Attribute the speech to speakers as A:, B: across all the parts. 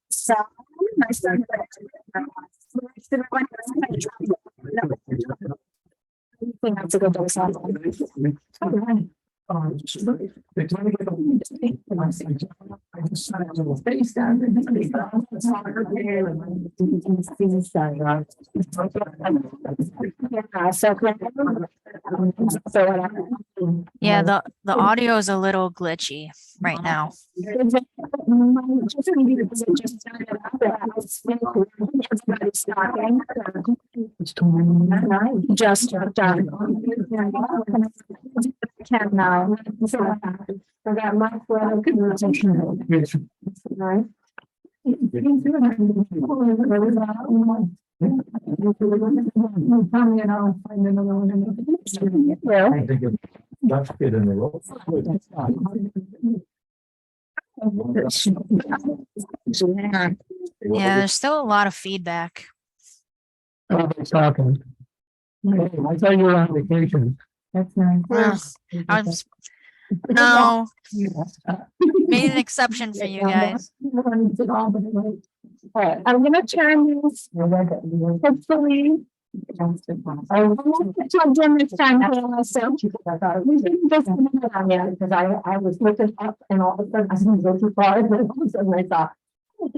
A: So my son, that's a good dose.
B: Yeah, the audio is a little glitchy right now.
A: Just done. Can now. I got my
B: Yeah, there's still a lot of feedback.
C: Talking. I thought you were on vacation.
A: That's nice.
B: No, made an exception for you guys.
A: Alright, I'm gonna turn this, hopefully. I won't talk during this time, so. Because I was looking up and all of a sudden I didn't go too far, and then all of a sudden I thought. He's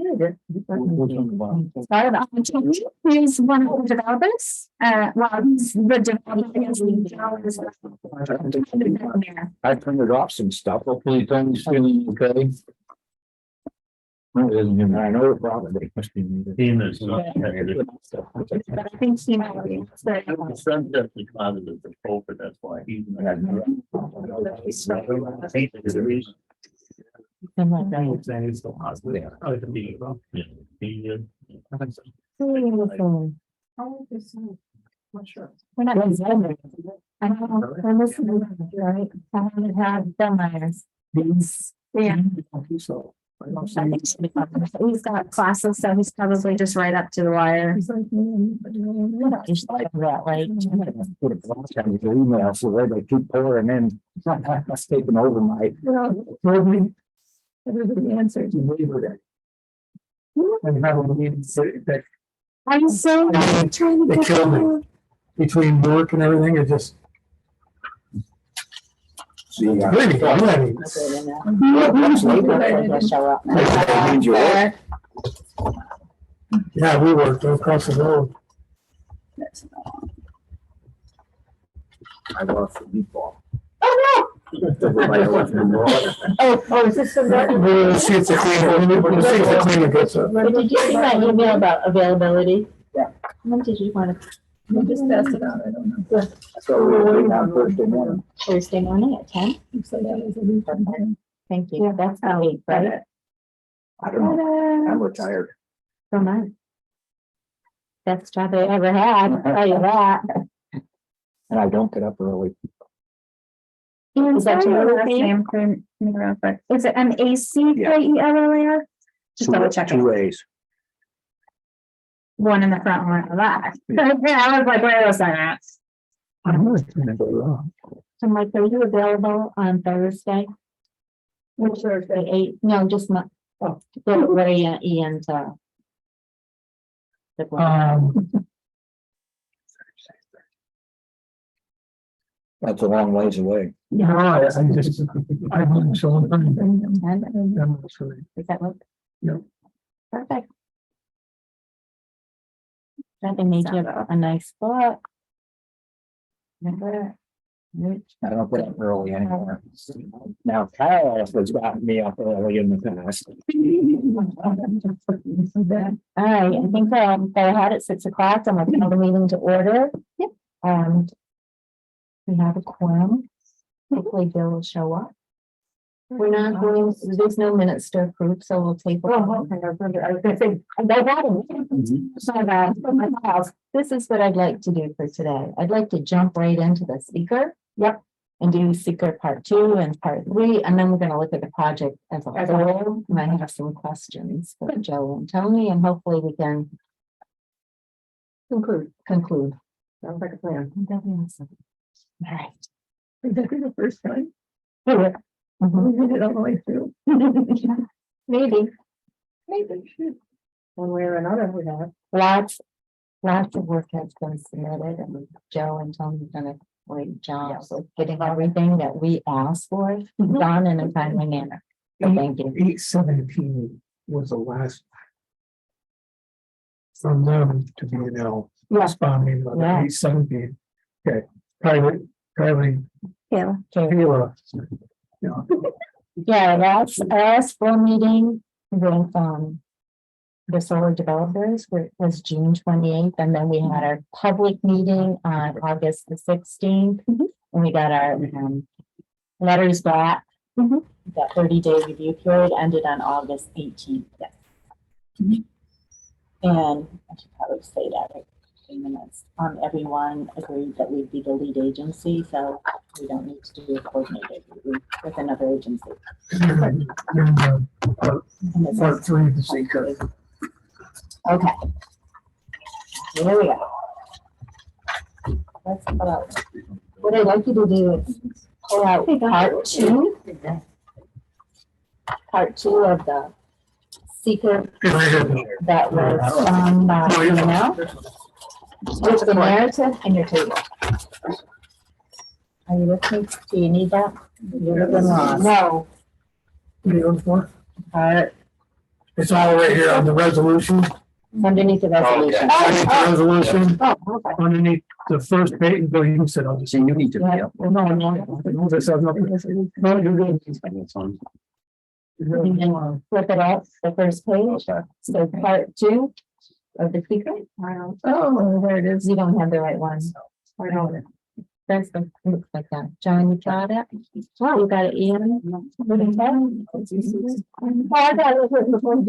A: one of the developers, well, he's the developer.
D: I printed off some stuff. Hopefully Tony's feeling okay. No, it isn't him. I know the problem. They must be.
A: But I think he knows that.
E: definitely clouded the pulpit, that's why he's.
C: It's still positive. Oh, it's a meeting, well.
E: Yeah.
A: We're not. I don't, I'm listening, right? I haven't had Dunmire's. Yeah. He's got classes, so he's probably just right up to the wire.
D: Put a block on your email so they keep pouring in. That's taking over my.
A: Everybody answered.
C: And have a meeting, so that
A: I'm so trying to
C: they
A: get
C: killed me. Between work and everything, it just.
D: See,
C: Really, yeah, we worked across the road.
D: I lost the meatball.
A: Oh, is this the?
C: We'll see if the cleaner gets up.
A: Did you see my email about availability?
D: Yeah.
A: When did you want to? You just pass it out, I don't know.
D: So we're waiting on Thursday morning.
A: Thursday morning at 10? Thank you. Yeah, that's how we, right?
D: I don't know. I'm retired.
A: So nice. Best job I ever had, I'll tell you that.
D: And I don't get up early.
A: Is that your last name? Is it MACKELLAR? Just double checking.
D: 2 A's.
A: One in the front, one in the back. Yeah, I was like, where was that at? So Mike, are you available on Thursday? Which Thursday? 8? No, just not. Oh, where Ian to.
D: That's a long ways away.
C: No, I just, I wouldn't show them.
A: Does that work?
C: Yep.
A: Perfect. That they made you a nice spot. Remember?
D: I don't get up early anymore. Now Kyle has gotten me up early in the past.
A: All right, I think they're ahead at 6 o'clock. I'm gonna call the meeting to order. And we have a quorum. Hopefully Bill will show up. We're not going, there's no minutes to approve, so we'll take. This is what I'd like to do for today. I'd like to jump right into the seeker. Yep. And do SEQR Part 2 and Part 3, and then we're gonna look at the project as a whole. And I have some questions for Joe and Tony, and hopefully we can conclude. Sounds like a plan. All right. Is that the first time? Mhm.
C: We did it all the way through.
A: Maybe,
C: One way or another, we have.
A: lots of work has been submitted and Joe and Tony have done a great job with getting everything that we asked for done in a timely manner. So thank you.
C: 817 was the last. From them to be now
A: Yeah.
C: responding, but
A: Yeah.
C: 817. Okay, Kylie,
A: Yeah.
C: Kayla. Yeah.
A: Yeah, that's full meeting with, the solar developers was June 28th, and then we had our public meeting on August the 16th. And we got our, letters back. That 30-day review period ended on August 18th. And I should probably say that in a few minutes. Everyone agreed that we'd be the lead agency, so we don't need to do a coordinated review with another agency. And this
C: Part
A: is-
C: 3 of the secret.
A: Okay. Here we go. Let's pull out. What I'd like you to do is pull out part 2. Part 2 of the secret that was on email. With the narrative and your table. Are you with me? Do you need that? You're looking lost. No. Part
C: It's all right here on the resolution.
A: underneath the resolution.
C: Underneath the resolution,
A: Oh, okay.
C: underneath the first page, Bill, you said, I'll just.
D: See, you need to.
A: Yeah.
C: No, this has nothing. No, you're good.
A: And then flip it up, the first page. So part 2 of the secret. Oh, there it is. You don't have the right one. That's the, looks like that. John, you got it? Oh, you got it, Ian? What is that? Oh, I got it written before you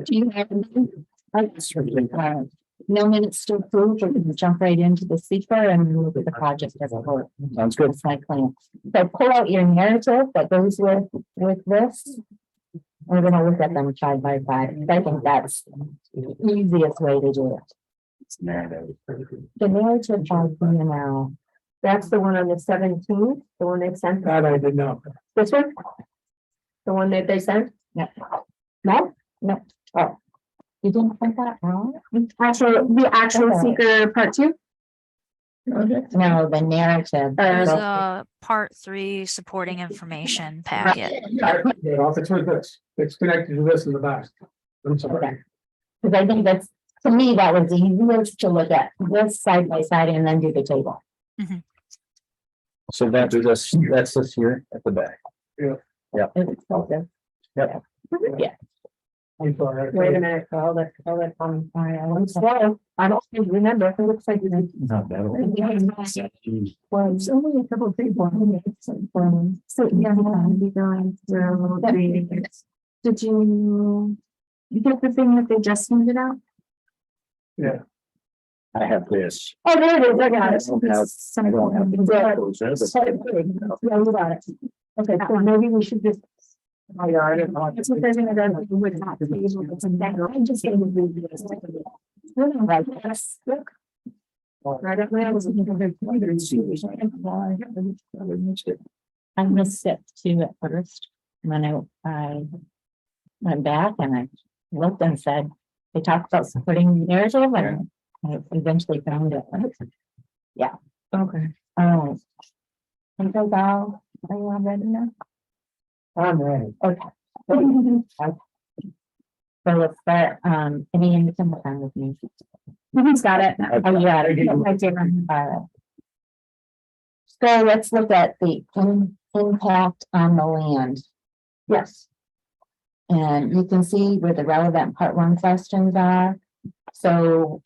A: Do you have no minutes to approve? We're gonna jump right into the secret and look at the project as a whole.
D: Sounds good.
A: That's my plan. So pull out your narrative that goes with this. We're gonna look at them side by side. I think that's the easiest way to do it. The narrative by now. That's the one on the 17th, the one they sent.
C: That I did not.
A: This one? The one that they sent? No. No? No. Oh. You didn't print that wrong? The actual seeker part 2? No, the narrative.
B: There's a part 3 supporting information packet.
C: It's with this, it's connected to this in the back. I'm sorry.
A: Because I think that's, to me, that was the easiest to look at this side by side and then do the table.
D: So that's this here at the back.
A: It's focused.
D: Yep.
A: Yeah.
C: I'm sorry.
A: Wait a minute, hold it, sorry, I'm slow. I don't remember, it looks like.
D: Not that old.
A: Well, it's only a couple of people. So, yeah, I'm be going through a little bit. Did you get the thing that they just handed out?
C: Yeah.
D: I have this.
A: Oh, there it is, I got it.
D: I don't have the-
A: Yeah, you got it. Okay, so maybe we should just. It's what they're gonna do, we would not be able to send that. I'm just gonna read this. Right, yes. Right up there, I was looking for the pointer and see which I missed it. I missed it too at first, when I went back and I looked and said, they talked about supporting narrative and I eventually found it. Yeah. Okay. Oh. I think that's all. Are you all ready now?
C: I'm ready.
A: Okay. So let's start, any in the time with me. Who's got it? Oh, you got it. I did. So let's look at the impact on the land. Yes. And you can see where the relevant part 1 questions are. So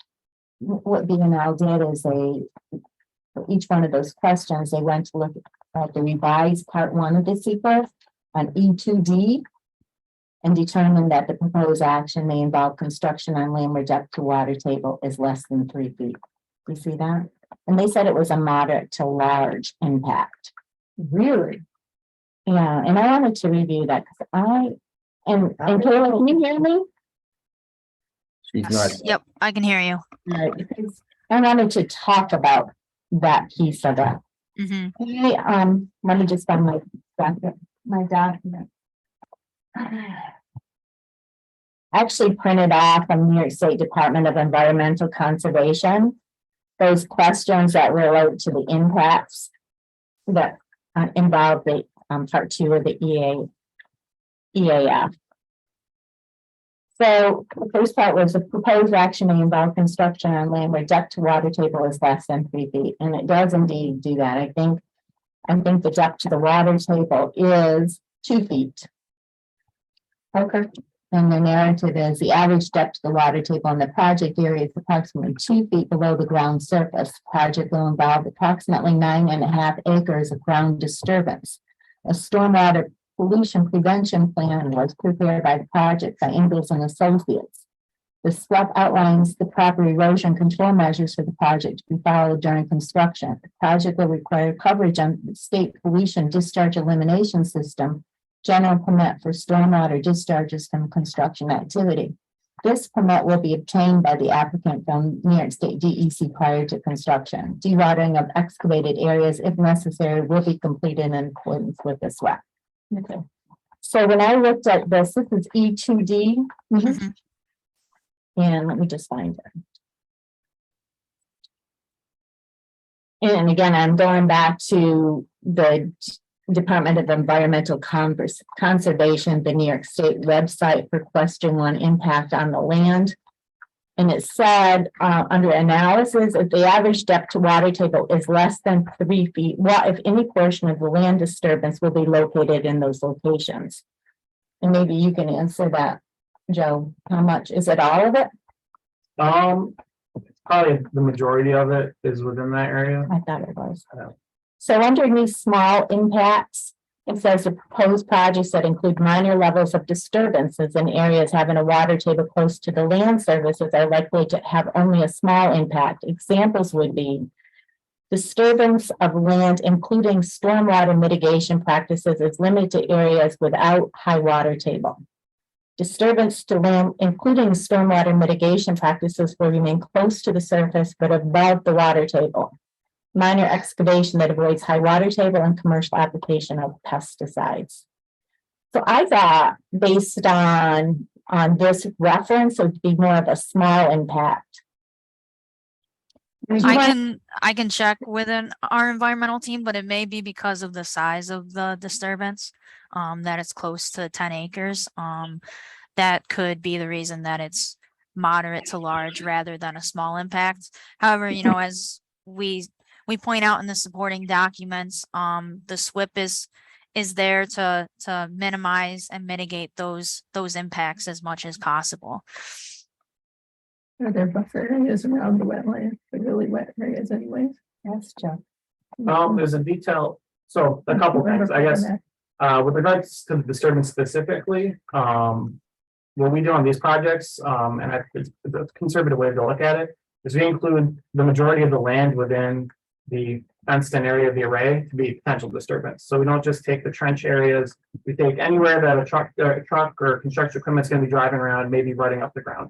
A: what BNL did is for each one of those questions, they went to look at the revised part 1 of the sequence on E2D and determined that the proposed action may involve construction on land where depth to water table is less than 3 feet. You see that? And they said it was a moderate to large impact. Really? Yeah, and I wanted to review that because and Kayla, can you hear me?
D: She's not.
B: Yep, I can hear you.
A: Right, because I wanted to talk about that piece of it.
B: Hmm.
A: Let me just find my document. I actually printed off from New York State Department of Environmental Conservation those questions that relate to the impacts that involve the part 2 of the EAF. So the first part was the proposed action may involve construction on land where depth to water table is less than 3 feet, and it does indeed do that. I think the depth to the water table is 2 feet. Okay. And the narrative is the average depth to the water table in the project area is approximately 2 feet below the ground surface. Project will involve approximately 9.5 acres of ground disturbance. A stormwater pollution prevention plan was prepared by the project by Ingalls and Associates. The SWEP outlines the proper erosion control measures for the project to be followed during construction. The project will require coverage on the state pollution discharge elimination system, general permit for stormwater discharges from construction activity. This permit will be obtained by the applicant from New York State DEC prior to construction. Dewatering of excavated areas, if necessary, will be completed in accordance with the SWEP. Okay. So when I looked at this is E2D.
B: Hmm.
A: And let me just find it. And again, I'm going back to the Department of Environmental Conservation, the New York State website for question 1, impact on the land. And it said under analysis, if the average depth to water table is less than 3 feet, what if any portion of the land disturbance will be located in those locations? And maybe you can answer that, Joe. How much is it? All of it?
C: Probably the majority of it is within that area.
A: I thought it was.
C: Yeah.
A: So underneath small impacts, it says the proposed projects that include minor levels of disturbances in areas having a water table close to the land surfaces are likely to have only a small impact. Examples would be disturbance of land, including stormwater mitigation practices, is limited to areas without high water table. Disturbance to land, including stormwater mitigation practices, will remain close to the surface but above the water table. Minor excavation that avoids high water table and commercial application of pesticides. So I thought, based on this reference, it would be more of a small impact.
B: I can check with our environmental team, but it may be because of the size of the disturbance, that it's close to 10 acres. That could be the reason that it's moderate to large rather than a small impact. However, as we point out in the supporting documents, the SWIP is there to minimize and mitigate those impacts as much as possible.
F: Are there buffer areas around the wetlands, the really wet areas anyways?
A: Yes, Joe.
C: There's a detail, so a couple things, I guess, with regards to the disturbance specifically, what we do on these projects, and it's a conservative way to look at it, is we include the majority of the land within the fenced-in area of the array to be potential disturbance. So we don't just take the trench areas, we take anywhere that a truck or construction equipment is going to be driving around, maybe running up the ground.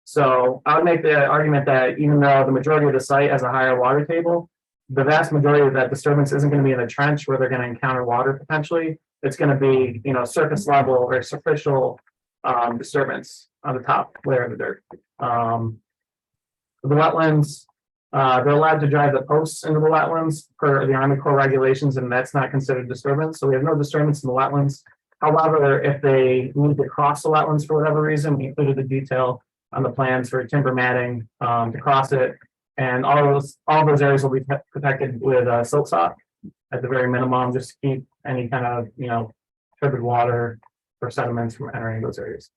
C: So I would make the argument that even though the majority of the site has a higher water table, the vast majority of that disturbance isn't going to be in the trench where they're going to encounter water potentially. It's going to be, surface level or superficial disturbance on the top layer of the dirt. The wetlands, they're allowed to drive the posts into the wetlands per the Army Corps regulations, and that's not considered disturbance. So we have no disturbance in the wetlands. However, if they need to cross the wetlands for whatever reason, we included the detail on the plans for timber matting to cross it, and all of those areas will be protected with silt sock at the very minimum, just to keep any kind of turbid water or sediments from entering those areas.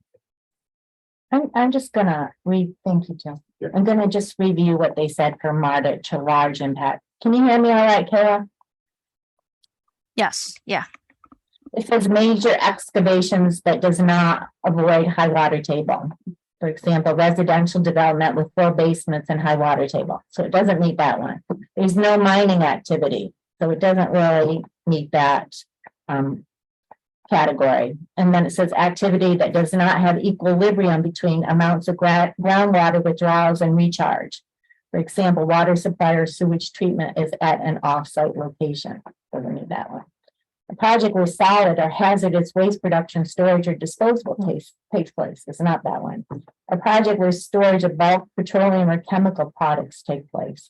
A: I'm just gonna thank you, Joe.
C: Yeah.
A: I'm gonna just review what they said for moderate to large impact. Can you hear me all right, Kayla?
B: Yes, yeah.
A: It says major excavations that does not avoid high water table. For example, residential development with 4 basements and high water table. So it doesn't meet that one. There's no mining activity. So it doesn't really meet that category. And then it says activity that does not have equilibrium between amounts of groundwater withdrawals and recharge. For example, water supply or sewage treatment is at an off-site location. Doesn't need that one. A project where solid or hazardous waste production, storage, or disposal takes place is not that one. A project where storage of bulk petroleum or chemical products take place.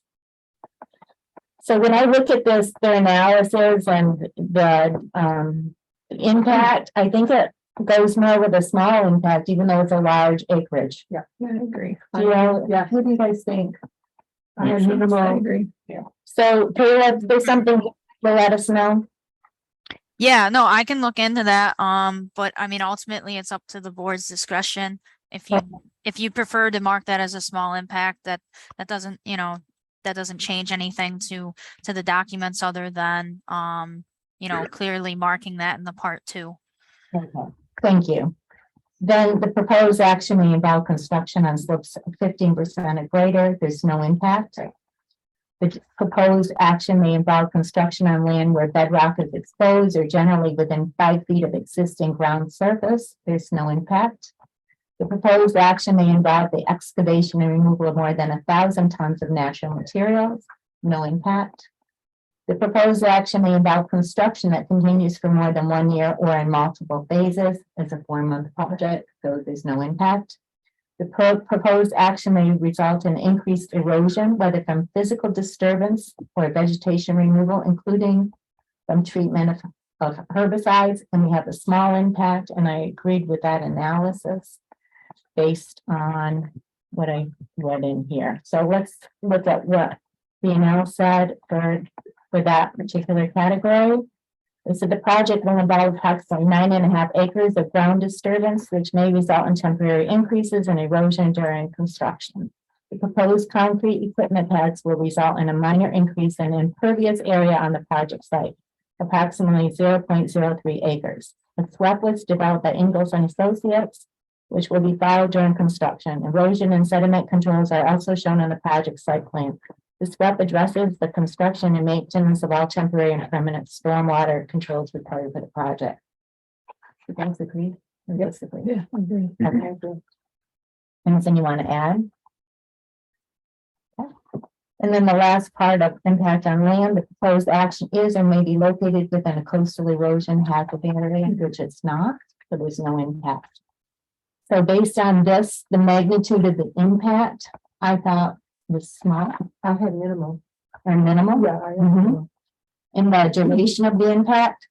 A: So when I look at this, their analysis and the impact, I think it goes more with a small impact, even though it's a large acreage.
F: Yeah, I agree.
A: Do you know,
F: Yeah.
A: what do you guys think?
F: I agree.
A: So Taylor, if there's something, you'll let us know.
B: Yeah, no, I can look into that. But I mean, ultimately, it's up to the board's discretion. If you prefer to mark that as a small impact, that doesn't, that doesn't change anything to the documents other than, clearly marking that in the part 2.
A: Okay, thank you. Then the proposed action may involve construction on slopes of 15% or greater. There's no impact. The proposed action may involve construction on land where bedrock is exposed or generally within 5 feet of existing ground surface. There's no impact. The proposed action may involve the excavation and removal of more than 1,000 tons of natural materials. No impact. The proposed action may involve construction that continues for more than 1 year or in multiple phases as a 4-month project, so there's no impact. The proposed action may result in increased erosion, whether from physical disturbance or vegetation removal, including from treatment of herbicides, and we have a small impact, and I agreed with that analysis based on what I read in here. So let's look at what the analysis said for that particular category. They said the project will involve approximately 9.5 acres of ground disturbance, which may result in temporary increases in erosion during construction. The proposed concrete equipment pads will result in a minor increase in impervious area on the project site, approximately 0.03 acres. A SWEP was developed by Ingalls and Associates, which will be filed during construction. Erosion and sediment controls are also shown on the project site plan. The SWEP addresses the construction and maintenance of all temporary and permanent stormwater controls required for the project. You guys agree? Basically.
F: Yeah, I agree.
A: Okay. Anything you want to add? Okay. And then the last part of impact on land, the proposed action is or may be located within a coastal erosion hazard area, which it's not, so there's no impact. So based on this, the magnitude of the impact, I thought was small. I had minimal. Or minimal? Yeah. And the duration of the impact,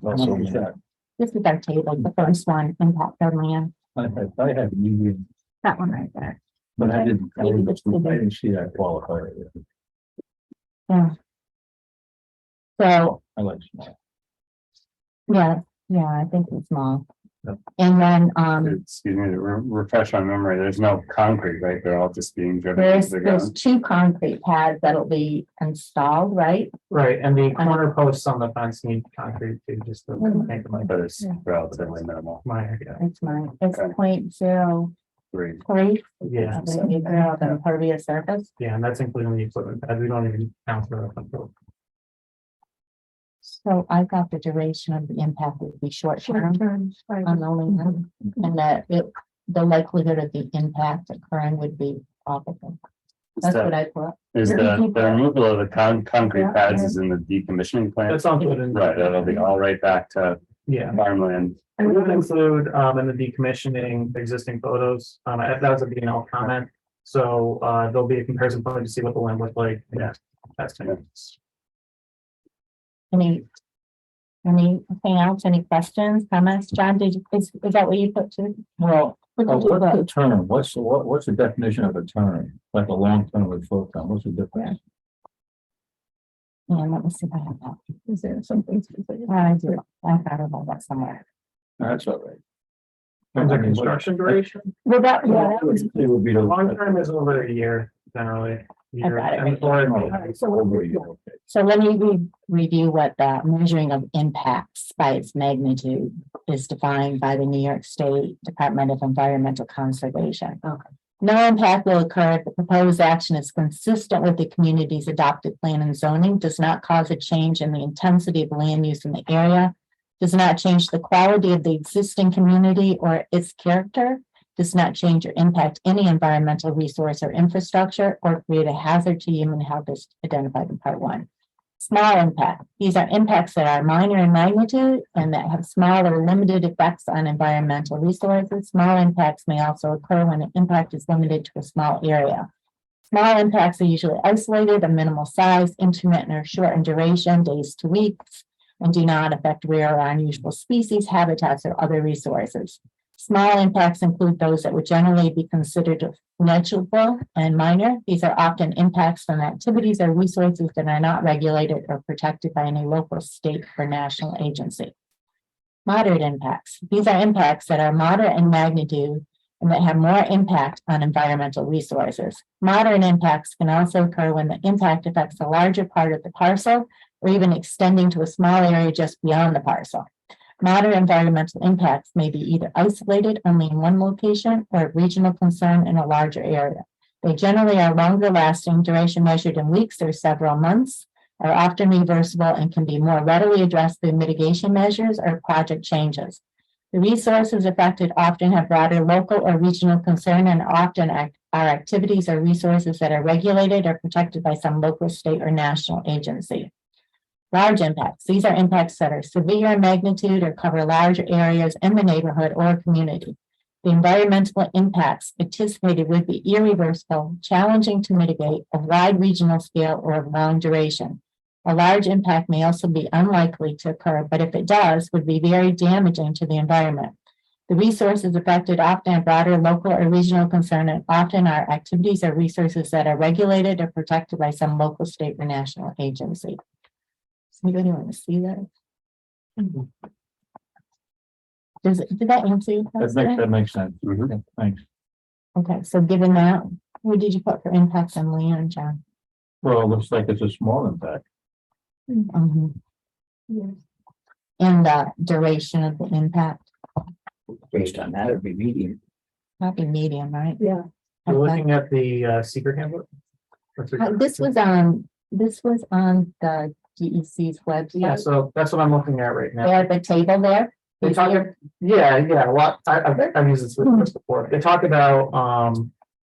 D: Also, yeah,
A: this is our table, the first one, impact on land,
D: I had medium,
A: that one right there.
D: but I didn't see that qualifier.
A: Yeah. So,
D: I like small.
A: yeah, I think it's small.
D: Yep.
A: And then,
G: Excuse me, to refresh my memory, there's no concrete, right? They're all just being driven into the
A: there's
G: ground.
A: 2 concrete pads that'll be installed, right?
C: Right, and the corner posts on the fence need concrete too, just to make them like
G: But it's relatively minimal,
C: minor, yeah.
A: It's mine, it's
G: Okay.
A: 0.03
G: 3.
C: Yeah,
A: of the acre of impervious surface.
C: yeah, and that's including the equipment pad. We don't even count for the.
A: So I thought the duration of the impact would be short term on the land, and that the likelihood of the impact occurring would be probable. That's what I thought.
G: Is the removal of the concrete pads is in the decommissioning plan?
C: That's all good in.
G: Right, that'll be all right back to
C: Yeah.
G: farmland.
C: And we would include in the decommissioning existing photos. That was a B&L comment. So there'll be a comparison point to see what the land looked like.
G: Yeah.
C: That's
G: Yeah.
A: Anything else? Any questions, comments? John, is that what you put to?
D: Well,
A: What did you
D: what's the
A: put?
D: term? What's the definition of a term? Like a long term or short term? What's the difference?
A: Yeah, let me see if I have that.
F: Is there something specific?
A: I do. I thought about that somewhere.
D: That's all right.
C: Under construction duration,
A: Well, that was.
D: It would be the.
C: long term is over a year generally. Year.
A: got it.
C: And for-
A: So let me review what the measuring of impacts by its magnitude is defined by the New York State Department of Environmental Conservation. Okay. No impact will occur if the proposed action is consistent with the community's adopted plan and zoning, does not cause a change in the intensity of land use in the area, does not change the quality of the existing community or its character, does not change or impact any environmental resource or infrastructure, or create a hazard to human health as identified in part 1. Small impact. These are impacts that are minor in magnitude and that have small or limited effects on environmental resources. Small impacts may also occur when the impact is limited to a small area. Small impacts are usually isolated, of minimal size, intermittent or short in duration, days to weeks, and do not affect rare or unusual species, habitats, or other resources. Small impacts include those that would generally be considered negligible and minor. These are often impacts from activities or resources that are not regulated or protected by any local, state, or national agency. Moderate impacts. These are impacts that are moderate in magnitude and that have more impact on environmental resources. Moderate impacts can also occur when the impact affects a larger part of the parcel or even extending to a small area just beyond the parcel. Moderate environmental impacts may be either isolated only in one location or of regional concern in a larger area. They generally are longer lasting, duration measured in weeks or several months, are often reversible and can be more readily addressed through mitigation measures or project changes. The resources affected often have broader local or regional concern and often are activities or resources that are regulated or protected by some local, state, or national agency. Large impacts. These are impacts that are severe in magnitude or cover larger areas in the neighborhood or community. The environmental impacts anticipated would be irreversible, challenging to mitigate, of wide regional scale, or of long duration. A large impact may also be unlikely to occur, but if it does, would be very damaging to the environment. The resources affected often have broader local or regional concern and often are activities or resources that are regulated or protected by some local, state, or national agency. Anybody want to see that? Did that answer your question?
D: That makes sense. Yeah, thanks.
A: Okay, so given that, what did you put for impacts on land, John?
D: Well, it looks like it's a small impact.
A: Mhm. And the duration of the impact,
D: Based on that, it'd be medium.
A: probably medium, right?
F: Yeah.
C: We're
A: Okay.
C: looking at the secret handbook.
A: This was on the DEC's website.
C: Yeah, so that's what I'm looking at right now.
A: They have the table there.
C: They talk, yeah, well, I've used this with this before. They talk about,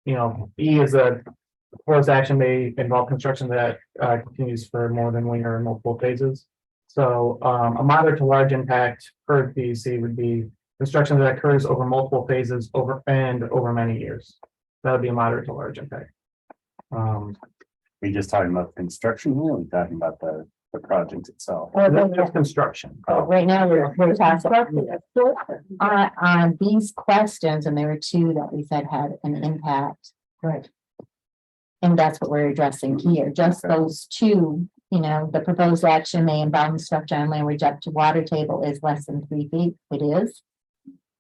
C: E is a forest action may involve construction that continues for more than 1 year in multiple phases. So a moderate to large impact per DEC would be construction that occurs over multiple phases over many years. That would be a moderate to large impact.
G: We just talking about construction here, or we talking about the project itself?
C: Just construction.
A: Right now, we're talking on these questions, and there were two that we said had an impact. Right. And that's what we're addressing here, just those two, the proposed action may involve structure on land where depth to water table is less than 3 feet, it is.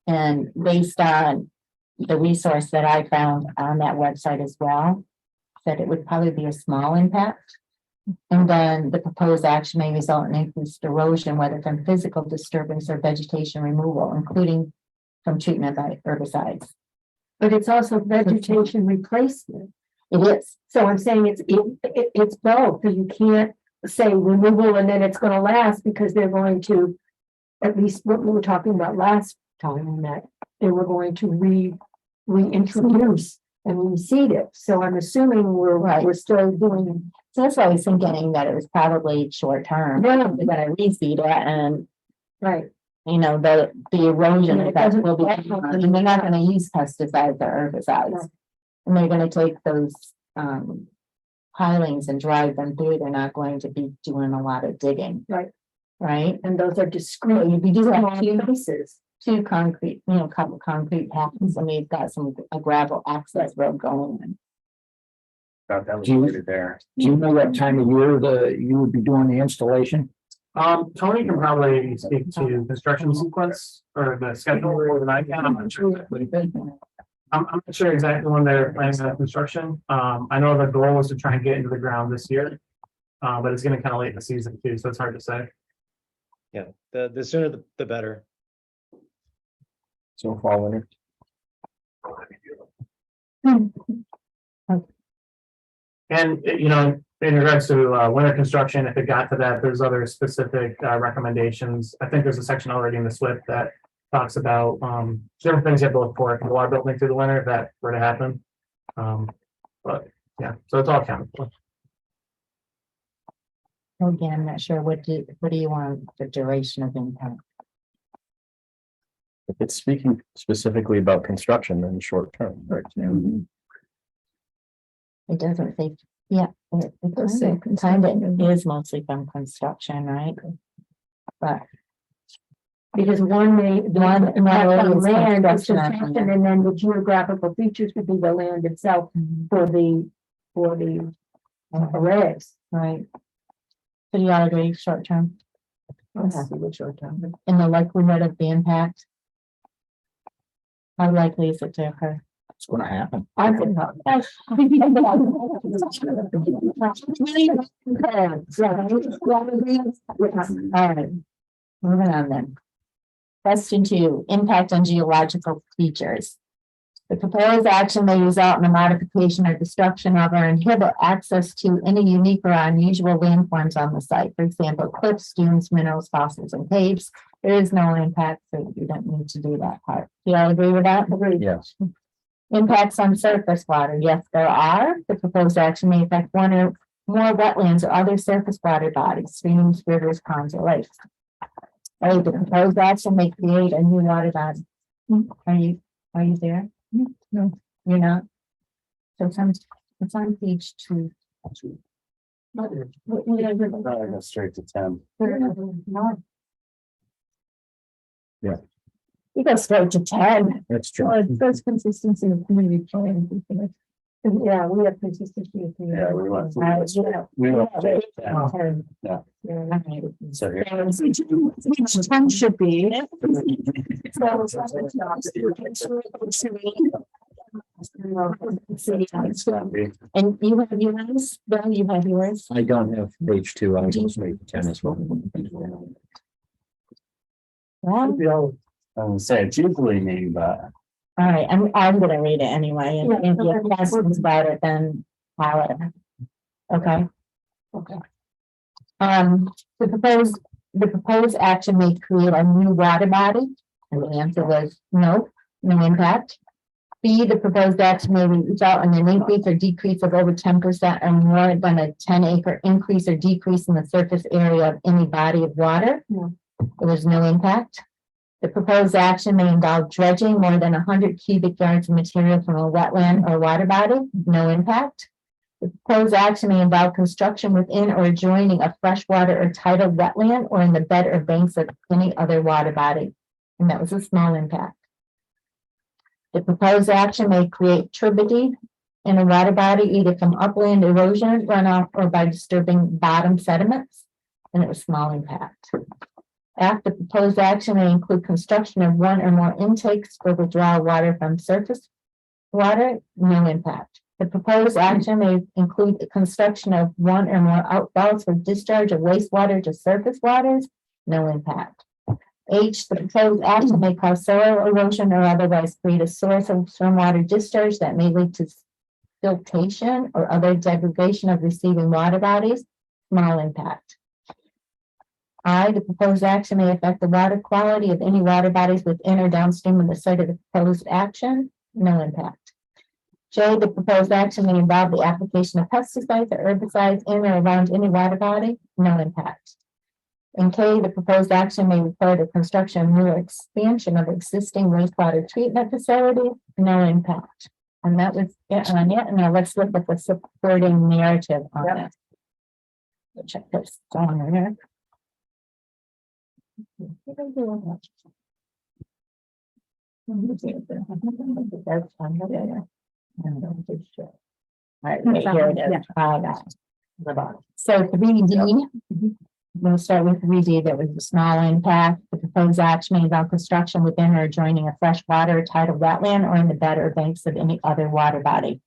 A: And based on the resource that I found on that website as well, said it would probably be a small impact. And then the proposed action may result in increased erosion, whether from physical disturbance or vegetation removal, including from treatment by herbicides.
F: But it's also vegetation replacement.
A: It is.
F: So I'm saying it's both, because you can't say removal and then it's gonna last, because they're going to, at least what we were talking about last time, that they were going to reintroduce and reseed it. So I'm assuming we're still doing.
A: So that's why I was thinking that it was probably short term.
F: Yeah.
A: We're gonna reseed it and,
F: Right.
A: the erosion
F: Yeah, it
A: effect
F: doesn't-
A: will be, I mean, they're not gonna use pesticides or herbicides.
F: No.
A: And they're gonna take those pilings and drive them through. They're not going to be doing a lot of digging.
F: Right.
A: Right?
F: And those are discrete.
A: You do have
F: small pieces.
A: two concrete, couple concrete paths, and we've got a gravel access road going.
G: Thought that was
D: Do you-
G: included there.
D: Do you know what time of year you would be doing the installation?
C: Tony can probably speak to construction sequence or the schedule more than I can. I'm not sure. I'm not sure exactly when they're planning on construction. I know the goal is to try and get into the ground this year. But it's gonna kind of late in the season too, so it's hard to say.
H: Yeah, the sooner the better.
D: So fall winter.
C: And, in regards to winter construction, if it got to that, there's other specific recommendations. I think there's a section already in the SWIP that talks about different things you have to look for if you are building through the winter, if that were to happen. But yeah, so it's all counted for.
A: Again, I'm not sure, what do you want the duration of impact?
I: If it's speaking specifically about construction, then short term, right?
A: It doesn't say, yeah, it kind of is mostly from construction, right? But
F: Because one may,
A: One-
F: one on
A: is
F: land, it's
A: construction,
F: construction, and then the geographical features would be the land itself for the arrays.
A: right. So you all agree, short term,
F: I'm happy with short term.
A: and the likelihood of the impact? How likely is it to occur?
D: It's gonna happen.
F: I think not.
A: All right, moving on then. Question 2, impact on geological features. The proposed action may result in a modification or destruction of or inhibit access to any unique or unusual landforms on the site. For example, cliffs, dunes, minerals, fossils, and caves. There is no impact, so you don't need to do that part. Do you all agree with that?
I: Yes.
A: Impacts on surface water. Yes, there are. The proposed action may affect one or more wetlands or other surface water bodies, streams, rivers, ponds, or lakes. A, the proposed action may create a new water body. Are you there? No, you're not. So it's on page 2.
G: Go straight to 10.
A: No.
I: Yeah.
A: You go straight to 10.
I: That's true.
F: There's consistency of community plan. Yeah, we have consistency of community.
G: Yeah, we want.
A: Yeah.
G: We want.
A: Yeah.
G: So here.
A: Which 10 should be. And you have yours, Bill, you have yours?
I: I don't have page 2. I just made 10 as well.
A: Well,
G: I would say it's usually me, but
A: all right, I'm gonna read it anyway, and if you have questions about it, then holler. Okay.
F: Okay.
A: The proposed action may create a new water body, and the answer was no impact. B, the proposed action may result in an increase or decrease of over 10% or more than a 10-acre increase or decrease in the surface area of any body of water.
F: No.
A: There was no impact. The proposed action may involve dredging more than 100 cubic yards of material from a wetland or water body. No impact. The proposed action may involve construction within or adjoining a freshwater or tidal wetland or in the bed or banks of any other water body. And that was a small impact. The proposed action may create turbidity in a water body, either from upland erosion, runoff, or by disturbing bottom sediments. And it was small impact. F, the proposed action may include construction of one or more intakes for withdrawal water from surface water. No impact. The proposed action may include the construction of one or more outfalls for discharge of wastewater to surface waters. No impact. H, the proposed action may cause soil erosion or otherwise create a source of stormwater discharge that may lead to siltation or other degradation of receiving water bodies. Small impact. I, the proposed action may affect the water quality of any water bodies within or downstream of the site of the proposed action. No impact. J, the proposed action may involve the application of pesticides or herbicides in or around any water body. No impact. And K, the proposed action may require the construction of new or expansion of existing wastewater treatment facilities. No impact. And that was it on it. And now let's look at the supporting narrative on it. Check this on here. That's fine. All right, here it is. The bottom. So 3D, we'll start with 3D. That was a small impact. The proposed action may involve construction within or adjoining a freshwater tidal wetland or in the bed or banks of any other water body.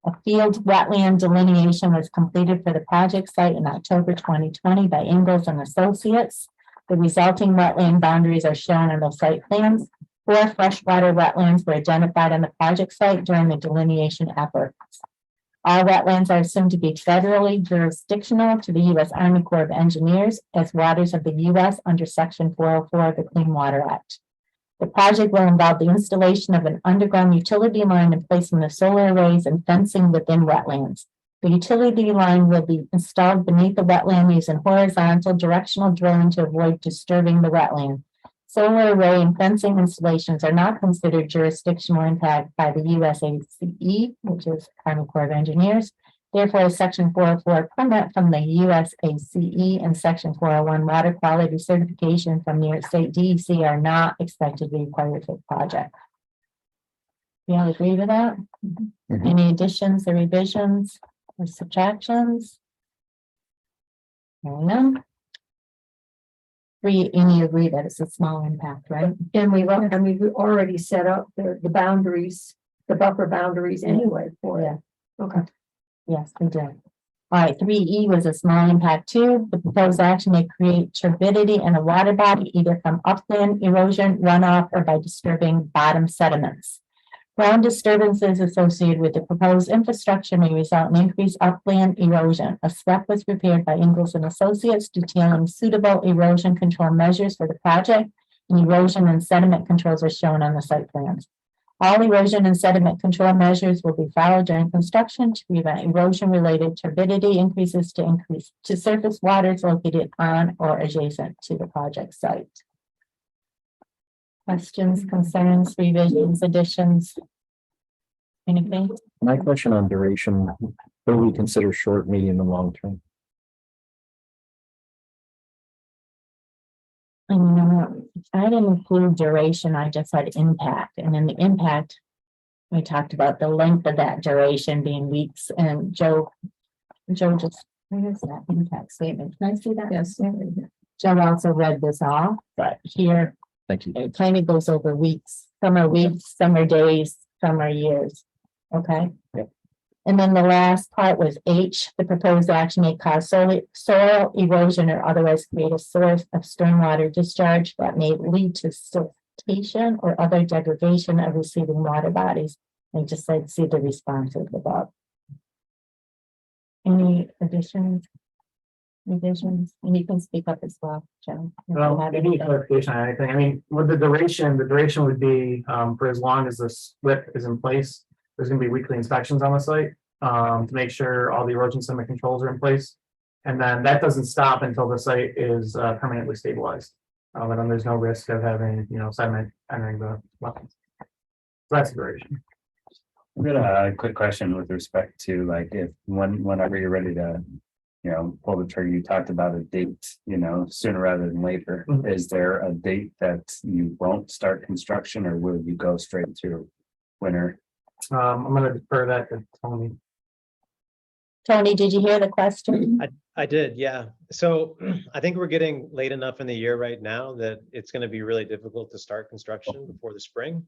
A: A field wetland delineation was completed for the project site in October 2020 by Ingalls and Associates. The resulting wetland boundaries are shown on the site plans. 4 freshwater wetlands were identified on the project site during the delineation efforts. All wetlands are assumed to be federally jurisdictional to the U.S. Army Corps of Engineers as waters of the U.S. under Section 404 of the Clean Water Act. The project will involve the installation of an underground utility line and placement of solar arrays and fencing within wetlands. The utility line will be installed beneath the wetland using horizontal directional drilling to avoid disturbing the wetland. Solar array and fencing installations are not considered jurisdictional impact by the USACE, which is Army Corps of Engineers. Therefore, a Section 404 permit from the USACE and Section 401 water quality certification from New York State DEC are not expected to be required for the project. You all agree with that?
I: Mhm.
A: Any additions or revisions or subtractions? None. Any agree that it's a small impact, right?
F: And we've already set up the boundaries, the buffer boundaries anyway for it. Okay.
A: Yes, we did. All right, 3E was a small impact too. The proposed action may create turbidity in a water body, either from upland erosion, runoff, or by disturbing bottom sediments. Ground disturbances associated with the proposed infrastructure may result in increased upland erosion. A SWEP was prepared by Ingalls and Associates detailing suitable erosion control measures for the project, and erosion and sediment controls are shown on the site plans. All erosion and sediment control measures will be followed during construction to prevent erosion-related turbidity increases to surface waters located on or adjacent to the project site. Questions, concerns, revisions, additions? Anything?
I: My question on duration, what do we consider short, medium, and long term?
A: I didn't include duration, I just had impact, and in the impact, we talked about the length of that duration being weeks, and Joe just, where is that impact statement? Can I see that? Yes. Joe also read this off, but here,
I: Thank you.
A: it kind of goes over weeks, some are weeks, some are days, some are years. Okay.
I: Yep.
A: And then the last part was H, the proposed action may cause soil erosion or otherwise create a source of stormwater discharge that may lead to siltation or other degradation of receiving water bodies. I just like to see the responses above. Any additions? Revisions? And you can speak up as well, Joe. if you
C: Well,
A: have
C: any
A: anything.
C: clarification on anything, I mean, with the duration would be, for as long as the SWIP is in place. There's gonna be weekly inspections on the site, to make sure all the erosion sediment controls are in place. And then that doesn't stop until the site is, permanently stabilized. And then there's no risk of having, sediment entering the wetlands. So that's the duration.
G: I've got a quick question with respect to like if whenever you're ready to, pull the trigger, you talked about a date, sooner rather than later.
C: Mhm.
G: Is there a date that you won't start construction or will you go straight to winter?
C: I'm gonna defer that to Tony.
A: Tony, did you hear the question?
H: I did, yeah. So I think we're getting late enough in the year right now that it's going to be really difficult to start construction before the spring.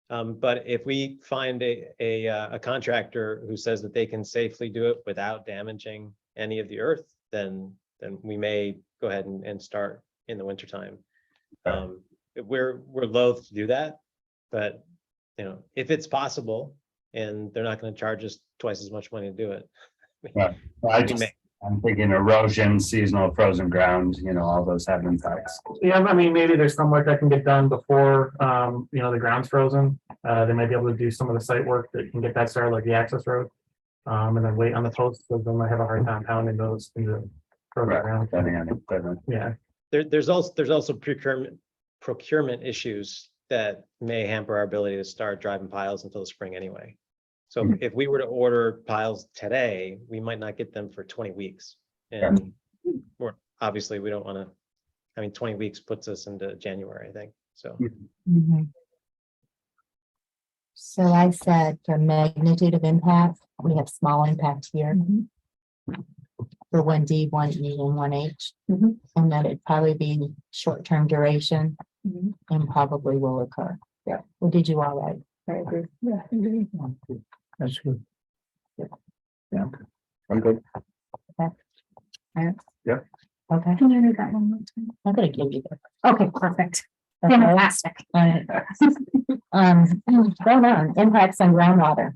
H: But if we find a contractor who says that they can safely do it without damaging any of the earth, then we may go ahead and start in the wintertime. We're loath to do that, but if it's possible and they're not going to charge us twice as much money to do it.
G: Yeah, I'm thinking erosion, seasonal frozen ground, all those have impacts.
C: Yeah, I mean, maybe there's some work that can get done before, the ground's frozen. They might be able to do some of the site work that can get that started, like the access road. And then wait on the posts, because then I have a hard time pounding those into frozen
G: Right,
C: ground.
G: depending on equipment.
C: Yeah,
H: There's also procurement issues that may hamper our ability to start driving piles until the spring anyway. So if we were to order piles today, we might not get them for 20 weeks. And obviously we don't want to, 20 weeks puts us into January, I think. So
A: Mhm. So I said for magnitude of impact, we have small impact here. For 1D, 1E, and 1H. And that it'd probably be short-term duration and probably will occur.
F: Yeah.
A: Or did you all right?
F: I agree. Yeah, I agree.
I: That's good. Yeah, I'm good.
A: Yeah.
I: Yeah.
A: Okay.
F: Can you read that one more time?
A: I'm gonna give you that.
F: Okay, perfect.
B: Fantastic.
A: Going on, impacts on groundwater.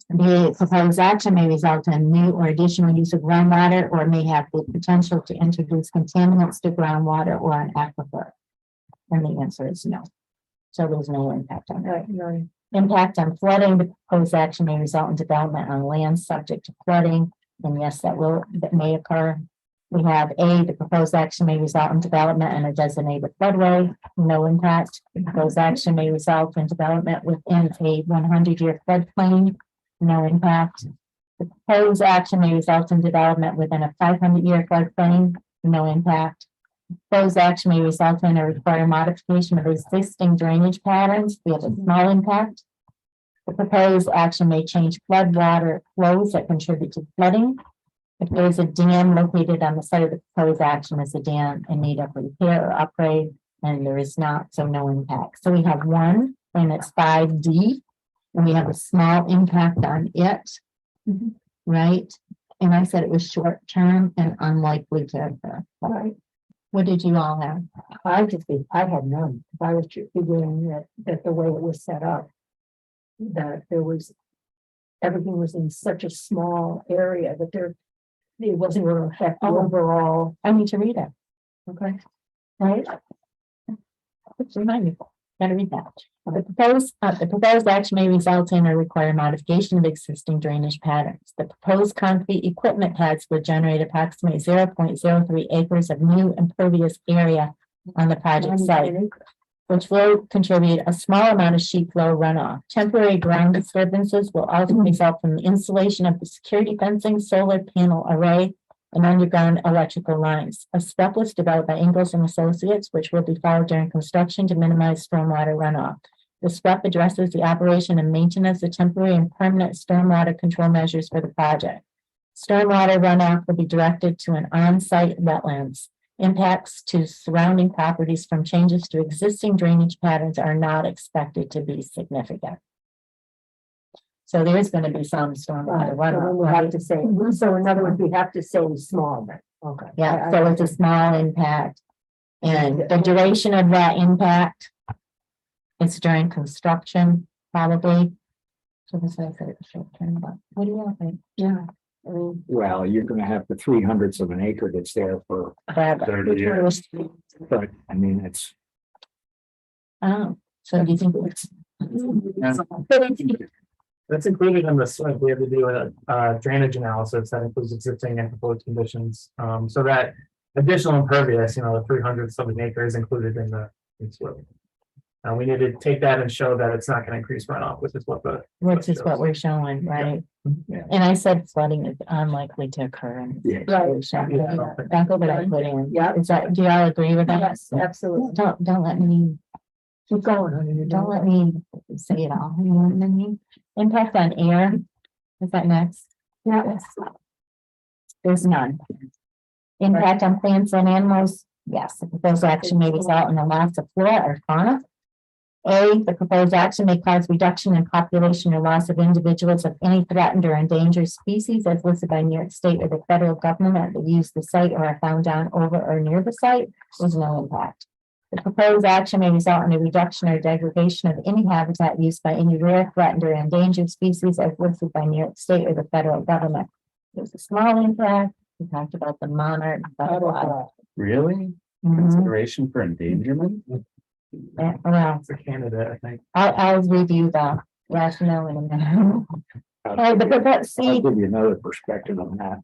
A: The proposed action may result in new or additional use of groundwater or may have the potential to introduce contaminants to groundwater or an aquifer. And the answer is no. So there's no impact on that.
F: Right.
A: Impact on flooding, the proposed action may result in development on land subject to flooding. And yes, that may occur. We have A, the proposed action may result in development in a designated floodway, no impact. The proposed action may result in development within a 100-year floodplain, no impact. The proposed action may result in development within a 500-year floodplain, no impact. Proposed action may result in or require modification of existing drainage patterns. We have a small impact. The proposed action may change floodwater flows that contribute to flooding. If there is a dam located on the site of the proposed action as a dam in need of repair or upgrade, and there is not, so no impact. So we have one, and it's 5D, and we have a small impact on it, right? And I said it was short term and unlikely to occur.
F: Right.
A: What did you all have?
F: I had none. If I was figuring that the way it was set up, that everything was in such a small area that it wasn't going to affect the overall.
A: I need to read it.
F: Okay.
A: Right? Just remind me, gotta read that. The proposed action may result in or require modification of existing drainage patterns. The proposed concrete equipment pads will generate approximately 0.03 acres of new impervious area on the project site, which will contribute a small amount of sheet flow runoff. Temporary ground disturbances will also result from the installation of the security fencing, solar panel array, and underground electrical lines. A SWEP was developed by Ingalls and Associates, which will be followed during construction to minimize stormwater runoff. The SWEP addresses the operation and maintenance of temporary and permanent stormwater control measures for the project. Stormwater runoff will be directed to an on-site wetlands. Impacts to surrounding properties from changes to existing drainage patterns are not expected to be significant. So there is going to be some stormwater runoff.
F: We have to say, so in other words, we have to say small then. Okay.
A: Yeah, so it's a small impact. And the duration of that impact is during construction, probably. So this is a short term, but what do you all think?
F: Yeah.
D: Well, you're gonna have the 300ths of an acre that's there for,
A: Forever.
G: 30 years.
D: but I mean, it's.
A: Oh, so do you think it's?
C: That's included in this, like, we have to do a drainage analysis that includes existing and proposed conditions. So that additional impervious, the 300 something acres included in the. We need to take that and show that it's not going to increase runoff, which is what
A: we're showing, right?
C: Yeah.
A: And I said flooding is unlikely to occur.
D: Yeah.
A: That's what I put in.
F: Yeah.
A: Is that, do y'all agree with that?
F: Yes, absolutely.
A: Don't let me,
F: Keep going, honey.
A: don't let me say it all. You know what I mean? Impact on air. Is that next?
F: Yeah.
A: There's none. Impact on plants and animals. Yes, the proposed action may result in a loss of flora or fauna. A, the proposed action may cause reduction in population or loss of individuals of any threatened or endangered species as listed by New York State or the federal government that use the site or are found on, over, or near the site. There's no impact. The proposed action may result in a reduction or degradation of any habitat used by any rare, threatened, or endangered species as listed by New York State or the federal government. There's a small impact. We talked about the monarch. Butterfly.
G: Really?
A: Mhm.
G: Consideration for endangerment?
A: Yeah, well,
C: It's a candidate, I think.
A: I'll review the rationale in a minute. But
D: I'll
A: see.
D: give you another perspective on that.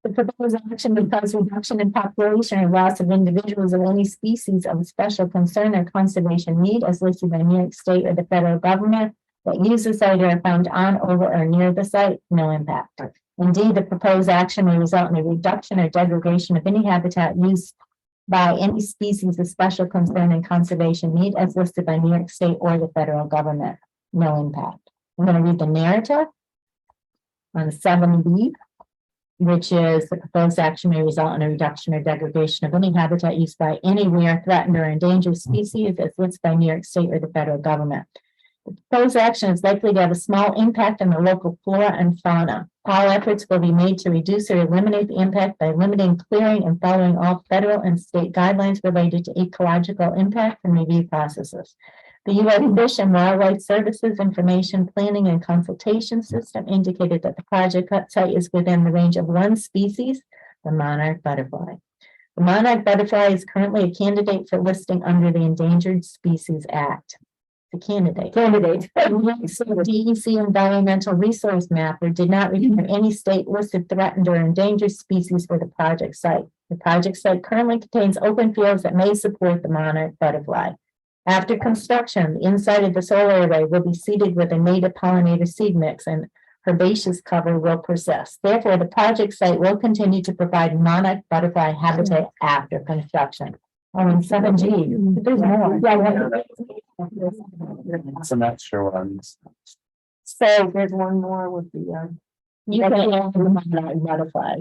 A: The proposed action may cause reduction in population or loss of individuals of any species of special concern or conservation need as listed by New York State or the federal government that use the site or are found on, over, or near the site, no impact. Indeed, the proposed action may result in a reduction or degradation of any habitat used by any species of special concern and conservation need as listed by New York State or the federal government. No impact. I'm going to read the narrative on 7B, which is the proposed action may result in a reduction or degradation of any habitat used by any rare, threatened, or endangered species as listed by New York State or the federal government. Proposed action is likely to have a small impact on the local flora and fauna. All efforts will be made to reduce or eliminate the impact by limiting, clearing, and following all federal and state guidelines related to ecological impact and review processes. The U.S. Fish and Wildlife Services Information Planning and Consultation System indicated that the project site is within the range of one species, the monarch butterfly. The monarch butterfly is currently a candidate for listing under the Endangered Species Act. The candidate. So the DEC environmental resource mapper did not return any state listed threatened or endangered species for the project site. The project site currently contains open fields that may support the monarch butterfly. After construction, the inside of the solar array will be seeded with a native pollinator seed mix and herbaceous cover will persist. Therefore, the project site will continue to provide monarch butterfly habitat after construction. Oh, and 7G, there's more.
G: Some extra ones.
F: So there's one more with the,
A: You can add the monarch butterfly.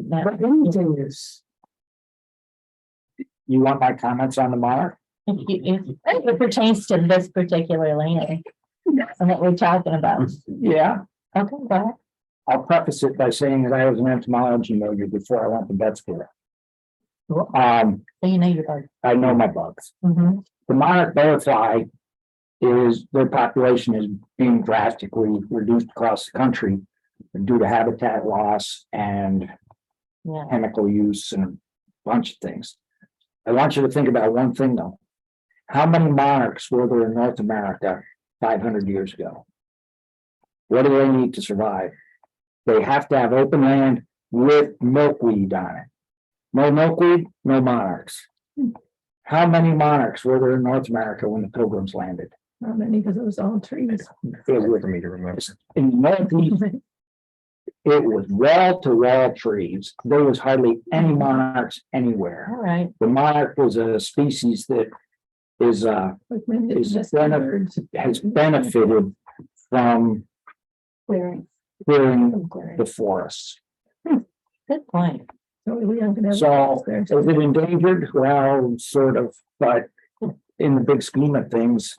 D: You want my comments on the monarch?
A: If it pertains to this particular land and what we're talking about.
D: Yeah,
A: Okay, go ahead.
D: I'll preface it by saying that I was an entomology major before I went to vet school.
A: So you know your bird.
D: I know my bugs.
A: Mhm.
D: The monarch butterfly their population is being drastically reduced across the country due to habitat loss and
A: Yeah.
D: chemical use and a bunch of things. I want you to think about one thing though. How many monarchs were there in North America 500 years ago? What do they need to survive? They have to have open land with milkweed on it. No milkweed, no monarchs. How many monarchs were there in North America when the Pilgrims landed?
F: not many, because it was all trees.
D: It was
I: For me to remember.
D: in the Northeast, it was wall-to-wall trees. There was hardly any monarchs anywhere.
A: All right.
D: The monarch was a species that is has benefited from
A: Clearing.
D: clearing the forests.
A: Good point.
D: So is it endangered? Well, sort of, but in the big scheme of things,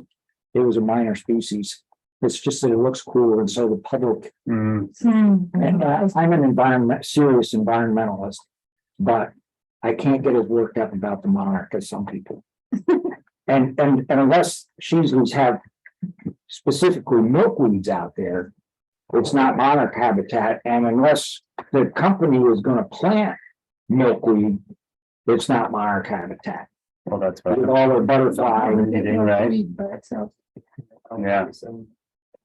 D: it was a minor species. It's just that it looks cool, and so the public. And I'm an serious environmentalist, but I can't get as worked up about the monarch as some people. And unless sheezleys have specifically milkweeds out there, it's not monarch habitat, and unless the company is going to plant milkweed, it's not monarch habitat.
G: Well, that's
D: With
G: what.
D: all their butterfly.
G: Right? Yeah.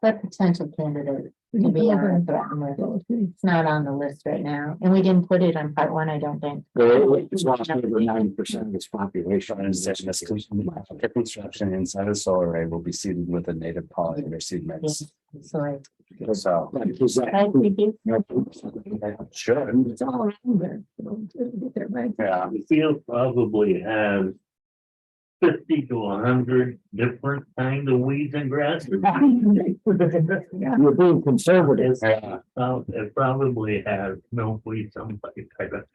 A: But potential candidate to be on the threatened list. It's not on the list right now, and we didn't put it on part one, I don't think.
D: It's lost over 90% of its population.
G: The construction inside a solar array will be seeded with a native pollinator seed mix.
A: So
G: So.
D: Is that-
A: I think you-
G: Sure.
F: It's all around there. Get there, right?
G: Yeah.
E: The field probably has 50 to 100 different kinds of weeds and grasses.
D: You're being conservative.
G: Yeah.
E: It probably has milkweed, somebody type of.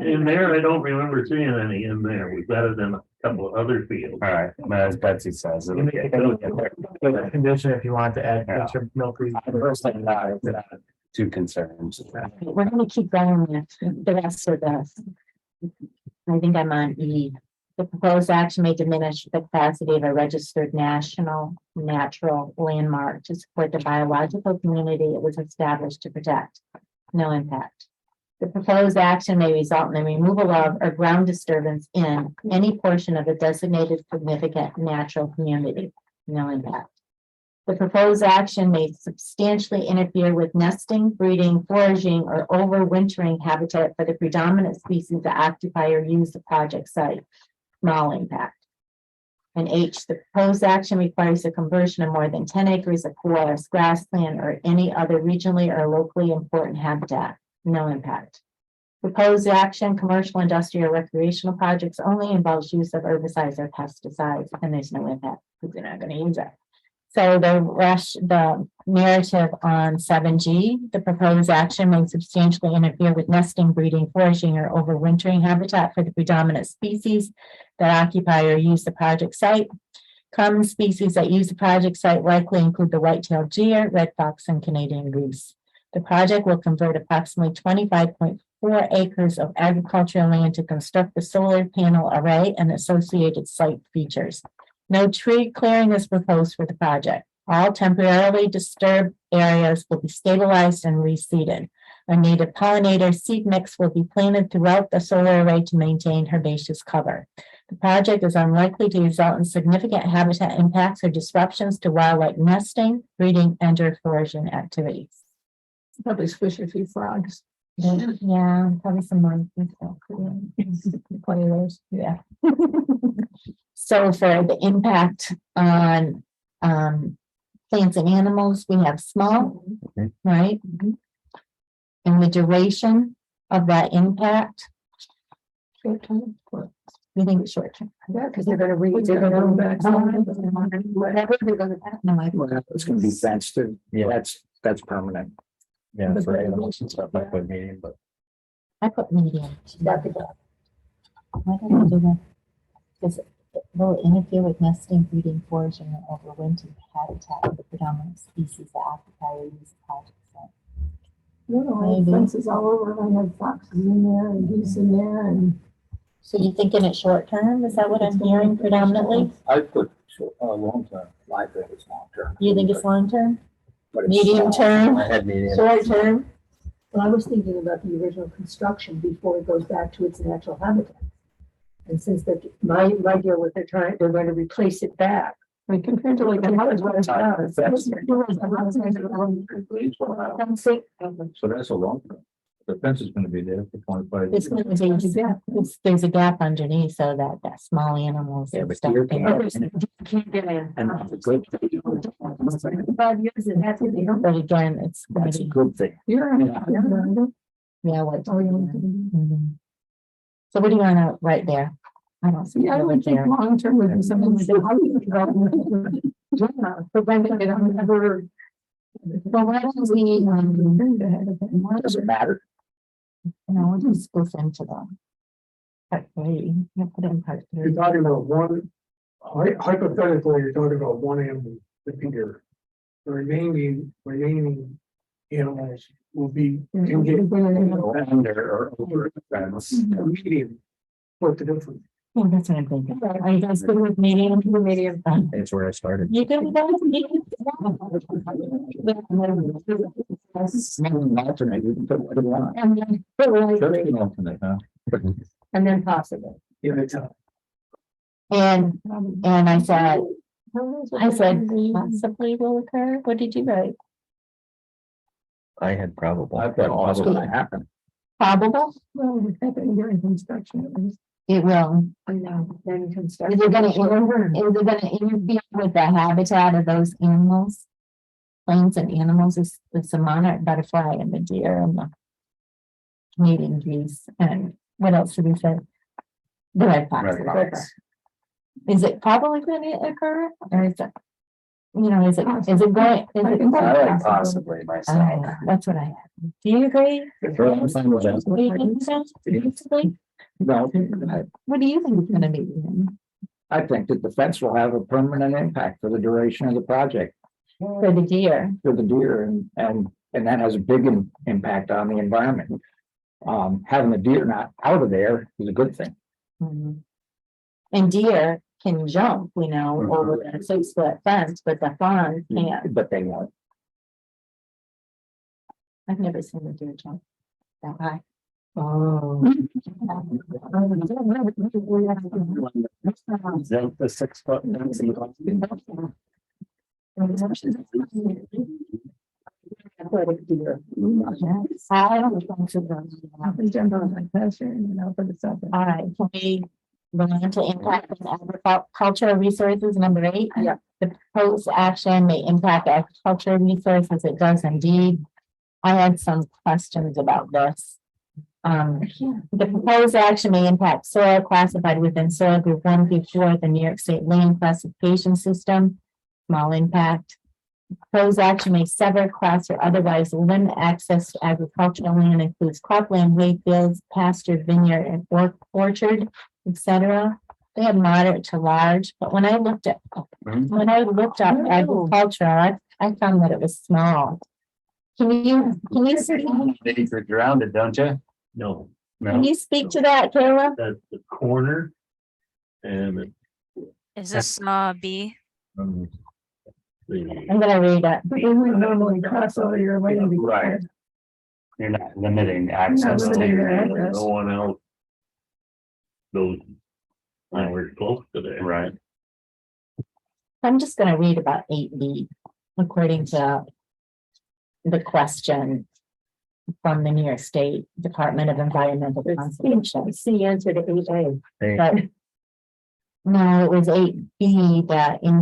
E: In there, I don't remember seeing any in there. We've got it in a couple of other fields.
G: All right, but as Betsy says. it'll get- it'll get there.
C: Condition if you want to add
G: Yeah.
C: extra milkweed.
G: Personally, not too concerned.
A: We're gonna keep going with the rest of this. I think I'm on E. The proposed action may diminish the capacity of a registered national natural landmark to support the biological community it was established to protect. No impact. The proposed action may result in the removal of or ground disturbance in any portion of a designated significant natural community. No impact. The proposed action may substantially interfere with nesting, breeding, foraging, or overwintering habitat for the predominant species that occupy or use the project site. Small impact. And H, the proposed action requires the conversion of more than 10 acres of forest, grassland, or any other regionally or locally important habitat. No impact. Proposed action, commercial, industrial, recreational projects only involves use of herbicides or pesticides, and there's no impact because they're not going to use it. So the narrative on 7G, the proposed action may substantially interfere with nesting, breeding, foraging, or overwintering habitat for the predominant species that occupy or use the project site. Common species that use the project site likely include the white-tailed deer, red fox, and Canadian goose. The project will convert approximately 25.4 acres of agricultural land to construct the solar panel array and associated site features. No tree clearing is proposed for the project. All temporarily disturbed areas will be stabilized and reseeded. A native pollinator seed mix will be planted throughout the solar array to maintain herbaceous cover. The project is unlikely to result in significant habitat impacts or disruptions to wildlife nesting, breeding, and or foraging activities.
F: Probably squish a few frogs.
A: Yeah, probably some monkeys. Plenty of those, yeah. So for the impact on plants and animals, we have small,
I: Okay.
A: right? And the duration of that impact,
F: Short term.
A: we think it's short term.
F: Yeah, because they're gonna go back. Whatever they're gonna.
A: No, I
D: Well, it's gonna be fenced in.
I: Yeah.
D: That's permanent.
I: Yeah, for animals and stuff, I put medium, but
A: put medium. Why don't I do that? Because it will interfere with nesting, breeding, foraging, and overwintering habitat of the predominant species that occupy or use the project site. Maybe.
F: Fences all over, I have foxes in there and geese in there and.
A: So you thinking it's short term? Is that what I'm hearing predominantly?
D: I put long term, I think it's long term.
A: You think it's long term?
D: But it's
A: Medium
D: small.
A: term?
I: I had medium.
A: Short term?
F: Well, I was thinking about the original construction before it goes back to its natural habitat. And since that, my deal with they're going to replace it back. I mean, compared to like the house, what it's done.
I: So that's a long term. The fence is gonna be there for 25
A: It's
I: years.
A: gonna be, there's a gap underneath so that small animals
D: Yeah,
A: and
D: but
A: stuff.
D: deer
A: can
D: can't.
A: get in.
F: Can't get in.
D: And that's a good thing.
F: 5 years and that's it.
A: But again, it's gonna
D: That's a
A: be,
D: good thing.
F: Yeah.
A: yeah, what?
F: Oh, yeah.
A: Mhm. So what do you want to write there? I don't see.
F: Yeah, I would think long term would be something like that. How do you develop? Yeah, preventing it on ever.
A: Well, why don't we,
D: Doesn't matter.
A: we'll just go into the part three. We'll put it in part
J: You're
A: three.
J: talking about one, hypothetically, you're talking about one animal, the deer. The remaining animals will be engaged.
D: Under or over the fence.
J: Medium. What the difference?
A: Oh, that's what I'm thinking. Are you guys good with medium? Medium.
I: That's where I started.
A: You good with that?
D: Alternate, you can put what you want.
A: And then,
I: Just an alternate, huh?
F: And then possible.
J: Yeah, it's
A: and I said, possibly will occur. What did you write?
I: I had probable.
D: I thought all was gonna happen.
A: Probable?
F: Well, it's happening during construction at least.
A: It will.
F: I know, then construction.
A: Is it gonna interfere with the habitat of those animals? Plants and animals is the monarch butterfly and the deer and the Canadian geese and what else did we say? The red fox.
G: Red fox.
A: Is it probably gonna occur or is it? Is it going?
G: I like possibly myself.
A: That's what I have. Do you agree?
I: Sure, I'm fine with that.
A: Do you think so?
D: No,
A: What do you think it's gonna be?
D: I think that the fence will have a permanent impact for the duration of the project
A: For the deer?
D: for the deer and that has a big impact on the environment. Having the deer not out of there is a good thing.
A: Mhm. And deer can jump, over the 6-foot fence, but the fawn can't.
D: But they won't.
A: I've never seen a deer jump that high.
F: Oh.
G: The 6 foot.
A: I don't think so. All right, can we go on to impact on agricultural resources, number 8?
F: Yeah.
A: The proposed action may impact agricultural resources, it does indeed. I had some questions about this. The proposed action may impact soil classified within soil group 1 through 4 of the New York State Land Classification System. Small impact. Proposed action may sever, class, or otherwise limit access to agricultural land, includes cropland, hayfields, pasture, vineyard, and orchard, etc. they had moderate to large, but when I looked at, when I looked up agricultural, I found that it was small. Can you speak,
G: You're grounded, don't you?
E: No,
A: can you speak to that, Kayla?
E: that's the corner. And
B: Is this B?
E: the,
A: I'm gonna read it.
F: But you would normally cross over your lane.
G: Right. You're not limiting access
F: Not limiting
G: to.
F: their address.
E: no one else goes anywhere close to there.
G: Right.
A: I'm just gonna read about 8B, according to the question from the New York State Department of Environmental Conservation.
F: C answer to 8A.
A: But no, it was 8B that in.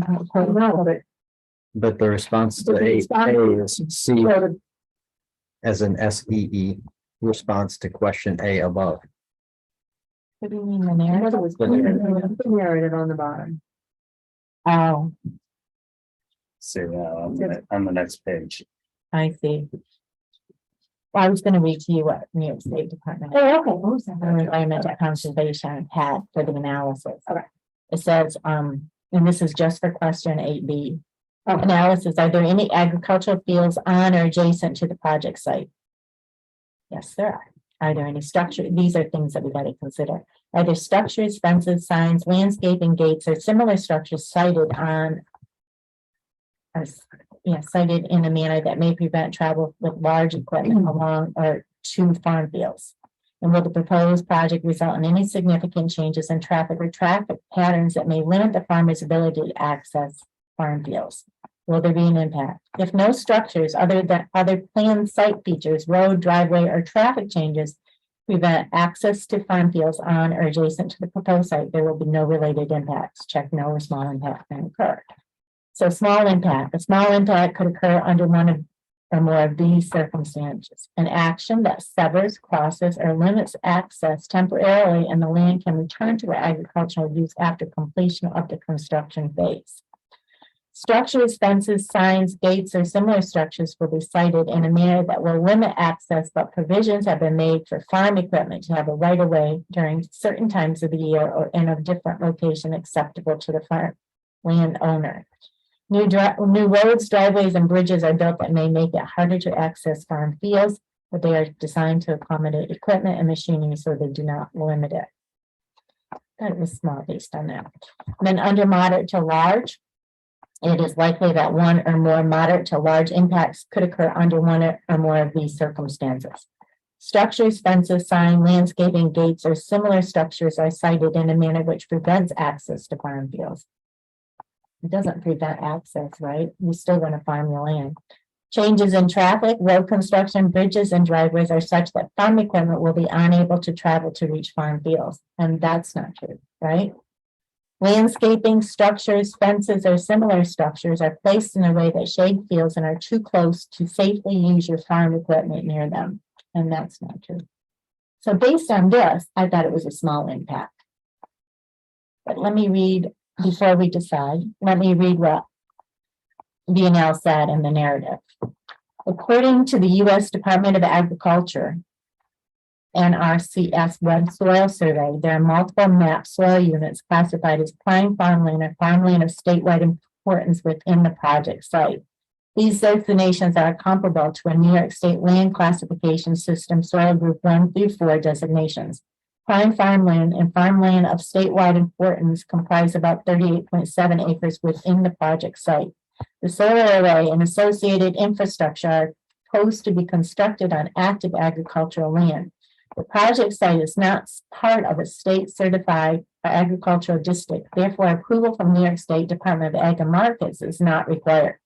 I: But the response to
F: But the
I: A
F: response-
I: is C as an SEE response to question A above.
A: What do you mean the narrative?
F: Narrative on the bottom.
A: Oh,
G: See, on the next page.
A: I see. Well, I was gonna read to you what New York State Department
F: Oh,
A: of
F: okay.
A: Environmental Conservation had for the analysis.
F: Okay.
A: It says, and this is just for question 8B. Analysis, are there any agricultural fields on or adjacent to the project site? Yes, there are. Are there any structure? These are things that we got to consider. Are there structures, fences, signs, landscaping, gates, or similar structures cited on cited in a manner that may prevent travel with large equipment along or to farm fields? And will the proposed project result in any significant changes in traffic or traffic patterns that may limit the farmer's ability to access farm fields? Will there be an impact? If no structures other planned site features, road, driveway, or traffic changes prevent access to farm fields on or adjacent to the proposed site, there will be no related impacts. Check no or small impact can occur. So small impact. A small impact could occur under one of or more of these circumstances. An action that severs, crosses, or limits access temporarily, and the land can return to agricultural use after completion of the construction phase. Structures, fences, signs, gates, or similar structures will be cited in a manner that will limit access, but provisions have been made for farm equipment to have a right of way during certain times of the year or in a different location acceptable to the farm landowner. New roads, driveways, and bridges are built that may make it harder to access farm fields, but they are designed to accommodate equipment and machinery, so they do not limit it. That was small based on that. And then under moderate to large, it is likely that one or more moderate to large impacts could occur under one or more of these circumstances. Structures, fences, sign, landscaping, gates, or similar structures are cited in a manner which prevents access to farm fields. It doesn't prevent access, right? You're still going to farm your land. Changes in traffic, road construction, bridges, and driveways are such that farm equipment will be unable to travel to reach farm fields. And that's not true, right? Landscaping, structures, fences, or similar structures are placed in a way that shade fields and are too close to safely use your farm equipment near them. And that's not true. So based on this, I thought it was a small impact. But let me read, before we decide, let me read what VNL said in the narrative. According to the U.S. Department of Agriculture, NRCS Web Soil Survey, there are multiple map soil units classified as prime farmland or farmland of statewide importance within the project site. These designations are comparable to a New York State land classification system soil group 1 through 4 designations. Prime farmland and farmland of statewide importance comprise about 38.7 acres within the project site. The solar array and associated infrastructure are proposed to be constructed on active agricultural land. The project site is not part of a state certified agricultural district. Therefore, approval from New York State Department of Ag and Markets is not required.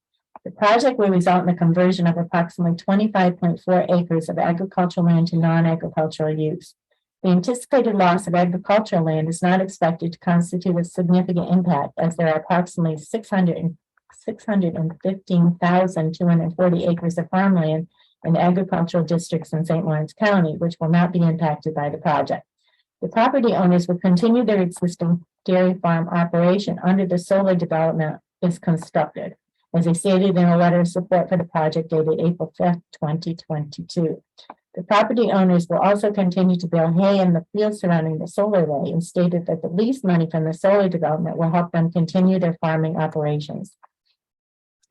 A: The project will result in the conversion of approximately 25.4 acres of agricultural land to non-agricultural use. The anticipated loss of agricultural land is not expected to constitute a significant impact, as there are approximately 615,240 acres of farmland in agricultural districts in St. Lawrence County, which will not be impacted by the project. The property owners will continue their existing dairy farm operation under the solar development is constructed, as they stated in a letter of support for the project dated April 5th, 2022. The property owners will also continue to build hay in the field surrounding the solar array and stated that the lease money from the solar development will help them continue their farming operations.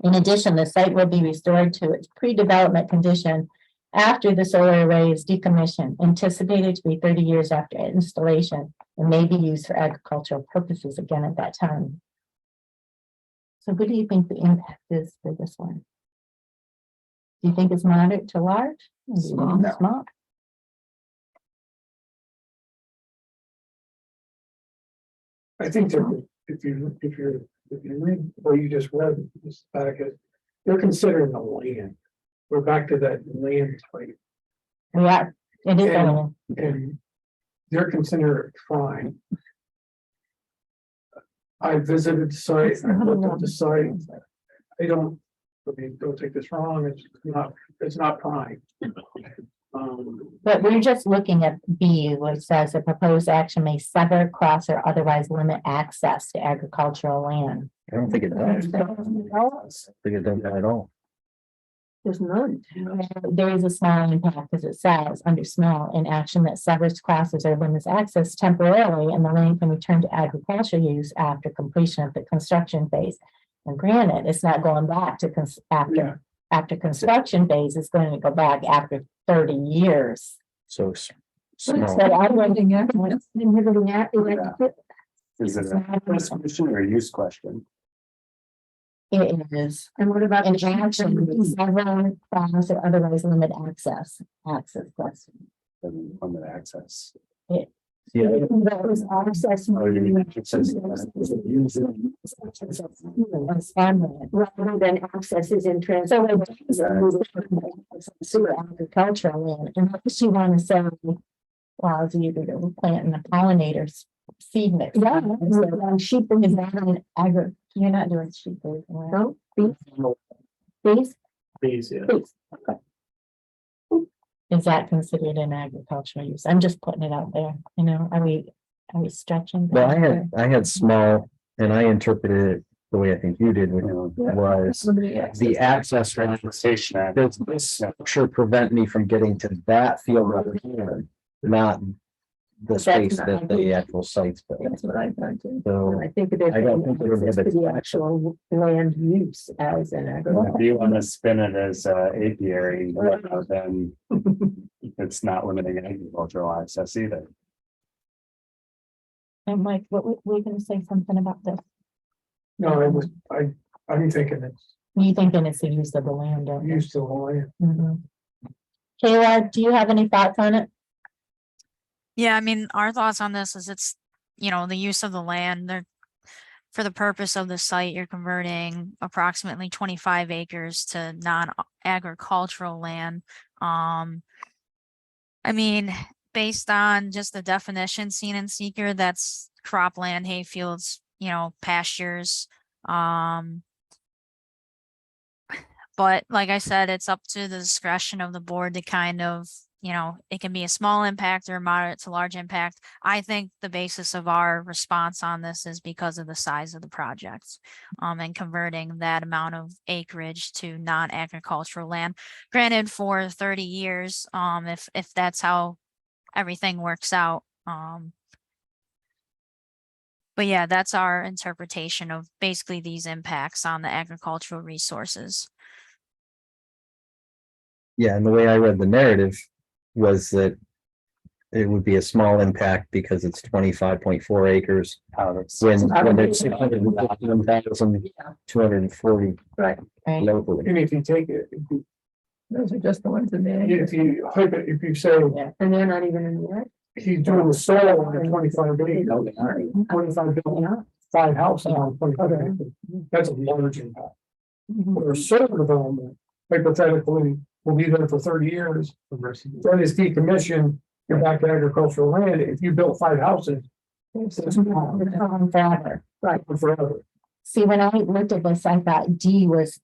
A: In addition, the site will be restored to its pre-development condition after the solar array is decommissioned, anticipated to be 30 years after installation, and may be used for agricultural purposes again at that time. So what do you think the impact is for this one? Do you think it's moderate to large? Small.
J: I think that if you read, or you just read this back, they're considering the land. We're back to that land type,
A: Yeah, it is.
J: And- and they're considered it prime. I visited the site, I looked at the site. Don't take this wrong, it's not prime.
A: But we're just looking at B, which says the proposed action may sever, cross, or otherwise limit access to agricultural land.
I: I don't think it does. I think it does at all.
F: There's none.
A: There is a small impact, as it says, under small, an action that severs, crosses, or limits access temporarily, and the land can return to agricultural use after completion of the construction phase. And granted, it's not going back to after construction phase, it's going to go back after 30 years.
I: So
A: So
I: small.
A: I'm wondering,
G: Is it a question or a use question?
A: it is
F: And what about
A: an
F: the
A: action that sever, cross, or otherwise limit access question.
G: Doesn't limit access.
I: Yeah.
A: That was access.
G: Oh, you mean it says-
F: rather than access is in trans.
A: So agricultural land, and what does she want to say? Well, it's either we're planting a pollinator seed mix.
F: Yeah,
A: sheep is that an you're not doing sheep.
F: No, bees,
C: These, yeah.
F: bees.
A: Is that considered an agricultural use? I'm just putting it out there, are we stretching?
I: Well, I had small, and I interpreted it the way I think you did, which was the access.
G: Transportation act.
I: Does this structure prevent me from getting to that field over here, not the
F: That's
I: space
F: not
I: that the actual site's built?
F: That's what I thought too.
I: So
F: I think it
I: I don't think it would
F: is
I: have
F: the actual land use as an agricultural.
G: If you want to spin it as apiary, then it's not limiting agricultural access either.
A: And Mike, what were you gonna say something about this?
J: No, I'm thinking it's
A: You thinking it's the use of the land? don't you?
J: used to the land.
A: Mhm. Kayla, do you have any thoughts on it?
B: Yeah, I mean, our thoughts on this is it's, the use of the land, they're for the purpose of the site, you're converting approximately 25 acres to non-agricultural land. I mean, based on just the definition seen in SEQR, that's cropland, hay fields, pastures. But like I said, it's up to the discretion of the board to kind of, it can be a small impact or moderate to large impact. I think the basis of our response on this is because of the size of the project, and converting that amount of acreage to non-agricultural land. Granted, for 30 years, if that's how everything works out. But yeah, that's our interpretation of basically these impacts on the agricultural resources.
I: yeah, and the way I read the narrative was that it would be a small impact because it's 25.4 acres. When there's 651,240
F: Right.
I: locally.
J: And if you take it,
F: Those are just the ones in there.
J: if you say
F: And they're not even in there.
J: he's doing the solar on 25 acres, 25 building, 5 houses on 25 acres, that's a large impact. Where solar development, hypothetically, will be there for 30 years. Then it's decommissioned, you're back to agricultural land. If you built 5 houses, it's
A: Forever.
J: right forever.
A: See, when I looked at this, I thought D was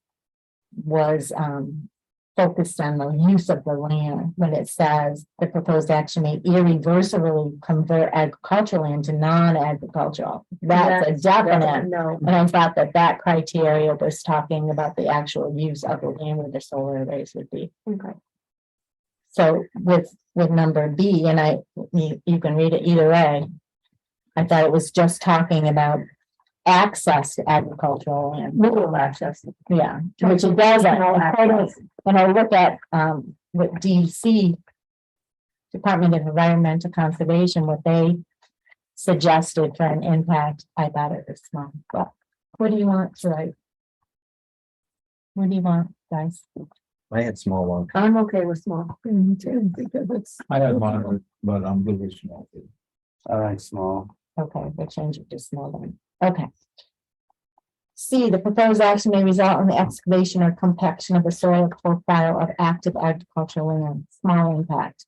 A: focused on the use of the land, when it says the proposed action may irreversibly convert agricultural land to non-agricultural. That's a definite.
F: No.
A: And I thought that criteria was talking about the actual use of the land where the solar arrays would be.
F: Okay.
A: So with number B, and you can read it either way. I thought it was just talking about access to agricultural land. Rural access. Yeah, which it doesn't. When I look at, what DC, Department of Environmental Conservation, what they suggested for an impact, I thought it was small, but what do you want to write? What do you want, guys?
I: I had small one.
F: I'm okay with small. Me too, because it's.
D: I had mine, but I'm good with small.
G: I like small.
A: Okay, we'll change it to small then. Okay. C, the proposed action may result in the excavation or compaction of the soil profile of active agricultural land, small impact.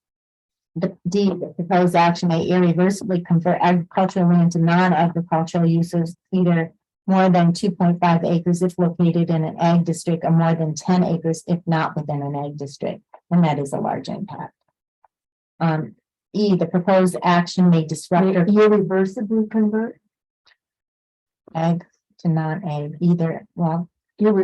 A: D, the proposed action may irreversibly convert agricultural land to non-agricultural uses, either more than 2.5 acres if located in an ag district, or more than 10 acres if not within an ag district, and that is a large impact. E, the proposed action may disrupt or
F: Irreversibly convert.
A: ag to non-ag, either, well, let me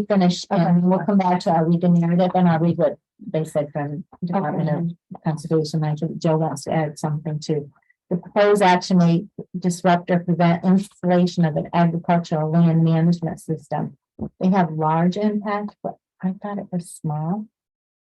A: finish, and we'll come back to, I'll read the narrative, and I'll read what they said from Department of Conservation. I think Joe wants to add something too. The proposed action may disrupt or prevent installation of an agricultural land management system. They have large impact, but I thought it was small,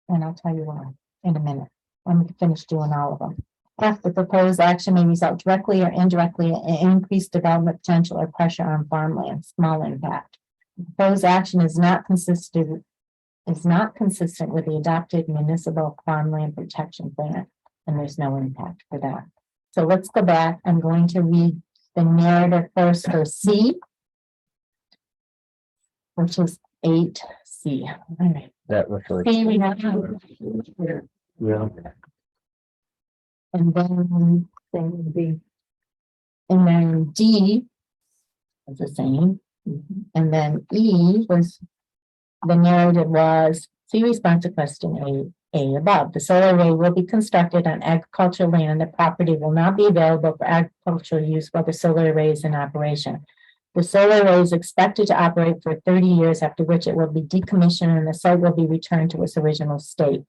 A: and I'll tell you why in a minute. Let me finish doing all of them. F, the proposed action may result directly or indirectly in increased development potential or pressure on farmland, small impact. The proposed action is not consistent with the adopted municipal farmland protection plan, and there's no impact for that. So let's go back. I'm going to read the narrative first for C, which is 8C. All right.
I: That refers.
A: C, we have.
E: Yeah.
A: And then B. And then D was the same. And then E was, the narrative was, C responds to question A above. The solar array will be constructed on agricultural land. The property will not be available for agricultural use while the solar array is in operation. The solar array is expected to operate for 30 years, after which it will be decommissioned and the site will be returned to its original state.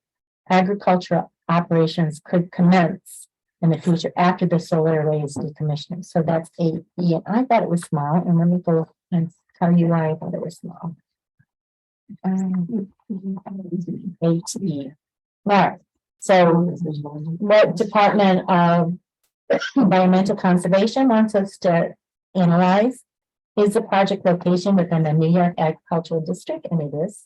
A: Agricultural operations could commence in the future after the solar array is decommissioned. So that's 8E, and I thought it was small, and let me go and tell you why I thought it was small. 8E. All right, so what Department of Environmental Conservation wants us to analyze is the project location within the New York Agricultural District, and it is.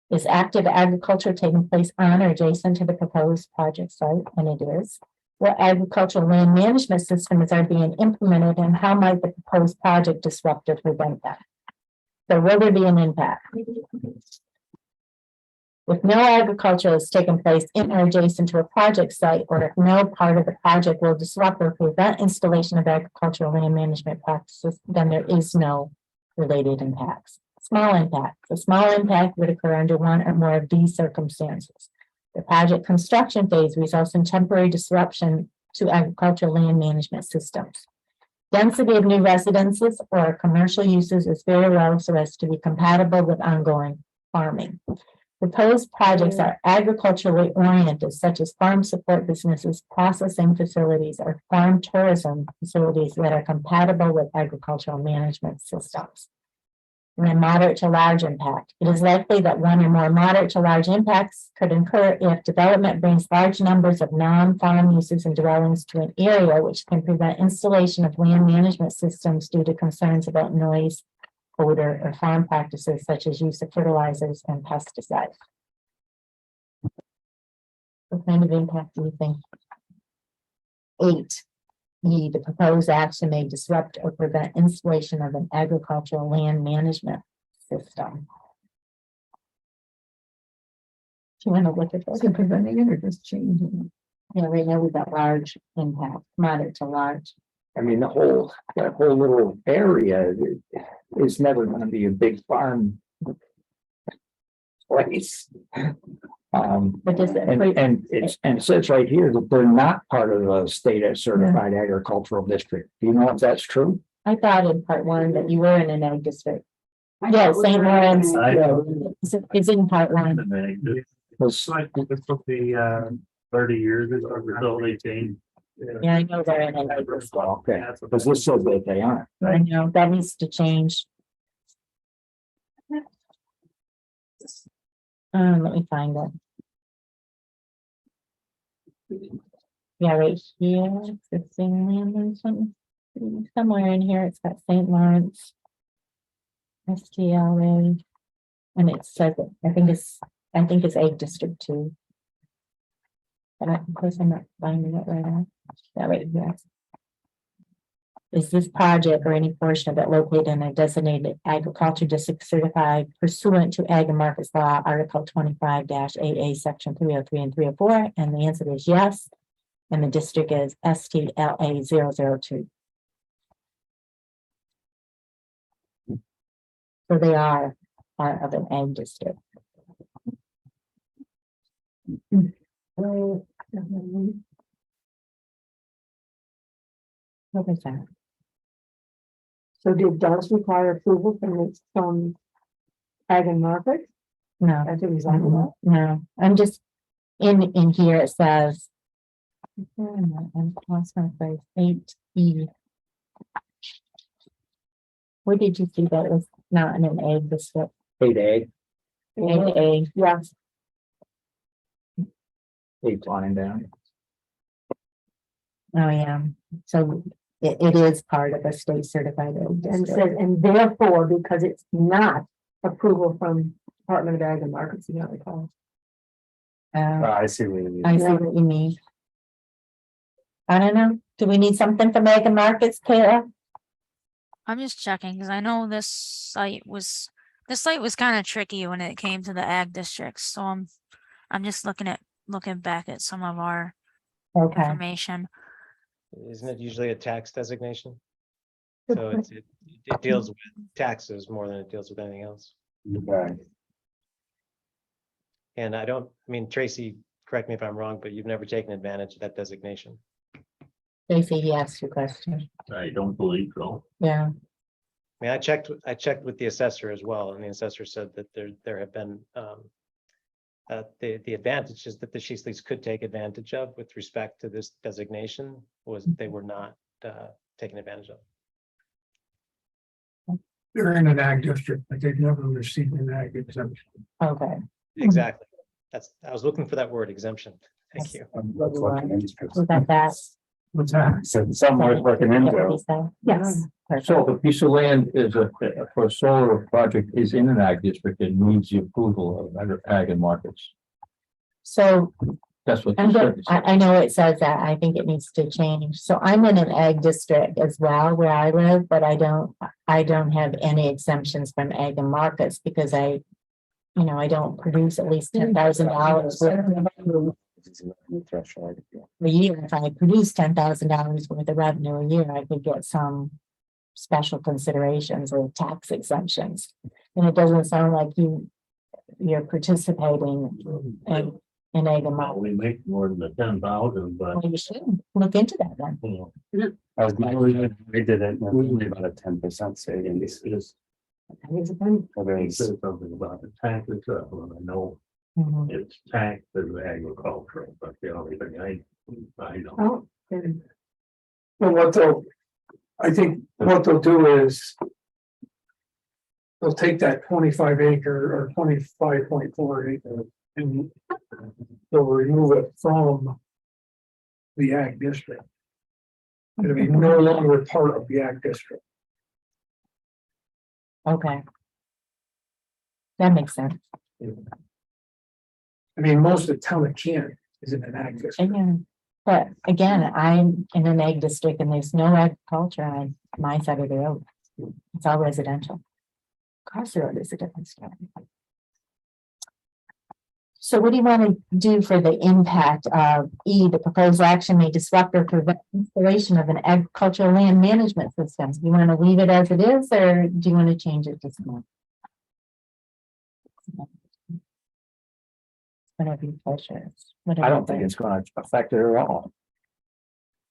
A: Is active agriculture taking place on or adjacent to the proposed project site? And it is. What agricultural land management systems are being implemented, and how might the proposed project disrupt or prevent that? So will there be an impact? If no agriculture has taken place in or adjacent to a project site, or if no part of the project will disrupt or prevent installation of agricultural land management practices, then there is no related impacts. Small impact. The small impact would occur under one or more of these circumstances. The project construction phase results in temporary disruption to agricultural land management systems. Density of new residences or commercial uses is very low so as to be compatible with ongoing farming. Proposed projects are agriculturally oriented, such as farm support businesses, processing facilities, or farm tourism facilities that are compatible with agricultural management systems. And then moderate to large impact. It is likely that one or more moderate to large impacts could occur if development brings large numbers of non-farm uses and dwellings to an area, which can prevent installation of land management systems due to concerns about noise, odor, or farm practices such as use of fertilizers and pesticides. What kind of impact do you think? 8. The proposed action may disrupt or prevent installation of an agricultural land management system. Do you want to look at those? Preventing it or just changing it? Yeah, right now we've got large impact, moderate to large.
D: I mean, that whole little area is never gonna be a big farm place.
A: But does it,
D: And it says right here that they're not part of the state certified agricultural district. Do you know if that's true?
A: I thought in part 1 that you were in an ag district. Yeah, St. Lawrence
E: I-
A: is in part one.
D: Was,
E: This will be 30 years ago, so they changed.
A: Yeah, I know they're in it.
D: okay, because this says that they aren't.
A: I know, that needs to change. Let me find it. Yeah, right here, existing land or something. Somewhere in here, it's got St. Lawrence. STLA. And it says, I think it's Egg District 2. And of course, I'm not finding it right now. Yeah, right here. Is this project or any portion of it located in a designated agriculture district certified pursuant to Ag and Markets Law, Article 25-AA, Section 303 and 304? And the answer is yes. And the district is STLA 002. So they are part of an ag district. What was that?
F: So did those require approval from Ag and Market?
A: No.
F: That's what he's talking about.
A: No, I'm just, in here it says. I'm lost my place, 8E. Where did you see that was not in an egg district?
D: 8A,
A: 8A,
F: Yes,
D: 8 line down.
A: oh yeah, so it is part of a state certified egg
F: and said,
A: district.
F: and therefore, because it's not approval from Department of Ag and Markets, you know, recall.
G: I see what you mean.
A: I see what you mean. I don't know, do we need something from Ag and Markets, Kayla?
B: I'm just checking because I know this site was kind of tricky when it came to the ag districts. So I'm just looking back at some of our
A: Okay,
B: information.
H: Isn't it usually a tax designation? So it deals with taxes more than it deals with anything else.
G: Okay.
H: And I mean, Tracy, correct me if I'm wrong, but you've never taken advantage of that designation.
A: Stacy, he asked you a question,
E: I don't believe so.
A: yeah,
H: I mean, I checked with the assessor as well, and the assessor said that there have been the advantages that the Sheasleys could take advantage of with respect to this designation was that they were not taken advantage of.
J: They're in an ag district, but they've never received an ag exemption.
A: okay.
H: Exactly. I was looking for that word, exemption. Thank you.
A: We got that.
J: What's that?
G: So some worth looking
A: Get what he
G: into.
A: said.
F: Yes,
K: So the piece of land is for a solar project is in an ag district and needs the approval of ag and markets.
A: So
K: That's what.
A: I'm
K: the
A: good.
K: survey says.
A: I know it says that. I think it needs to change. So I'm in an ag district as well where I live, but I don't have any exemptions from ag and markets because I don't produce at least $10,000
G: Threshold.
A: a year. If I produce $10,000 worth of revenue a year, I could get some special considerations or tax exemptions. And it doesn't sound like you're participating in ag and
E: Well,
A: markets.
E: we make more than the 10,000, but.
A: Well, you should look into that then.
E: You know,
G: We did it, only about a 10% savings.
E: it's
G: Whether
E: It
G: it's-
E: says something about the tank itself, and I know
A: Mhm.
E: it's tanked as agricultural, but the only thing I don't.
F: oh,
J: Well, I think what they'll do is. They'll take that 25 acre or 25.4 acre and they'll remove it from the ag district. It'll be no longer part of the ag district.
A: Okay. That makes sense.
J: I mean, most of the town of Canton is in an ag district.
A: But again, I'm in an ag district and there's no agriculture on my side of the road. It's all residential. Across the road is a different story. So what do you want to do for the impact of E, the proposed action may disrupt or prevent installation of an agricultural land management system? Do you want to leave it as it is, or do you want to change it to something? Whatever your pleasure is.
D: I don't think it's gonna affect it at all.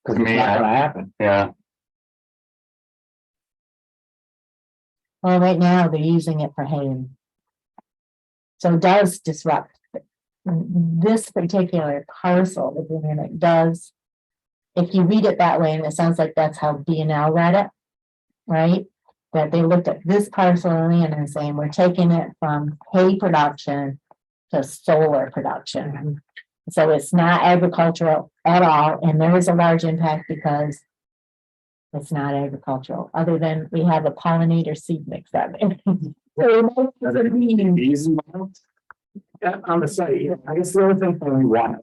D: Cause
G: To
D: it's
G: me,
D: not
G: I-
D: gonna happen.
G: Yeah,
A: Well, right now they're using it for haying. So it does disrupt. This particular parcel, and it does. If you read it that way, and it sounds like that's how B&L read it, right? That they looked at this parcel of land and saying, we're taking it from hay production to solar production. So it's not agricultural at all, and there is a large impact because it's not agricultural, other than we have a pollinator seed mix of it. So doesn't mean
C: Easy. Yeah, on the site, yeah, I guess the other thing we want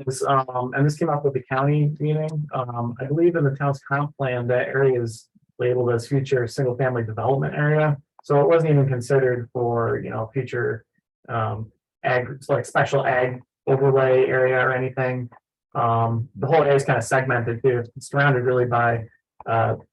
C: is, and this came up with the county meeting, I believe in the town's comp plan, that area is labeled as future single family development area. So it wasn't even considered for, future, like special ag overlay area or anything. The whole area is kind of segmented too. It's surrounded really by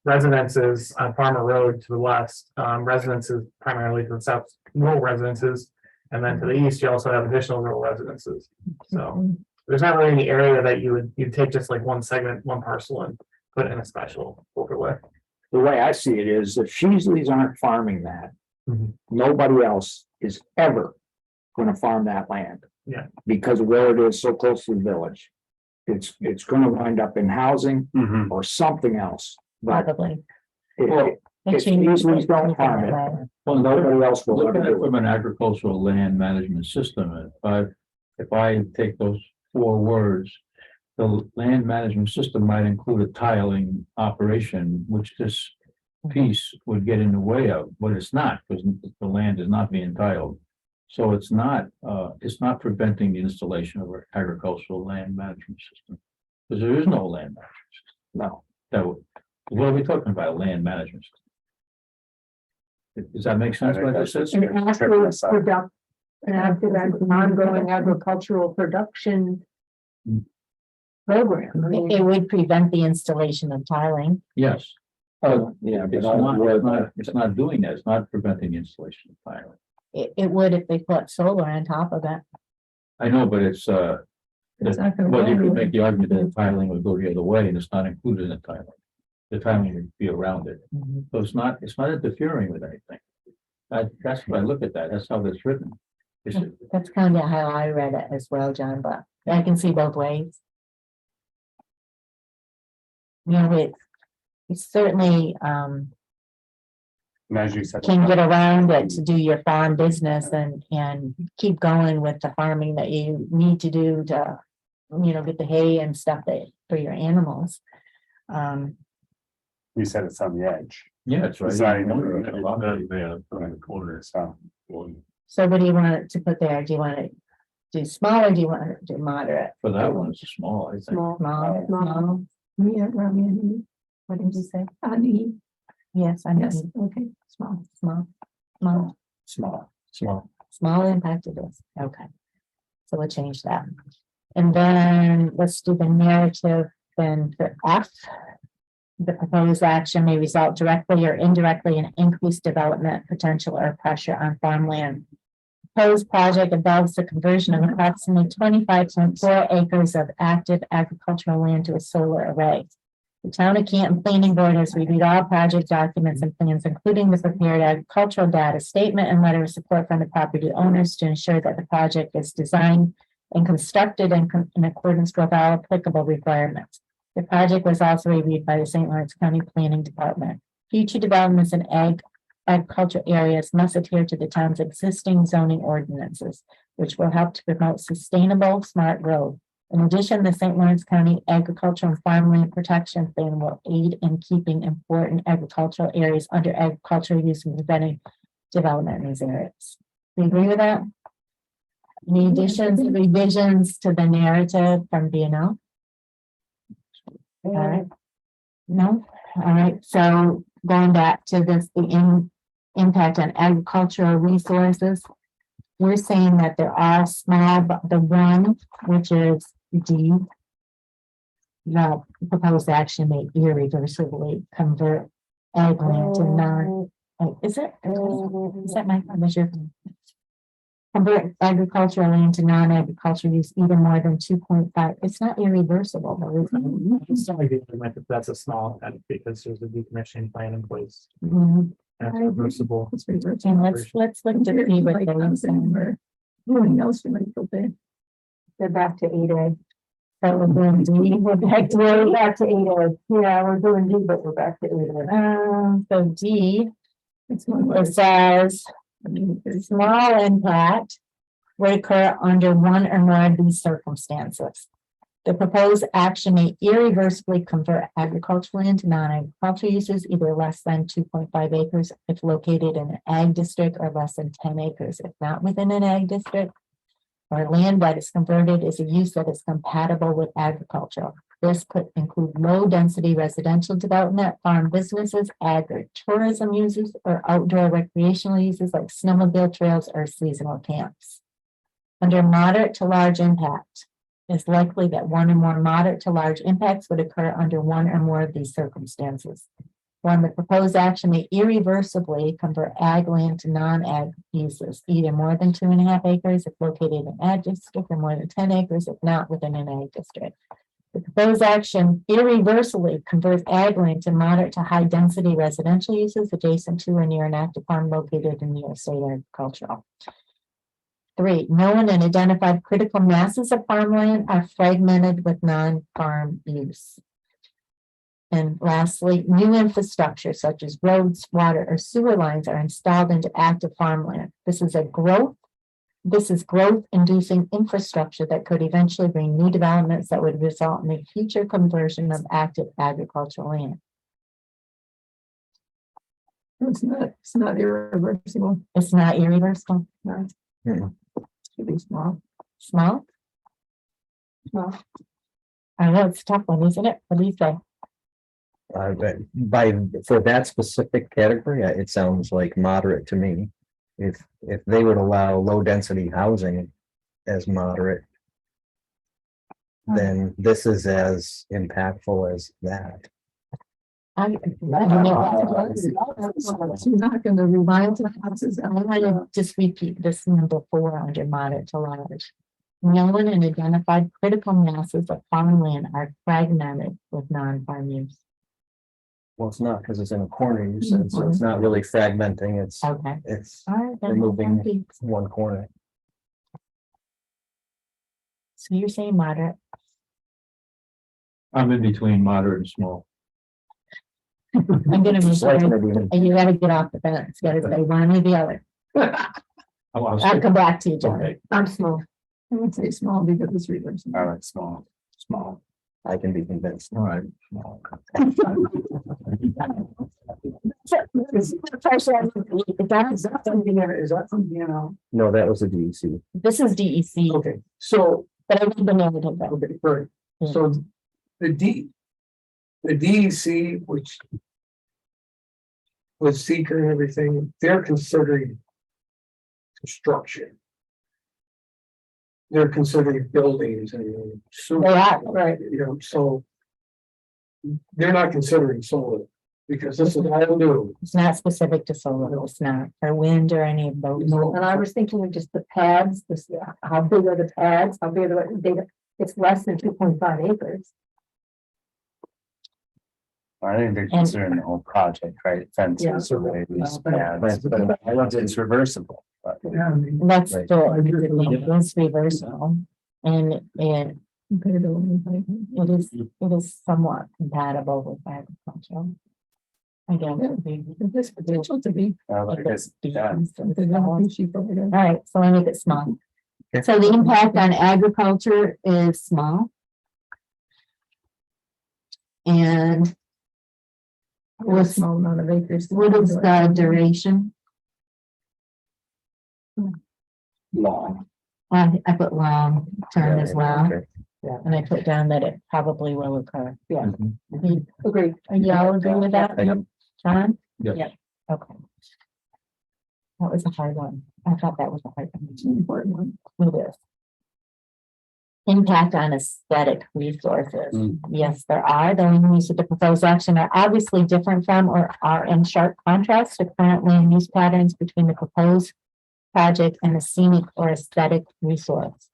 C: residences on Farmer Road to the west, residences primarily to the south, rural residences, and then to the east, you also have additional rural residences. So there's not really any area that you'd take just like one segment, one parcel, and put in a special overlay.
D: The way I see it is, if Sheasleys aren't farming that,
C: Mhm.
D: nobody else is ever gonna farm that land.
C: Yeah.
D: Because of where it is so close to the village. It's gonna wind up in housing
G: Mhm.
D: or something else, but
A: probably.
D: if Sheasleys don't farm it,
K: Well,
D: nobody else will
K: look
D: ever
K: at it
D: do it.
K: from an agricultural land management system. If I take those 4 words, the land management system might include a tiling operation, which this piece would get in the way of, but it's not, because the land is not being tiled. So it's not preventing the installation of an agricultural land management system. Because there is no land management system.
D: No.
K: What are we talking about, land management system? Does that make sense what I just said?
F: And after that ongoing agricultural production program. I mean,
A: It would prevent the installation of tiling.
K: Yes.
D: Yeah,
K: It's not doing that. It's not preventing installation of tiling.
A: It would if they put solar on top of it.
K: I know, but it's,
F: It's not gonna
K: well, you
F: go
K: could make the argument that the tiling would go the other way and it's not included in the tiling. The tiling would be around it. So it's not interfering with anything. That's what I look at that. That's how that's written.
A: That's kind of how I read it as well, John, but I can see both ways. It's certainly,
G: As you said.
A: can get around it to do your farm business and keep going with the farming that you need to do to, get the hay and stuff for your animals.
G: You said it's on the edge.
K: Yeah, it's right.
E: It's not even around the corner, so.
A: So what do you want it to put there? Do you want it to do small or do you want it to do moderate?
K: For that one, it's small, I think.
F: Small,
A: Small.
F: yeah, Rami,
A: What did you say?
F: Ani,
A: Yes, I
F: yes,
A: know.
F: okay, small.
A: Small impact of this. Okay. So we'll change that. And then let's do the narrative then for F. The proposed action may result directly or indirectly in increased development potential or pressure on farmland. Proposed project involves the conversion of approximately 25.4 acres of active agricultural land to a solar array. The Town of Canton Planning Board has reviewed all project documents and plans, including the prepared agricultural data statement and letter of support from the property owners to ensure that the project is designed and constructed in accordance with all applicable requirements. The project was also reviewed by the St. Lawrence County Planning Department. Future developments in agriculture areas must adhere to the town's existing zoning ordinances, which will help to promote sustainable, smart growth. In addition, the St. Lawrence County Agricultural and Farmland Protection Plan will aid in keeping important agricultural areas under agricultural use and preventing development in these areas. Do you agree with that? Any additions, revisions to the narrative from B&O? All right. No, all right, so going back to this, the impact on agricultural resources. We're saying that there are small, but the one, which is D. The proposed action may irreversibly convert ag land to non, is that my, convert agricultural land to non-agricultural use either more than 2.5. It's not irreversible, though, is it?
C: It's only the implement if that's a small, because there's a decommissioning plan in place.
A: Mhm.
C: That's reversible.
A: And let's look to see what they're saying.
F: Anything else you might go there?
A: They're back to 8A. So we're doing D, we're back to 8A. Yeah, we're doing D, but we're back to 8A. So D, it says, small impact would occur under one or more of these circumstances. The proposed action may irreversibly convert agricultural land to non-agricultural uses, either less than 2.5 acres if located in an ag district or less than 10 acres if not within an ag district. Or land that is converted is a use that is compatible with agriculture. This could include low-density residential development, farm businesses, agritourism uses, or outdoor recreational uses like snowmobile trails or seasonal camps. Under moderate to large impact, it's likely that one or more moderate to large impacts would occur under one or more of these circumstances. One, the proposed action may irreversibly convert ag land to non-ag uses, either more than 2.5 acres if located in an ag district or more than 10 acres if not within an ag district. The proposed action irreversibly converts ag land to moderate to high density residential uses adjacent to or near an active farm located in near state agricultural. 3, known and identified critical masses of farmland are fragmented with non-farm use. And lastly, new infrastructure such as roads, water, or sewer lines are installed into active farmland. This is growth-inducing infrastructure that could eventually bring new developments that would result in the future conversion of active agricultural land.
F: It's not irreversible.
A: It's not irreversible.
F: No.
A: Should be small. Small? Small. I know it's a tough one, isn't it? What do you say?
I: For that specific category, it sounds like moderate to me. If they would allow low density housing as moderate, then this is as impactful as that.
A: I'm not going to remind the houses. I want to just repeat this number 4 under moderate to large. Known and identified critical masses of farmland are fragmented with non-farm use.
I: Well, it's not because it's in a corner, you said, so it's not really fragmenting, it's
A: Okay.
I: it's
A: All right. then,
I: removing
A: thank you.
I: one corner.
A: So you're saying moderate?
K: I'm in between moderate and small.
A: I'm gonna make
I: Like
A: sure,
I: maybe-
A: and you gotta get off the fence, you gotta say one or the other. I'll come back to you, John.
K: Okay.
F: I'm small. I would say small because it's reversible.
G: All right, small.
I: I can be convinced.
K: All right.
J: Is that from, you know?
I: No, that was a DEC.
A: This is DEC,
J: Okay, so,
A: but I read the narrative. though.
J: okay, right, so the DEC, which with SEQR and everything, they're considering construction. They're considering buildings and sewer,
A: They are.
J: right, you know, so they're not considering solar because this is all new.
A: It's not specific to solar, it's not, or wind or any of those.
F: And I was thinking of just the pads, how big are the pads, how big are the, it's less than 2.5 acres.
G: I think they're considering the whole project, right? Fences, arrays, pads, but I don't think it's reversible, but.
J: Yeah, I mean,
A: That's
J: Right.
A: the, it's reversible, and it is somewhat compatible with agriculture. Again.
F: There's potential to be.
A: All
G: Because, yeah,
A: right, so I make it small.
I: Okay.
A: So the impact on agriculture is small. And
F: With a small amount of acres.
A: what is the duration?
I: Long.
A: I put long term as well,
I: Okay.
A: and I put down that it probably will occur. Yeah.
I: Mhm.
A: Agree. You all agree with that?
I: Yep.
A: John?
K: Yes.
A: Yeah. Okay. That was a hard one. I thought that was a hard one. It's an important one. It is. Impact on aesthetic resources. Yes, there are. The land use of the proposed action are obviously different from or are in sharp contrast to current land use patterns between the proposed project and a scenic or aesthetic resource.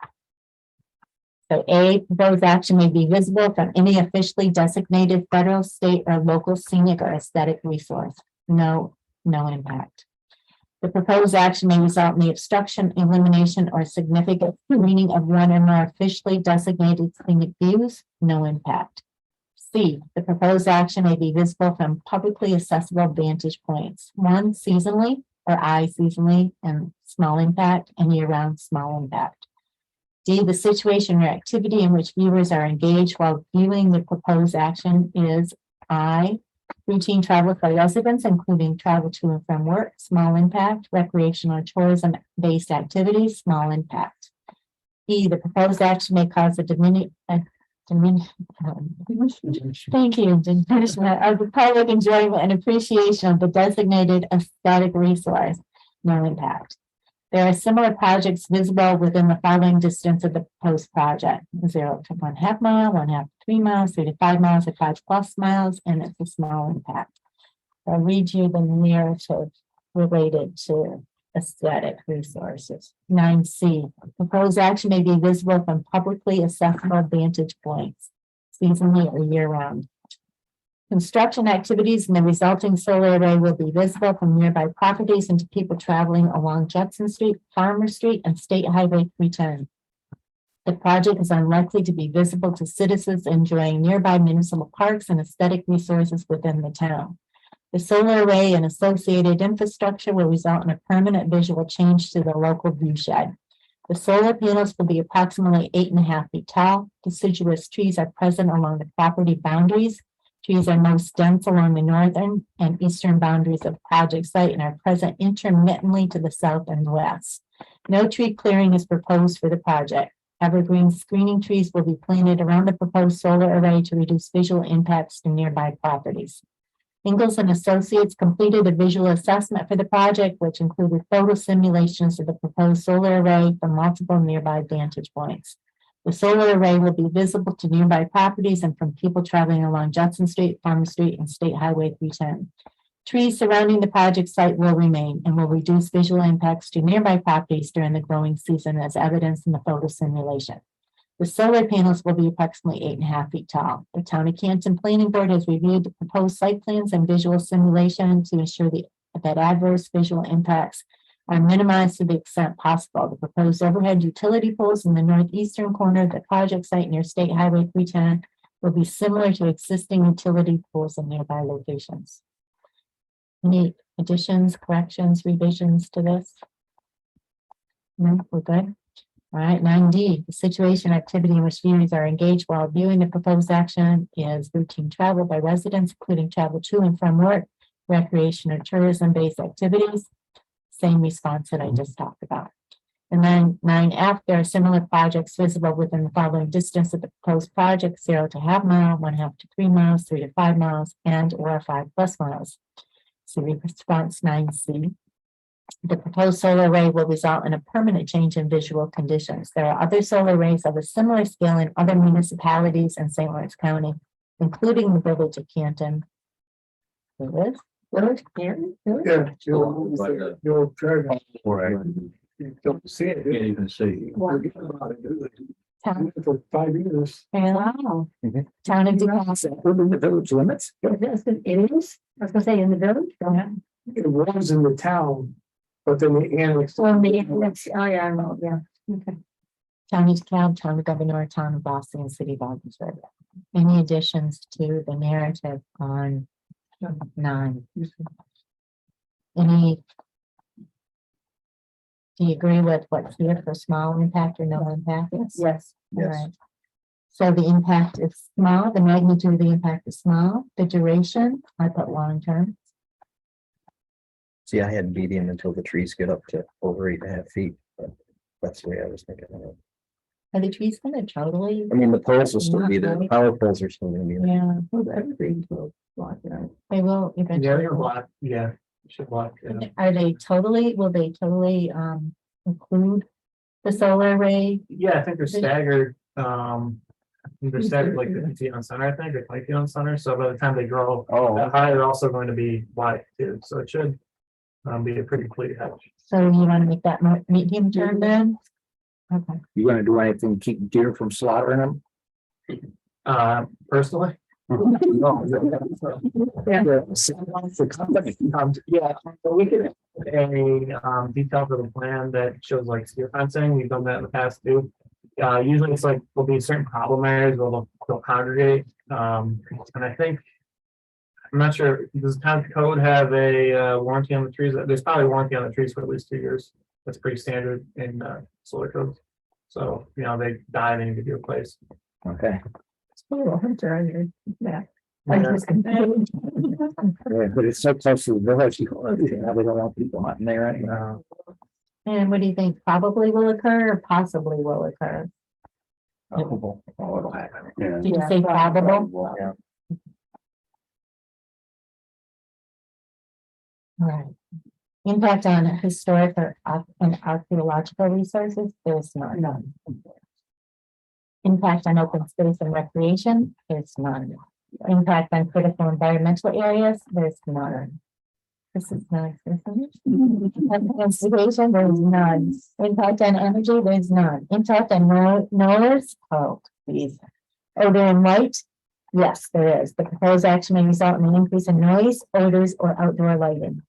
A: So A, proposed action may be visible from any officially designated federal, state, or local scenic or aesthetic resource. No impact. The proposed action may result in the obstruction, elimination, or significant screening of one or more officially designated scenic views. No impact. C, the proposed action may be visible from publicly accessible vantage points. One, seasonally, or I, seasonally, and small impact, and year-round, small impact. D, the situation or activity in which viewers are engaged while viewing the proposed action is I, routine travel for residents, including travel to and from work, small impact, recreational or tourism-based activities, small impact. E, the proposed action may cause a diminishment of the public enjoyment and appreciation of the designated aesthetic resource, no impact. There are similar projects visible within the following distance of the proposed project: 0 to 1/2 mile, 1/2 to 3 miles, 3 to 5 miles, or 5+ miles, and it's a small impact. I'll read you the narrative related to aesthetic resources. 9C, proposed action may be visible from publicly accessible vantage points, seasonally or year-round. Construction activities and the resulting solar array will be visible from nearby properties and to people traveling along Judson Street, Farmer Street, and State Highway 310. The project is unlikely to be visible to citizens enjoying nearby municipal parks and aesthetic resources within the town. The solar array and associated infrastructure will result in a permanent visual change to the local view shed. The solar panels will be approximately 8.5 feet tall. Deciduous trees are present along the property boundaries. Trees are most dense along the northern and eastern boundaries of the project site and are present intermittently to the south and west. No tree clearing is proposed for the project. Evergreen screening trees will be planted around the proposed solar array to reduce visual impacts to nearby properties. Ingalls and Associates completed a visual assessment for the project, which included photo simulations of the proposed solar array from multiple nearby vantage points. The solar array will be visible to nearby properties and from people traveling along Judson Street, Farm Street, and State Highway 310. Trees surrounding the project site will remain and will reduce visual impacts to nearby properties during the growing season, as evidenced in the photo simulation. The solar panels will be approximately 8.5 feet tall. The Town of Canton Planning Board has reviewed the proposed site plans and visual simulation to ensure that adverse visual impacts are minimized to the extent possible. The proposed overhead utility poles in the northeastern corner of the project site near State Highway 310 will be similar to existing utility poles in nearby locations. Any additions, corrections, revisions to this? No, we're good. All right, 9D, the situation or activity in which viewers are engaged while viewing the proposed action is routine travel by residents, including travel to and from work, recreation or tourism-based activities. Same response that I just talked about. And then 9F, there are similar projects visible within the following distance of the proposed project: 0 to 1/2 mile, 1/2 to 3 miles, 3 to 5 miles, and or 5+ miles. So response 9C. The proposed solar array will result in a permanent change in visual conditions. There are other solar arrays of a similar scale in other municipalities in St. Lawrence County, including the village of Canton. There is? Village of Canton? Really?
J: Yeah. You'll try to.
K: Right.
J: You don't see it.
K: Can't even see.
J: Forget about it, do they?
A: Town,
J: For 5 years.
A: wow.
I: Mhm.
A: Town of DeKalb.
D: Within the village limits.
F: It is, I was gonna say in the village.
A: Yeah.
J: It was in the town, but then they annexed.
F: Well, oh, yeah, I know, yeah. Okay.
A: Town of DeKalb, Town of Governor, Town of Boston, and City of Ogdensburg. Any additions to the narrative on 9? Any? Do you agree with what's here for small impact or no impact?
F: Yes.
A: All right. So the impact is small, the magnitude of the impact is small, the duration, I put long term.
I: See, I had medium until the trees get up to over 8.5 feet, but that's the way I was thinking of it.
A: Are the trees gonna totally?
I: I mean, the poles will still be there, the power poles are still gonna be there.
A: Yeah,
F: Everything will block it out.
A: they will
C: Yeah,
A: eventually.
C: they're blocked, yeah, should block.
A: Are they totally, will they totally include the solar array?
C: Yeah, I think they're staggered, I think they're staggered like 50 feet on center, I think, or 20 feet on center, so by the time they grow
I: Oh,
C: that high, they're also going to be wide too, so it should. be a pretty clear hedge.
A: So you want to make that medium term then? Okay.
D: You gonna do anything to keep deer from slaughtering them?
C: Personally.
D: No.
F: Yeah.
D: The company.
C: Yeah, so we can, a detail for the plan that shows like steer fencing, we've done that in the past too. Usually it's like, there'll be certain problem areas where they'll congregate, and I think. I'm not sure, does town code have a warranty on the trees? There's probably a warranty on the trees for at least 2 years. That's pretty standard in solar codes. So, you know, they die, they need to be replaced.
D: Okay,
F: Oh, hunter on your map.
C: Yeah.
D: yeah, but it's so close to the village, you know, they don't want people hunting there anyway.
A: And what do you think probably will occur or possibly will occur?
G: Yeah.
A: Did you say probable?
G: Yeah.
A: Right. Impact on historic or and archaeological resources, there's none. Impact on open space and recreation, there's none. Impact on critical environmental areas, there's none. This is nice, isn't it? Conservation, there's none. Impact on energy, there's none. Impact on noise, oh, please. Odor and light, yes, there is. The proposed action may result in an increase in noise, odors, or outdoor lighting.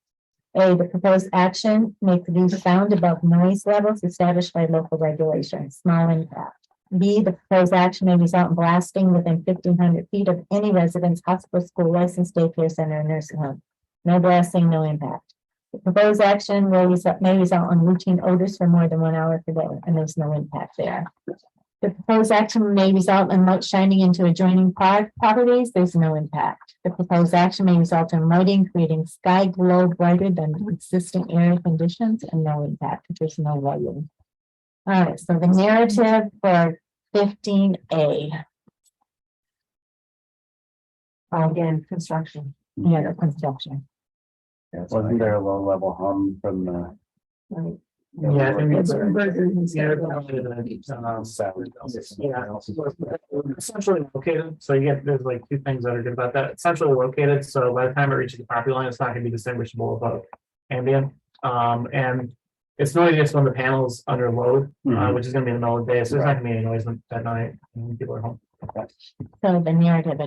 A: A, the proposed action may produce sound above noise levels established by local regulations, small impact. B, the proposed action may result in blasting within 1,500 feet of any residence, hospital, school, licensed daycare center, or nursing home. No blasting, no impact. The proposed action may result in routine odors for more than 1 hour per day, and there's no impact there. The proposed action may result in light shining into adjoining properties. There's no impact. The proposed action may result in lighting, creating sky glow brighter than existing area conditions, and no impact. There's no lighting. All right, so the narrative for 15A. Again, construction. Yeah, the construction.
G: Yeah, wasn't there a low level hum from the?
C: Yeah, and it's essentially located, so you get, there's like 2 things that are good about that. Essentially located, so by the time it reaches the property line, it's not gonna be distinguishable above ambient. And it's noisiest when the panel's under load, which is gonna be in the middle of the day, so there's not gonna be any noise at night when people are home.
A: So the narrative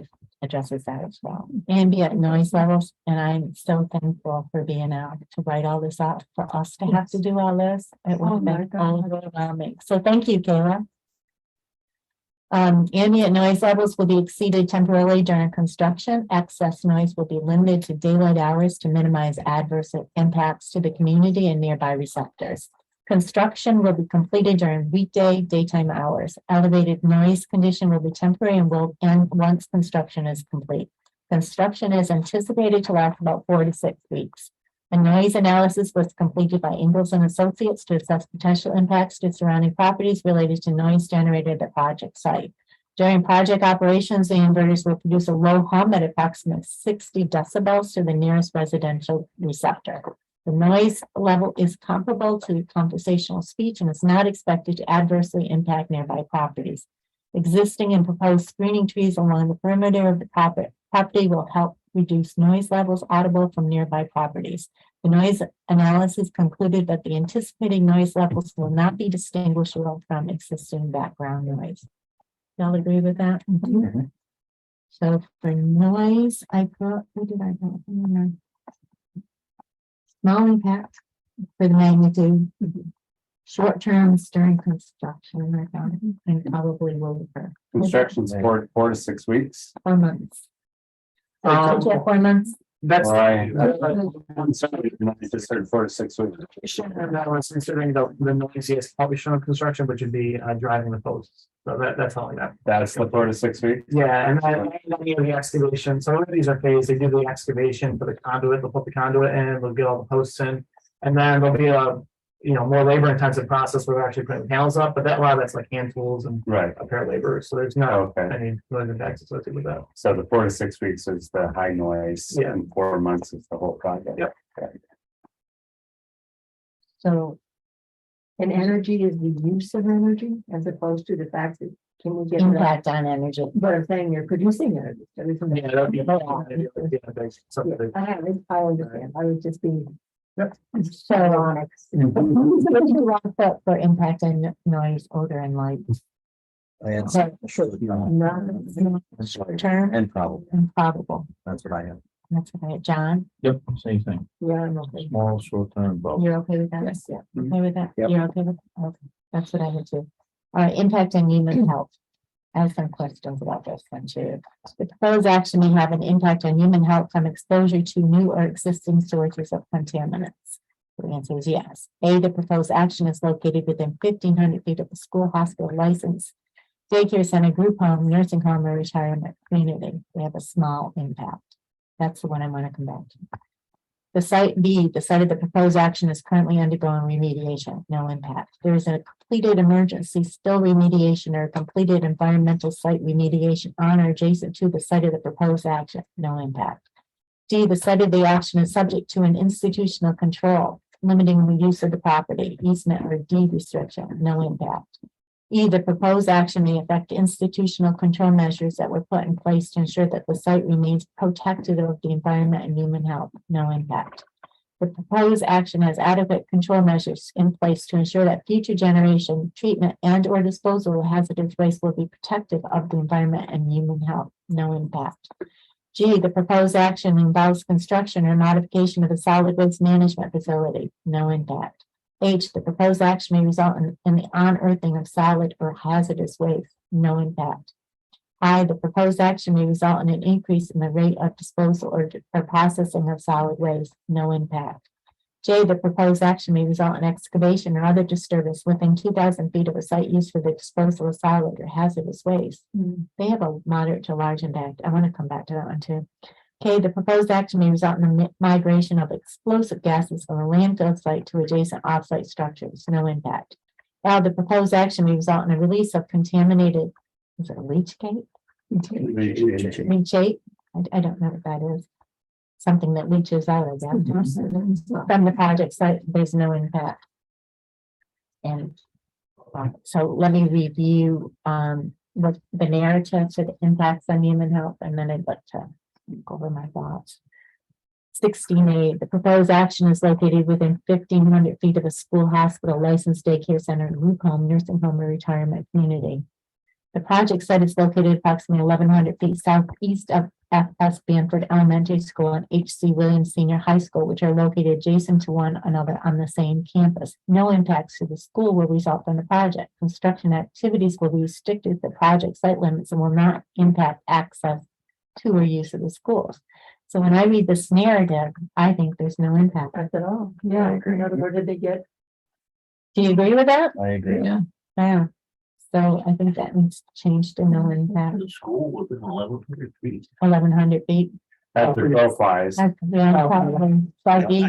A: addresses that as well. Ambient noise levels, and I'm so thankful for being out to write all this out, for us to have to do all this. It would have been overwhelming. So thank you, Kayla. Ambient noise levels will be exceeded temporarily during construction. Excess noise will be limited to daylight hours to minimize adverse impacts to the community and nearby receptors. Construction will be completed during weekday daytime hours. Elevated noise condition will be temporary and will end once construction is complete. Construction is anticipated to last about 4 to 6 weeks. A noise analysis was completed by Ingalls and Associates to assess potential impacts to surrounding properties related to noise generated at the project site. During project operations, the inverters will produce a low hum at approximately 60 decibels to the nearest residential receptor. The noise level is comparable to conversational speech and is not expected to adversely impact nearby properties. Existing and proposed screening trees along the perimeter of the property will help reduce noise levels audible from nearby properties. The noise analysis concluded that the anticipated noise levels will not be distinguishable from existing background noise. Y'all agree with that? So for noise, I put, what did I put? Small impact for the magnitude. Short terms during construction, I thought, and probably will occur.
G: Construction's 4 to 6 weeks.
A: 4 months. 4 months.
C: That's.
G: Right. I'm sorry, you just said 4 to 6 weeks.
C: And that was considering the noisiest probably shown construction, which would be driving the posts. So that's only that.
G: That's the 4 to 6 weeks.
C: Yeah, and then the excavation. So these are phased. They do the excavation for the conduit. They'll put the conduit in. They'll get all the posts in, and then there'll be a more labor intensive process where we're actually putting panels up. But that a lot of that's like hand tools and
G: Right.
C: a pair of laborers. So there's not
G: Okay.
C: any noise impacts associated with that.
G: So the 4 to 6 weeks is the high noise,
C: Yeah.
G: and 4 months is the whole project.
C: Yep.
G: Okay.
F: So. And energy is the use of energy as opposed to the fact that can we get.
A: Impact on energy.
F: But I'm saying you're producing energy. So isn't that-
C: Yeah, that'd be
F: I understand. I was just being
A: So. What do you want for impact and noise, odor and light?
I: And
A: Short term
I: and probably,
A: and probable.
I: that's what I have.
A: That's what I, John,
K: Yep, same thing,
A: yeah, I'm okay.
K: small, short-term, both.
A: You're okay with that?
F: Yes, yeah.
A: Okay with that?
D: Yep.
A: You're okay with, okay, that's what I had too. All right, impact on human health. I have some questions about this one too. The proposed action may have an impact on human health from exposure to new or existing sources of contaminants. The answer is yes. A, the proposed action is located within 1,500 feet of the school, hospital, license, daycare center, group home, nursing home, or retirement community. They have a small impact. That's the one I want to come back to. The site B, the site of the proposed action is currently undergoing remediation, no impact. There is a completed emergency spill remediation or completed environmental site remediation on or adjacent to the site of the proposed action, no impact. D, the site of the action is subject to an institutional control, limiting the use of the property, easement or deed restriction, no impact. E, the proposed action may affect institutional control measures that were put in place to ensure that the site remains protective of the environment and human health, no impact. The proposed action has adequate control measures in place to ensure that future generation treatment and or disposal of hazardous waste will be protective of the environment and human health, no impact. G, the proposed action involves construction or modification of a solid waste management facility, no impact. H, the proposed action may result in the unearthing of solid or hazardous waste, no impact. I, the proposed action may result in an increase in the rate of disposal or processing of solid waste, no impact. J, the proposed action may result in excavation or other disturbance within 2,000 feet of a site used for the disposal of solid or hazardous waste. They have a moderate to large impact. I want to come back to that one too. K, the proposed action may result in the migration of explosive gases from a landfill site to adjacent off-site structures, no impact. L, the proposed action may result in a release of contaminated, is it a leachate? Leachate? I don't know what that is. Something that leaches out, I guess. From the project site, there's no impact. And so let me review what the narrative for the impacts on human health, and then I'd like to go over my thoughts. 16A, the proposed action is located within 1,500 feet of a school, hospital, licensed daycare center, group home, nursing home, or retirement community. The project site is located approximately 1,100 feet southeast of F.S. Bamford Elementary School and H.C. Williams Senior High School, which are located adjacent to one another on the same campus. No impacts to the school will result from the project. Construction activities will be restricted to the project site limits and will not impact access to or use of the schools. So when I read this narrative, I think there's no impact at all.
F: Yeah, I agree. In other words, did they get?
A: Do you agree with that?
G: I agree.
A: Yeah. So I think that needs to change to no impact.
E: The school within 1,100 feet.
A: 1,100 feet.
G: That's the both flies.
A: Yeah, probably. Slightly.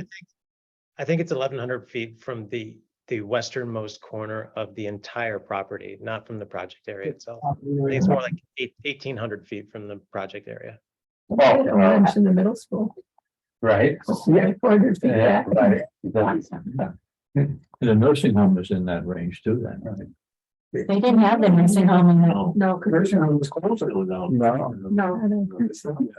H: I think it's 1,100 feet from the westernmost corner of the entire property, not from the project area itself. I think it's more like 1,800 feet from the project area.
F: Lunch in the middle school.
G: Right.
F: Yeah, 400 feet
G: Yeah,
F: back.
G: right.
K: And the nursing home is in that range too then, right?
A: They didn't have the nursing home in that.
F: No,
J: Nursing home was closer.
F: no.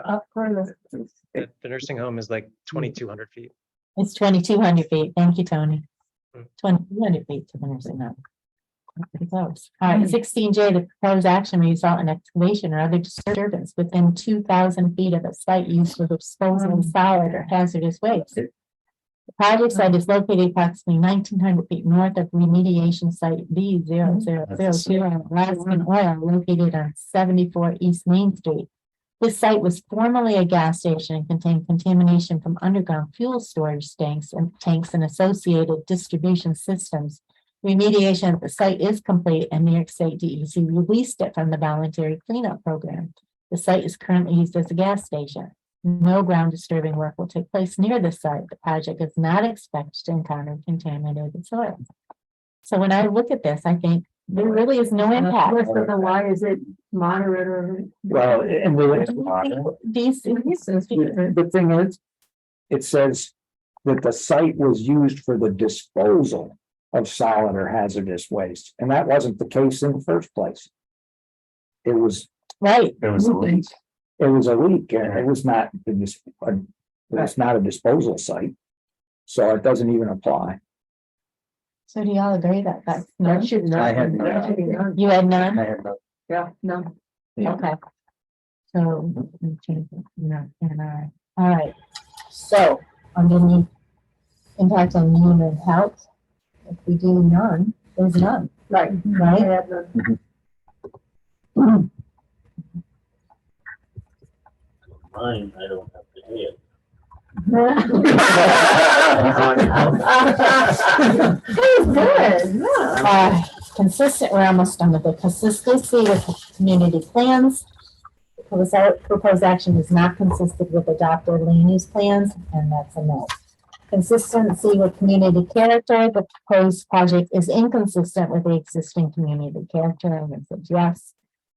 F: Up further.
H: The nursing home is like 2,200 feet.
A: It's 2,200 feet. Thank you, Tony. 2,200 feet to the nursing home. Pretty close. All right, 16J, the proposed action may result in excavation or other disturbance within 2,000 feet of a site used for the disposal of solid or hazardous waste. The project site is located approximately 1,900 feet north of remediation site B0002 on Alaskan Oil, located on 74 East Main Street. This site was formerly a gas station and contained contamination from underground fuel storage tanks and associated distribution systems. Remediation of the site is complete, and New York State DEC released it from the voluntary cleanup program. The site is currently used as a gas station. No ground disturbing work will take place near the site. The project is not expected to encounter contaminated soil. So when I look at this, I think there really is no impact.
F: Why is it moderate or?
D: Well, and the thing is, it says that the site was used for the disposal of solid or hazardous waste, and that wasn't the case in the first place. It was,
A: Right.
G: It was a leak.
D: it was a leak, and it was not a disposal site. So it doesn't even apply.
A: So do y'all agree that that's
F: That
A: none?
F: should
D: I
F: not,
D: had
F: that should be none.
A: You had none?
D: I have no-
F: Yeah, no.
A: Okay. So, we change it, no, and all right, so underneath impact on human health, if we do none, there's none,
F: Right. I
A: right?
F: have none.
E: Mine, I don't have to hear.
F: Good, yeah.
A: Consistent, we're almost done with it, consistency with community plans. Proposed action is not consistent with adopted land use plans, and that's a no. Consistency with community character, the proposed project is inconsistent with the existing community character, and it says yes.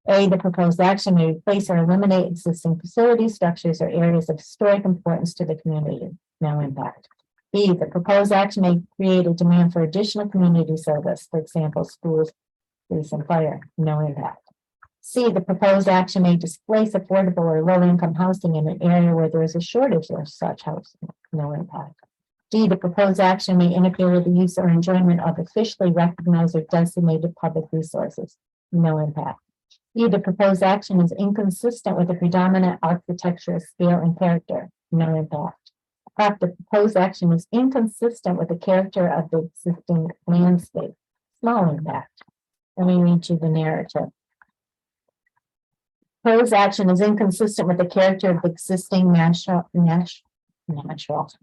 A: A, the proposed action may replace or eliminate existing facilities, structures, or areas of historic importance to the community, no impact. B, the proposed action may create a demand for additional community service, for example, schools, police, and fire, no impact. C, the proposed action may displace affordable or low-income housing in an area where there is a shortage of such housing, no impact. D, the proposed action may interfere with the use or enjoyment of officially recognized or designated public resources, no impact. E, the proposed action is inconsistent with the predominant architectural scale and character, no impact. F, the proposed action is inconsistent with the character of the existing landscape, small impact. Let me read you the narrative. Proposed action is inconsistent with the character of the existing natural,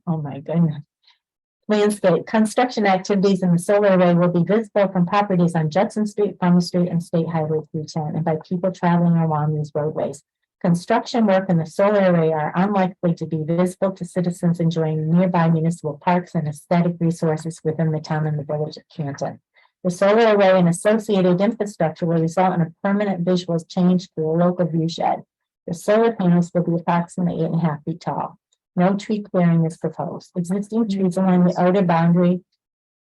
A: oh my goodness. Landscape, construction activities in the solar array will be visible from properties on Judson Street, Farm Street, and State Highway 310, and by people traveling along these roadways. Construction work in the solar array are unlikely to be visible to citizens enjoying nearby municipal parks and aesthetic resources within the town and the village of Canton. The solar array and associated infrastructure will result in a permanent visual change to the local view shed. The solar panels will be approximately 8.5 feet tall. No tree clearing is proposed. Existing trees along the outer boundary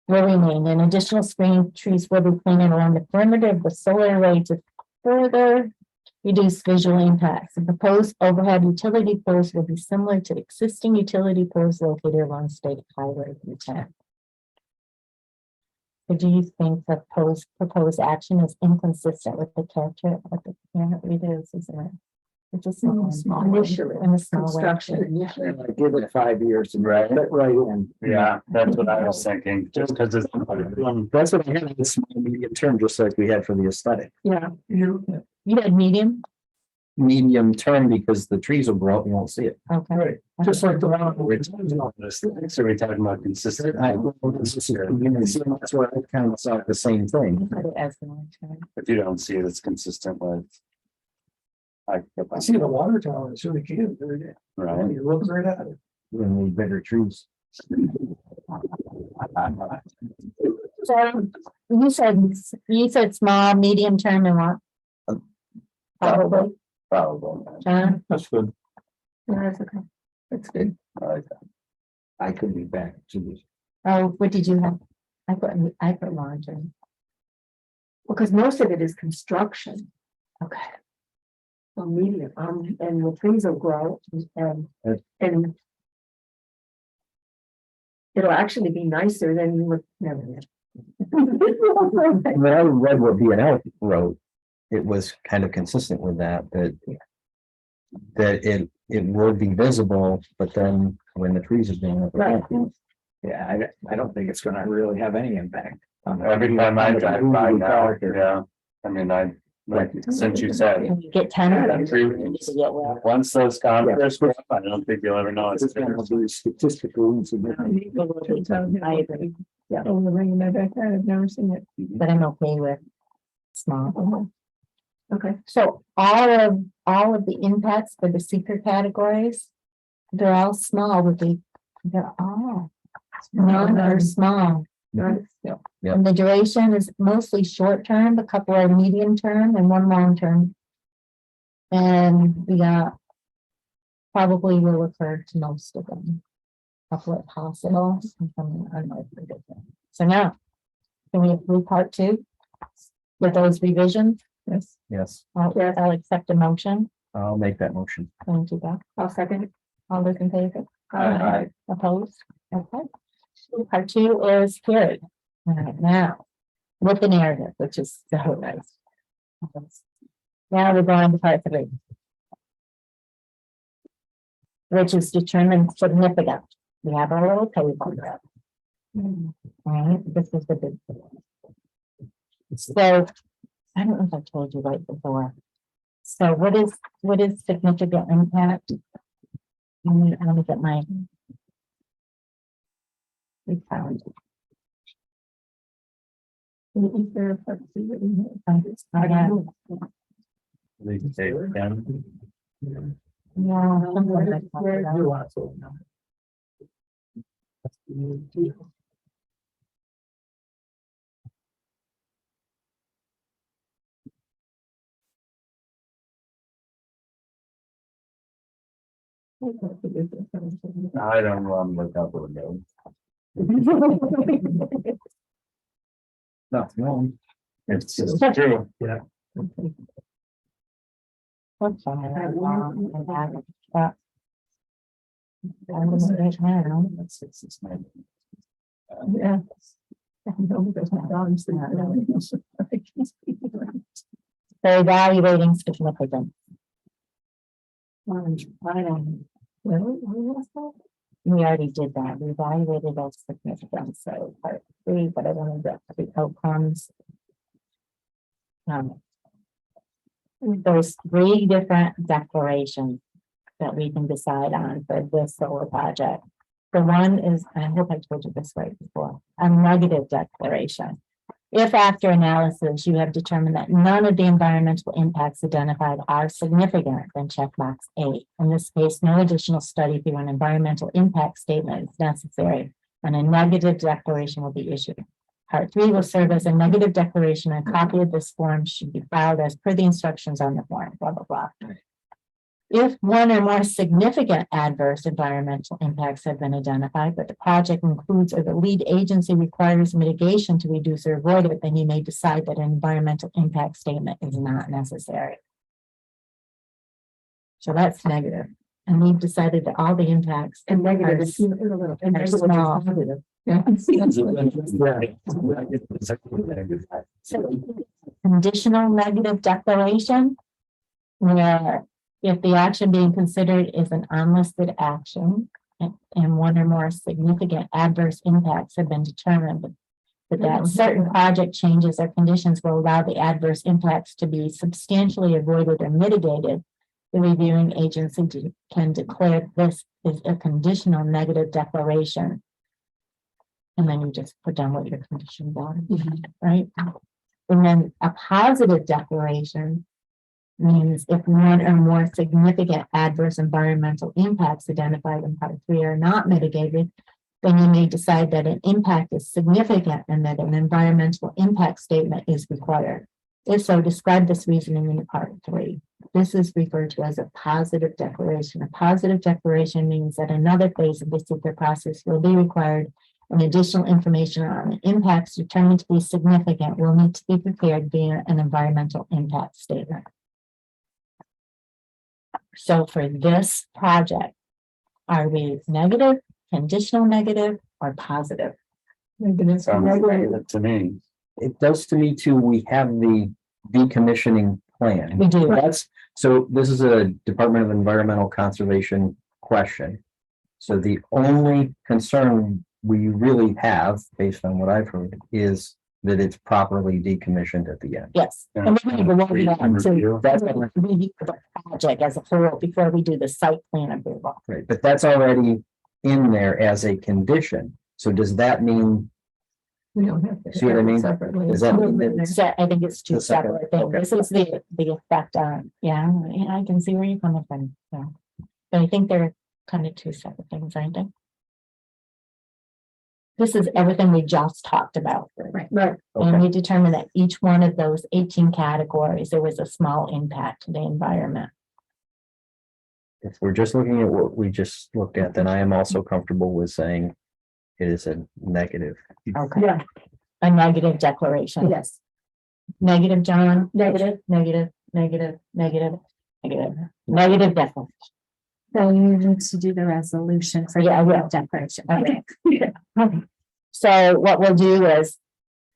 A: will remain, and additional screening trees will be planted along the perimeter of the solar array to further reduce visual impacts. The proposed overhead utility poles will be similar to existing utility poles located along State Highway 310. So do you think the proposed action is inconsistent with the character of the, yeah, it is, isn't it? It's a small
F: Initially,
A: in a small way.
F: construction initially.
D: I give it 5 years and
G: Right.
D: fit right in.
G: Yeah, that's what I was thinking, just because it's.
D: That's what I had in the small medium term, just like we had for the aesthetic.
F: Yeah.
A: You had medium,
D: Medium term, because the trees will grow up, you won't see it.
A: okay.
J: Right, just like the one.
G: So we're talking about consistent.
D: That's where I kind of saw the same thing.
A: Put it as the long term.
G: If you don't see it, it's consistent with.
J: I see the water tower, it's really cute,
G: Right.
J: you look right at it.
D: We need bigger trees.
A: So you said small, medium term, and what? Probably,
G: Probably.
A: John,
K: That's good.
F: Yeah, that's okay.
D: That's good.
G: I like that.
D: I could be back to this.
A: oh, what did you have? I put long term,
F: Because most of it is construction,
A: okay.
F: or medium, and the trees will grow and it'll actually be nicer than you would never.
D: When I read what B&L wrote, it was kind of consistent with that it will be visible, but then when the trees are being.
F: Right.
D: Yeah, I don't think it's gonna really have any impact. on
G: Every time I drive by now,
D: character.
G: yeah, I mean, like, since you said.
A: When you get 10 of them.
G: Tree-
A: you get well.
G: Once those conifers grow up, I don't think you'll ever know it's
D: It's gonna be statistically insignificant.
A: I agree,
F: Yeah, over the ring in my backyard, I've never seen it.
A: but I'm okay with small.
F: Okay.
A: So all of the impacts for the seeker categories, they're all small they're all. None are small.
F: Right.
D: Yeah.
A: And the duration is mostly short term, a couple are medium term and one long term. And we got probably will occur to most of them. Couple are possible, and some are unlikely to occur. So now, can we approve part 2 with those revisions?
F: Yes.
D: Yes,
A: I'll accept a motion.
D: I'll make that motion.
A: Thank you, Beth.
F: I'll second it.
A: All those in favor?
D: Aye.
A: Opposed? Okay. Part two is carried. All right, now, with the narrative, which is so nice. Now we're going to part three. Which is determined significant. We have our little paper. All right, this is the big one. So, I don't know if I told you right before. So what is significant impact? Let me get my. We found. Is there a part two written here? I don't know.
G: They say, yeah.
A: Yeah, something like that.
C: You want to.
G: I don't want to look out the window. No. It's just true.
C: Yeah.
A: What's on it? I'm gonna say it now. Yeah. They're evaluating significance. We already did that. We evaluated those significance, so part three, but I want to get the outcomes. There's three different declarations that we can decide on for this solar project. The one is, I hope I told you this right before, a negative declaration. If after analysis, you have determined that none of the environmental impacts identified are significant, then check box 8. In this case, no additional study through an environmental impact statement is necessary, and a negative declaration will be issued. Part 3 will serve as a negative declaration, and a copy of this form should be filed as per the instructions on the form, blah, blah, blah. If one or more significant adverse environmental impacts have been identified, but the project includes or the lead agency requires mitigation to reduce or avoid it, then you may decide that an environmental impact statement is not necessary. So that's negative. And we've decided that all the impacts
F: And negative
A: are
F: is a little. And
A: are
F: there's a
A: small.
F: positive.
A: So, conditional negative declaration, where if the action being considered is an unlisted action and one or more significant adverse impacts have been determined, but that certain project changes or conditions will allow the adverse impacts to be substantially avoided or mitigated, the reviewing agency can declare this is a conditional negative declaration. And then you just put down what your conditions are, right? And then a positive declaration means if one or more significant adverse environmental impacts identified in part 3 are not mitigated, then you may decide that an impact is significant and that an environmental impact statement is required. If so, describe this reasoning in part 3. This is referred to as a positive declaration. A positive declaration means that another phase of the SEQR process will be required, and additional information on the impacts determined to be significant will need to be prepared via an environmental impact statement. So for this project, are we negative, conditional negative, or positive?
G: Sounds negative to me.
I: It does to me too. We have the decommissioning plan.
A: We do.
I: So this is a Department of Environmental Conservation question. So the only concern we really have, based on what I've heard, is that it's properly decommissioned at the end.
A: Yes. And we're going to go over that. So
I: That's
A: review the project as a whole before we do the site plan approval.
I: right, but that's already in there as a condition. So does that mean,
F: We don't have to.
I: see what I mean?
F: Separately.
I: Is that,
A: So I think it's two
I: The separate,
A: separate things.
I: okay.
A: This is the effect on, yeah, I can see where you're coming from. So, but I think they're kind of two separate things, aren't they? This is everything we just talked about.
F: Right.
A: And
I: okay,
A: we determined that each one of those 18 categories, there was a small impact to the environment.
I: if we're just looking at what we just looked at, then I am also comfortable with saying it is a negative.
A: Okay.
F: Yeah,
A: A negative declaration.
F: yes.
A: Negative, John.
F: Negative.
A: Negative, negative, negative, negative, negative declaration.
L: So you need to do the resolution for
A: Yeah, I will.
L: the declaration.
A: Okay.
L: Okay.
A: Okay. So what we'll do is,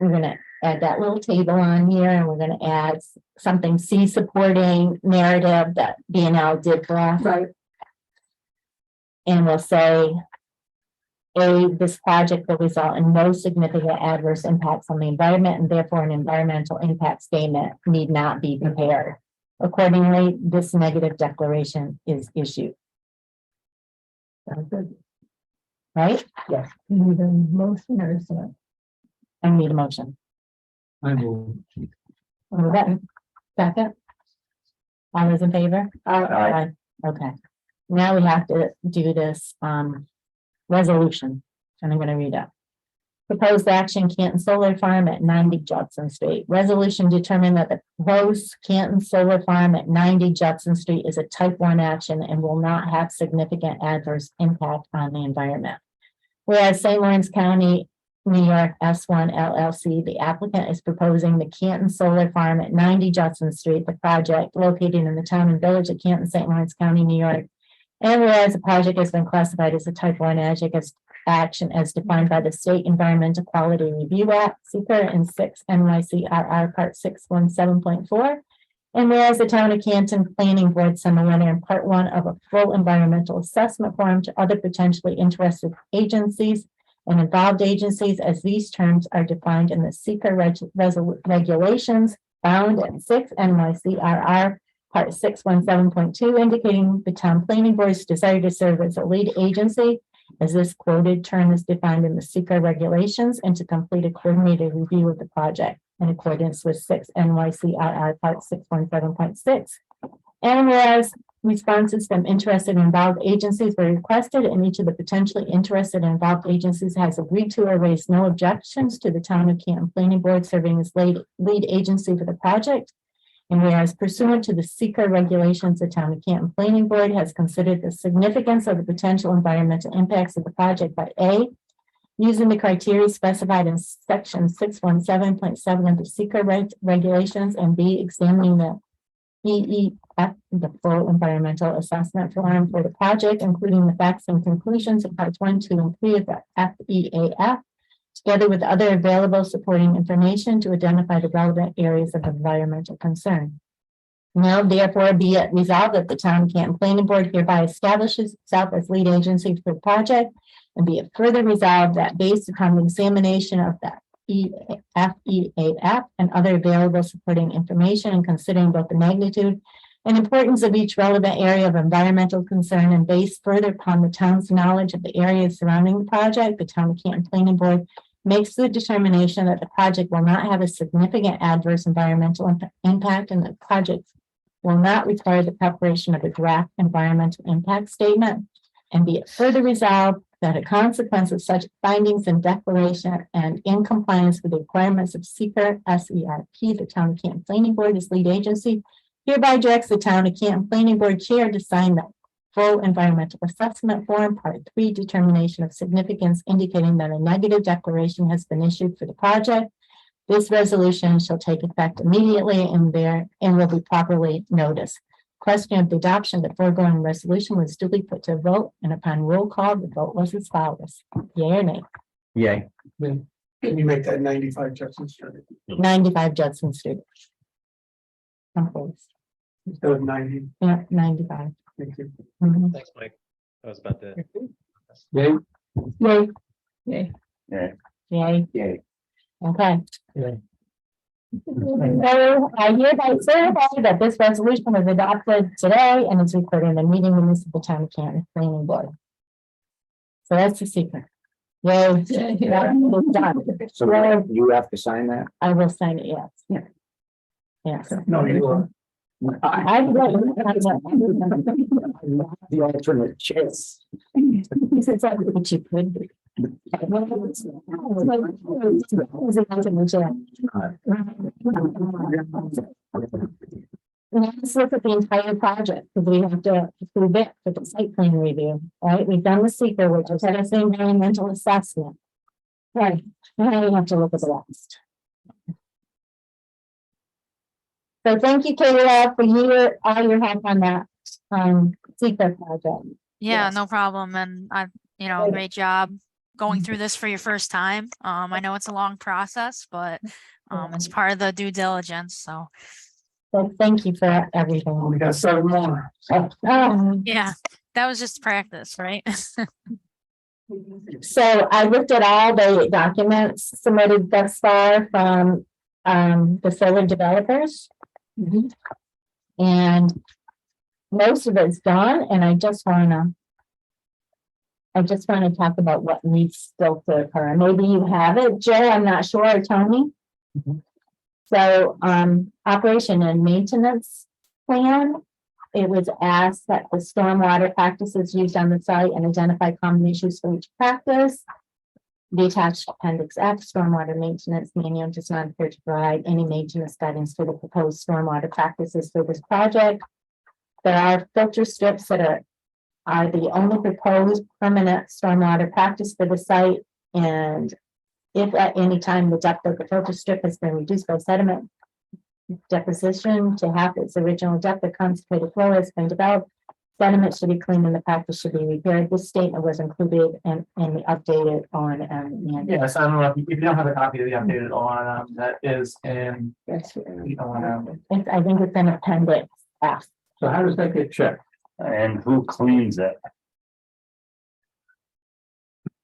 A: we're gonna add that little table on here, and we're gonna add something C supporting narrative that B&L did for us.
F: Right.
A: And we'll say, A, this project will result in no significant adverse impacts on the environment, and therefore an environmental impact statement need not be prepared. Accordingly, this negative declaration is issued.
F: Sounds good.
A: Right?
F: Yes. You need a motion or something?
A: I need a motion.
K: I will.
A: Second? All those in favor? Aye. Okay. Now we have to do this, resolution, and I'm gonna read it. Proposed action, Canton Solar Farm at 90 Judson Street. Resolution determined that the proposed Canton Solar Farm at 90 Judson Street is a type 1 action and will not have significant adverse impact on the environment. Whereas St. Lawrence County, New York S1 LLC, the applicant is proposing the Canton Solar Farm at 90 Judson Street, the project located in the town and village of Canton, St. Lawrence County, New York. And whereas the project has been classified as a type 1 action as defined by the State Environmental Quality Review Act, SEQR, and 6 NYCRR Part 617.4. And whereas the town of Canton Planning Board sent a letter in Part 1 of a full environmental assessment form to other potentially interested agencies and involved agencies, as these terms are defined in the SEQR regulations found in 6 NYCRR Part 617.2, indicating the town planning board's desire to serve as a lead agency, as this quoted term is defined in the SEQR regulations, and to complete a coordinated review of the project in accordance with 6 NYCRR Part 617.6. And whereas responses from interested and involved agencies were requested, and each of the potentially interested and involved agencies has agreed to or raised no objections to the town of Canton Planning Board serving as lead agency for the project. And whereas pursuant to the SEQR regulations, the town of Canton Planning Board has considered the significance of the potential environmental impacts of the project by A, using the criteria specified in section 617.7 of the SEQR regulations, and B, examining the EEF, the full environmental assessment form for the project, including the facts and conclusions of parts 1, 2, and 3 of the FEAF, together with other available supporting information to identify the relevant areas of environmental concern. Now, therefore, be it resolved that the town of Canton Planning Board hereby establishes itself as lead agency for the project, and be it further resolved that based upon the examination of the FEAF and other available supporting information, and considering both the magnitude and importance of each relevant area of environmental concern, and based further upon the town's knowledge of the areas surrounding the project, the town of Canton Planning Board makes the determination that the project will not have a significant adverse environmental impact, and the project will not require the preparation of a draft environmental impact statement. And be it further resolved that a consequence of such findings and declaration, and in compliance with the requirements of SEQR, SERP, the town of Canton Planning Board as lead agency, hereby directs the town of Canton Planning Board chair to sign the full environmental assessment form, part 3, determination of significance, indicating that a negative declaration has been issued for the project. This resolution shall take effect immediately and will be properly noticed. Question of the adoption of the foregoing resolution was duly put to a vote, and upon roll call, the vote was as follows. Yea or nay?
I: Yay.
J: Can you make that 95 Judson Street?
A: 95 Judson Street. Please.
J: Instead of 90.
A: Yeah, 95.
J: Thank you.
A: Mhm.
H: Thanks, Mike. I was about to.
K: Yay.
A: Yay.
F: Yay.
G: Yeah.
A: Yay.
D: Yay.
A: Okay.
K: Yay.
A: So I hereby certify that this resolution was adopted today and is recorded in the meeting minutes of the town of Canton Planning Board. So that's the secret. Yay. That was done.
D: So you have to sign that?
A: I will sign it, yes. Yeah. Yes.
J: No, you are.
A: I will.
D: The alternate chance.
A: This is like what you could do. Let's look at the entire project, because we have to approve it for the site plan review, right? We've done the SEQR, which is the environmental assessment. Right, now we have to look at the rest. So thank you, Kayla, for all your help on that SEQR project.
B: Yeah,
A: Yes.
B: no problem. And great job going through this for your first time. I know it's a long process, but it's part of the due diligence, so.
A: So thank you for everything.
J: We got 7 more.
B: Yeah, that was just practice, right?
A: So I looked at all the documents submitted thus far from the solar developers. And most of it's done, and I just wanna talk about what needs still to occur. Maybe you have it, Joe, I'm not sure, or Tony. So, operation and maintenance plan. It was asked that the stormwater practices used on the site and identify common issues for each practice. The attached appendix F, stormwater maintenance manual, does not appear to provide any maintenance guidance for the proposed stormwater practices for this project. There are filter strips that are the only proposed permanent stormwater practice for the site. And if at any time the depth of the filter strip has been reduced by sediment deposition to half its original depth, the concentrated flow has been developed. Sediment should be cleaned and the practice should be repaired. This statement was included and updated on.
C: Yes, I don't know if you don't have a copy of the updated on, that is in.
A: Yes,
C: You don't wanna-
A: I think it's an appendix F.
K: So how does that get checked?
G: And who cleans it?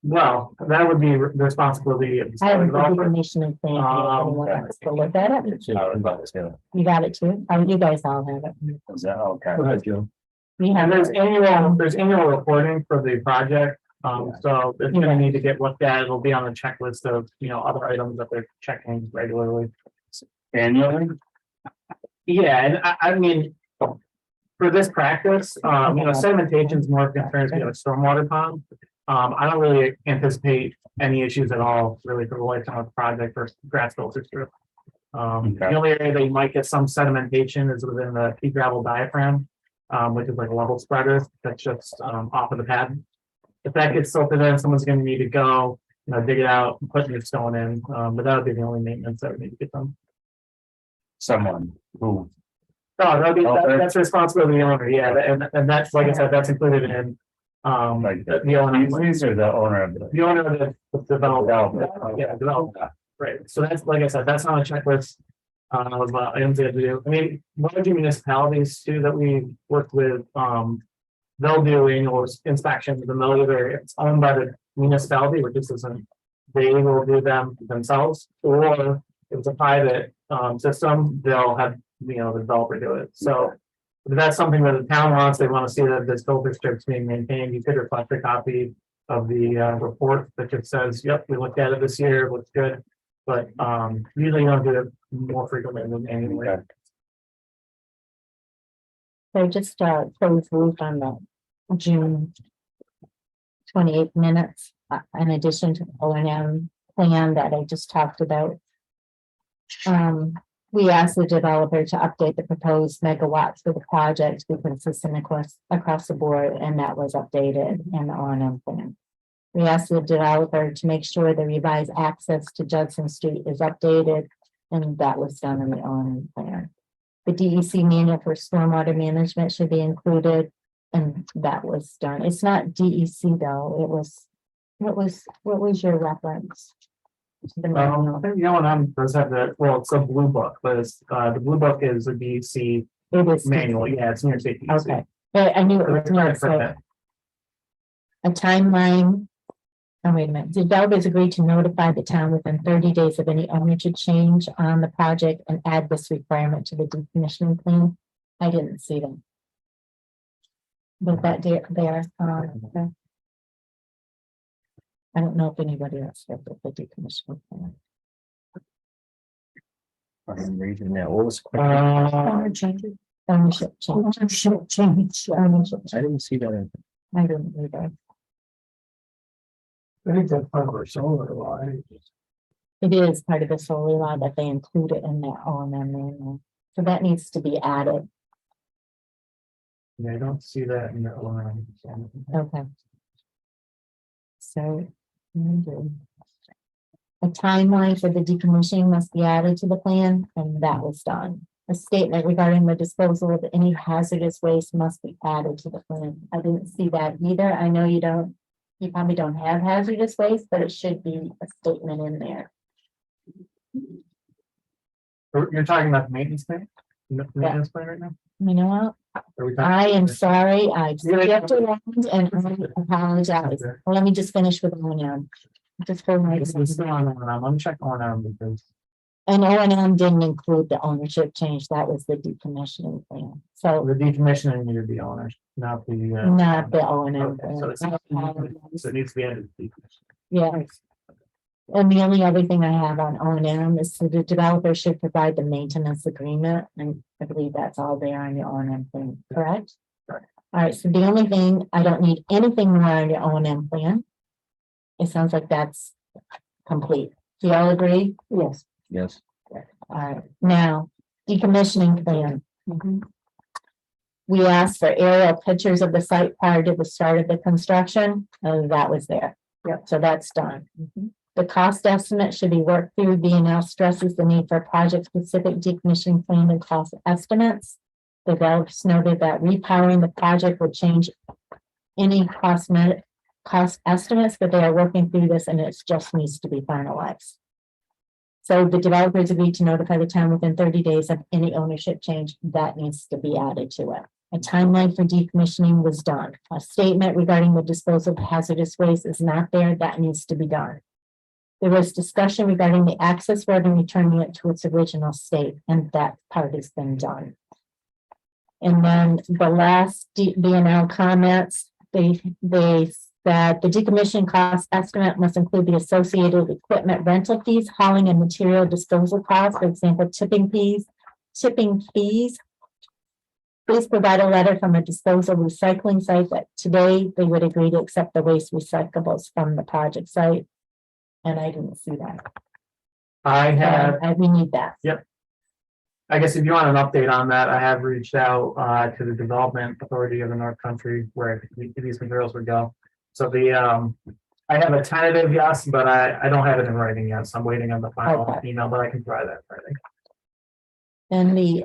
C: Well, that would be the responsibility of the
A: I have a
C: developer.
A: decommissioning plan. Anyone wants to look at it?
G: I was about to say that.
A: You got it too? Oh, you guys all have it.
G: Is that okay?
K: Go ahead, Joe.
A: We have.
C: And there's annual reporting for the project, so it's gonna need to get looked at, it'll be on the checklist of, other items that they're checking regularly.
G: Annually?
C: Yeah, and I mean, for this practice, sedimentation is more concerns, stormwater pond. I don't really anticipate any issues at all, really, for the lifetime of the project for grass filter strip. The only area that you might get some sedimentation is within the pea gravel diaphragm, which is like a level spreader that's just off of the pad. If that gets silted in, someone's gonna need to go, dig it out, and put new stone in, but that would be the only maintenance that would need to get done.
G: Someone who,
C: No, that's responsibility of the owner, yeah, and that's, like I said, that's included in,
G: like
C: the owner.
G: these are the owner of the.
C: The owner of the developer, yeah, developer, right, so that's, like I said, that's on the checklist. Of items they have to do, I mean, larger municipalities too that we work with, they'll do annual inspections, and they'll either, if it's owned by the municipality, which this isn't, they will do them themselves, or if it's a private, system, they'll have, the developer do it, so. If that's something that the town wants, they want to see that this filter strip's being maintained, you could request a copy of the report that just says, yep, we looked at it this year, it looks good. But usually you don't do it more frequently than annually.
A: So just close loop on the June 28 minutes, in addition to the O&M plan that I just talked about. We asked the developer to update the proposed megawatts for the project to be consistent across the board, and that was updated in the O&M plan. We asked the developer to make sure the revised access to Judson Street is updated, and that was done in the O&M plan. The DEC manual for stormwater management should be included, and that was done. It's not DEC though, it was, what was your reference? The
C: I
A: manual?
C: think the O&M does have the, well, it's a blue book, but it's, the blue book is a DEC
A: It is.
C: manual, yeah, it's New York State. DEC.
A: Okay, but I knew it was not, so a timeline. Oh, wait a minute. Developers agreed to notify the town within 30 days of any ownership change on the project and add this requirement to the decommissioning plan. I didn't see them. Was that there? Okay. I don't know if anybody else read the decommissioning plan.
I: I'm reading that. What was?
A: Ownership change. Ownership change.
I: I didn't see that.
A: I didn't either.
J: I think that's part of our solar law.
A: It is part of the solar law that they include it in their O&M manual. So that needs to be added.
C: Yeah, I don't see that in the O&M.
A: Okay. So. A timeline for the decommissioning must be added to the plan, and that was done. A statement regarding the disposal of any hazardous waste must be added to the plan. I didn't see that either. I know you don't You probably don't have hazardous waste, but it should be a statement in there.
C: You're talking about the maintenance plan? Maintenance plan right now?
A: You know what?
C: Are we talking-
A: I am sorry, I
C: Yeah.
A: skipped around and I apologize. Let me just finish with O&M. Just for my,
C: It's still on O&M. Let me check O&M because
A: and O&M didn't include the ownership change, that was the decommissioning plan, so
C: the decommissioning needed the owners, not the.
A: not the O&M.
C: Okay, so it's,
A: plan.
C: so it needs to be added to the decommission.
A: Yes. And the only other thing I have on O&M is that the developer should provide the maintenance agreement, and I believe that's all there on the O&M thing, correct?
C: Correct.
A: All right, so the only thing, I don't need anything more on the O&M plan. It sounds like that's complete. Do you all agree? Yes.
I: Yes.
A: All right, now, decommissioning plan. We asked for aerial pictures of the site prior to the start of the construction, and that was there. Yep. So that's done. The cost estimate should be worked through. B&L stresses the need for project-specific decommissioning plan and cost estimates. The developers noted that repowering the project would change any cost estimates, but they are working through this and it just needs to be finalized. So the developers agreed to notify the town within 30 days of any ownership change that needs to be added to it. A timeline for decommissioning was done. A statement regarding the disposal of hazardous waste is not there. That needs to be done. There was discussion regarding the access road and returning it to its original state, and that part has been done. And then the last B&L comments, they said the decommissioning cost estimate must include the associated equipment rental fees, hauling and material disposal costs, for example, tipping fees. Please provide a letter from a disposal recycling site that today they would agree to accept the waste recyclables from the project site. And I didn't see that.
C: I have,
A: We need that.
C: I guess if you want an update on that, I have reached out to the Development Authority of the North Country where these materials would go. So I have a tentative yes, but I don't have it in writing yet, so I'm waiting on the final
A: Okay.
C: email, but I can provide that in writing.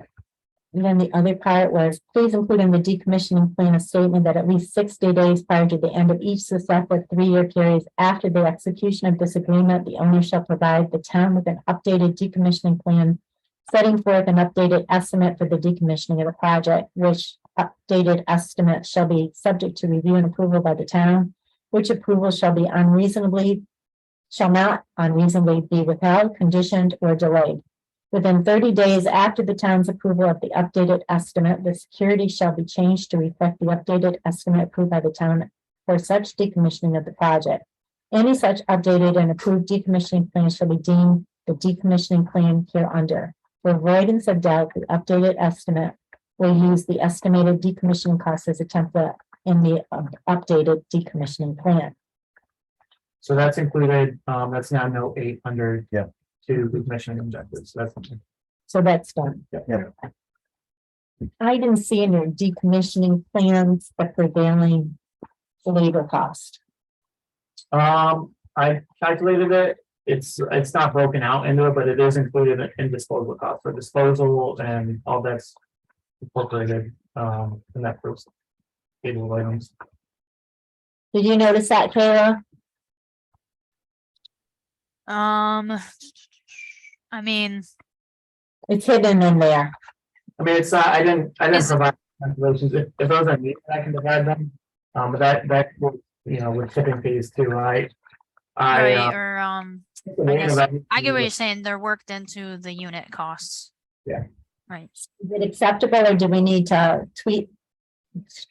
A: And then the other part was, please include in the decommissioning plan a statement that at least 60 days prior to the end of each successive 3-year period after the execution of this agreement, the owner shall provide the town with an updated decommissioning plan, setting forth an updated estimate for the decommissioning of the project, which updated estimate shall be subject to review and approval by the town, which approval shall not unreasonably be withheld, conditioned, or delayed. Within 30 days after the town's approval of the updated estimate, the security shall be changed to reflect the updated estimate approved by the town for such decommissioning of the project. Any such updated and approved decommissioning plan shall be deemed the decommissioning plan hereunder. For avoidance of doubt, the updated estimate will use the estimated decommissioning cost as a template in the updated decommissioning plan.
C: So that's included, that's now note 8 under.
I: Yeah.
C: 2 decommissioning objectives.
A: So that's done.
I: Yeah.
A: I didn't see in your decommissioning plans the prevailing labor cost.
C: I calculated it. It's not broken out into it, but it is included in disposal cost for disposal and all that's incorporated in that first table of items.
A: Did you notice that, Kayla?
B: I mean,
A: It's hidden in there.
C: I mean, it's I didn't
B: Is-
C: provide calculations. If those are needed, I can provide them. But that would, with tipping fees too, right?
B: right, or, I guess, I get what you're
C: saying.
B: saying, they're worked into the unit costs.
C: Yeah.
B: Right.
A: Is it acceptable or do we need to tweak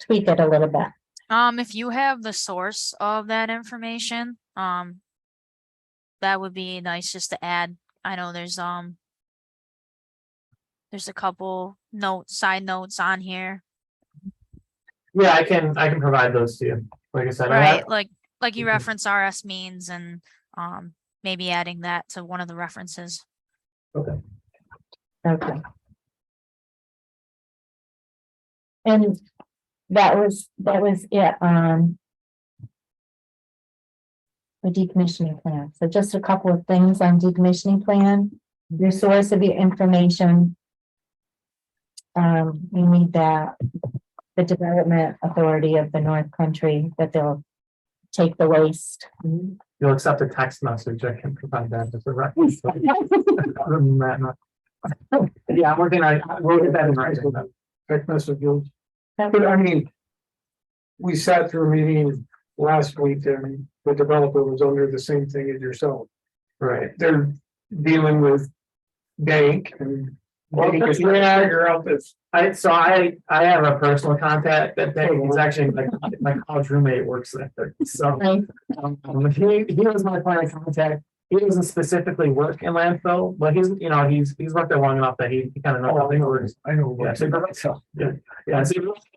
A: it a little bit?
B: If you have the source of that information, that would be nice just to add. I know there's a couple side notes on here,
C: Yeah, I can provide those to you. Like I said,
B: right? Like you reference RS means and, maybe adding that to one of the references.
C: Okay.
A: Okay. And that was it on the decommissioning plan. So just a couple of things on decommissioning plan, your source of your information. We need that the Development Authority of the North Country, that they'll take the waste.
C: You'll accept a text message, I can provide that as a reference. Other than that, no. Yeah, I'm working on, we'll get that in writing.
J: Text messages. But I mean. We sat through a meeting last week and the developer was under the same thing as yourself.
C: Right.
J: They're dealing with bank and. Bank is trying to figure out this.
C: I have a personal contact that he's actually my college roommate works there. So
A: Right?
C: he was my point of contact. He doesn't specifically work in landfill, but he's worked there long enough that he kind of knows how things work.
J: I know.
C: Yeah, so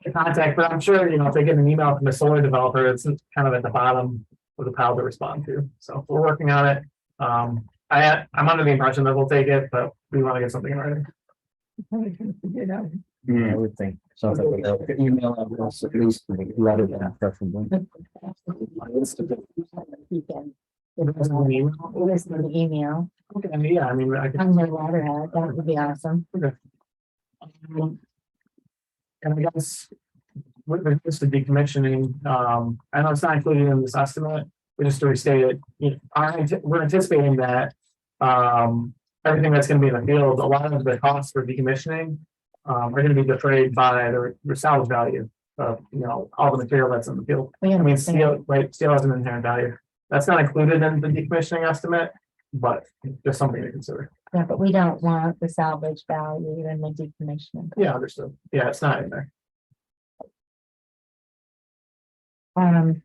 C: he contact, but I'm sure, if they get an email from a solar developer, it's kind of at the bottom of the pile to respond to. So we're working on it. I'm under the impression that we'll take it, but we want to get something in writing.
I: Yeah, I would think something like that. Email address, at least the letter that preferably.
A: It was an email,
C: Okay, yeah, I mean, I can.
A: on their letterhead, that would be awesome.
C: And I guess with regards to decommissioning, I know it's not included in this estimate, but just to restate it, we're anticipating that everything that's gonna be in the field, a lot of the costs for decommissioning are gonna be defrayed by the salvage value of, all the material that's in the field.
A: We
C: I mean,
A: understand.
C: steel has an inherent value. That's not included in the decommissioning estimate, but just something to consider.
A: Yeah, but we don't want the salvage value and the decommissioning.
C: Yeah, understood. Yeah, it's not in there.
A: I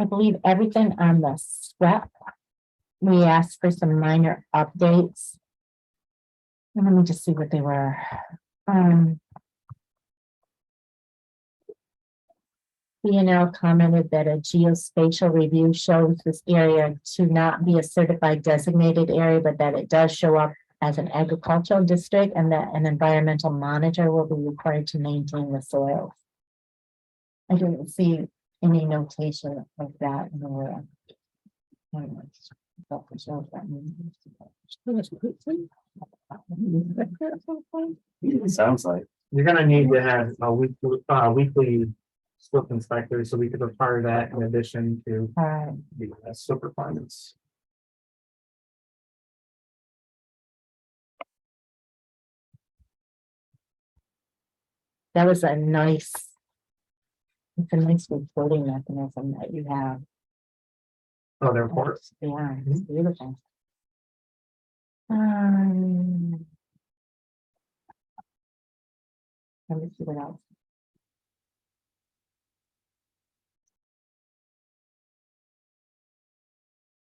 A: believe everything on the SWEP. We asked for some minor updates. And let me just see what they were. BNL commented that a geospatial review shows this area to not be a certified designated area, but that it does show up as an agricultural district and that an environmental monitor will be required to maintain the soils. I didn't see any notation of that in the.
G: It sounds like.
C: You're gonna need to have a weekly slip inspector, so we could require that in addition to the slip requirements.
A: That was a nice. It's a nice reporting mechanism that you have.
C: Oh, the reports.
A: Yeah, it's beautiful. Let me see what else.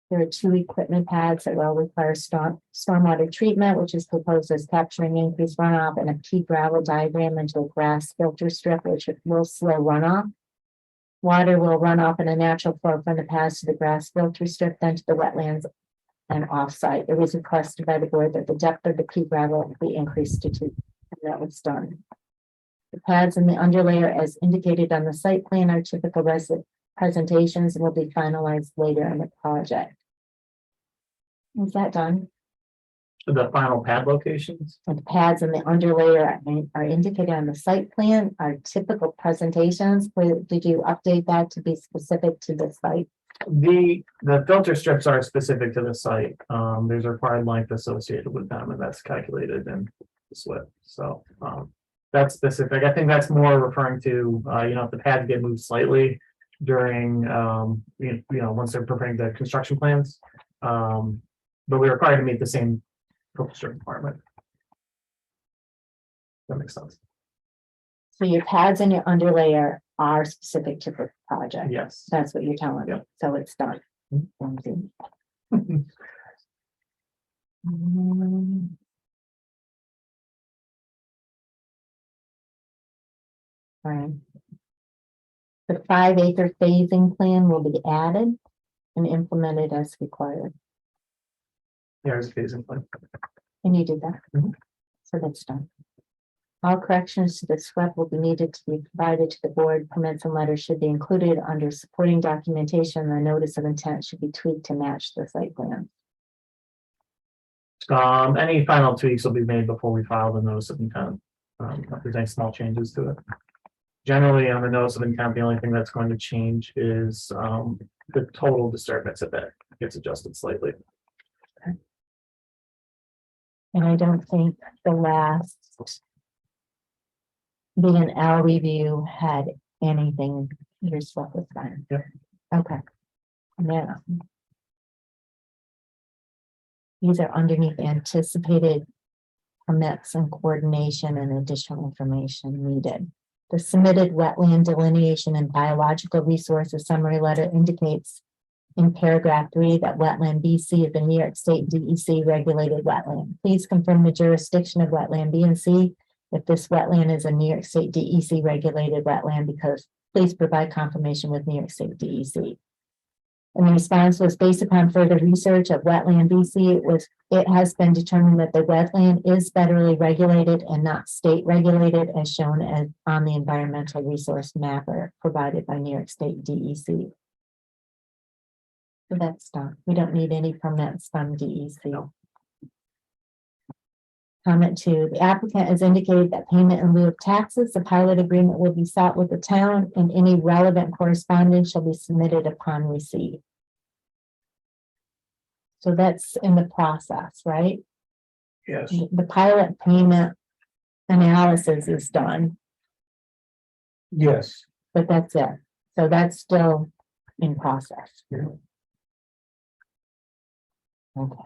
A: There are 2 equipment pads that will require stormwater treatment, which is proposed as capturing increased runoff, and a pea gravel diagram into a grass filter strip, which will slow runoff. Water will run off in a natural flow from the pads to the grass filter strip, then to the wetlands and offsite. It was requested by the board that the depth of the pea gravel be increased to 2, and that was done. The pads in the underlayer, as indicated on the site plan, are typical presentations and will be finalized later in the project. Is that done?
C: The final pad locations.
A: And the pads in the underlayer are indicated on the site plan, are typical presentations. Did you update that to be specific to the site?
C: The filter strips are specific to the site. There's a required length associated with them, and that's calculated in the SWIP. So that's specific. I think that's more referring to if the pads get moved slightly during once they're preparing the construction plans. But we're required to meet the same filter strip requirement. That makes sense.
A: So your pads and your underlayer are specific to the project.
C: Yes.
A: That's what you're telling me.
C: Yep.
A: So it's done. Right. The 5-acre phasing plan will be added and implemented as required.
C: Yeah, it's a phasing plan.
A: And you did that.
C: Mhm.
A: So that's done. All corrections to the SWEP will be needed to be provided to the board. Permits and letters should be included under supporting documentation. The notice of intent should be tweaked to match the site plan.
C: Any final tweaks will be made before we file the notice of intent. If there's any small changes to it. generally on the notice of intent, the only thing that's going to change is, the total disturbance of it gets adjusted slightly.
A: And I don't think the last B&L review had anything, here's what was fine.
C: Yep.
A: Okay. Now. These are underneath anticipated permits and coordination and additional information needed. The submitted wetland delineation and biological resources summary letter indicates in paragraph 3 that wetland BC is a New York State DEC regulated wetland. Please confirm the jurisdiction of wetland B and C. If this wetland is a New York State DEC regulated wetland, because please provide confirmation with New York State DEC. And the response was based upon further research of wetland BC. It has been determined that the wetland is federally regulated and not state regulated as shown as on the environmental resource mapper provided by New York State DEC. So that's done. We don't need any permits from DEC. Comment 2, the applicant has indicated that payment in lieu of taxes, the pilot agreement will be sought with the town and any relevant correspondence shall be submitted upon receipt. So that's in the process, right?
J: Yes.
A: The pilot payment analysis is done,
J: Yes.
A: but that's it. So that's still in process. Okay.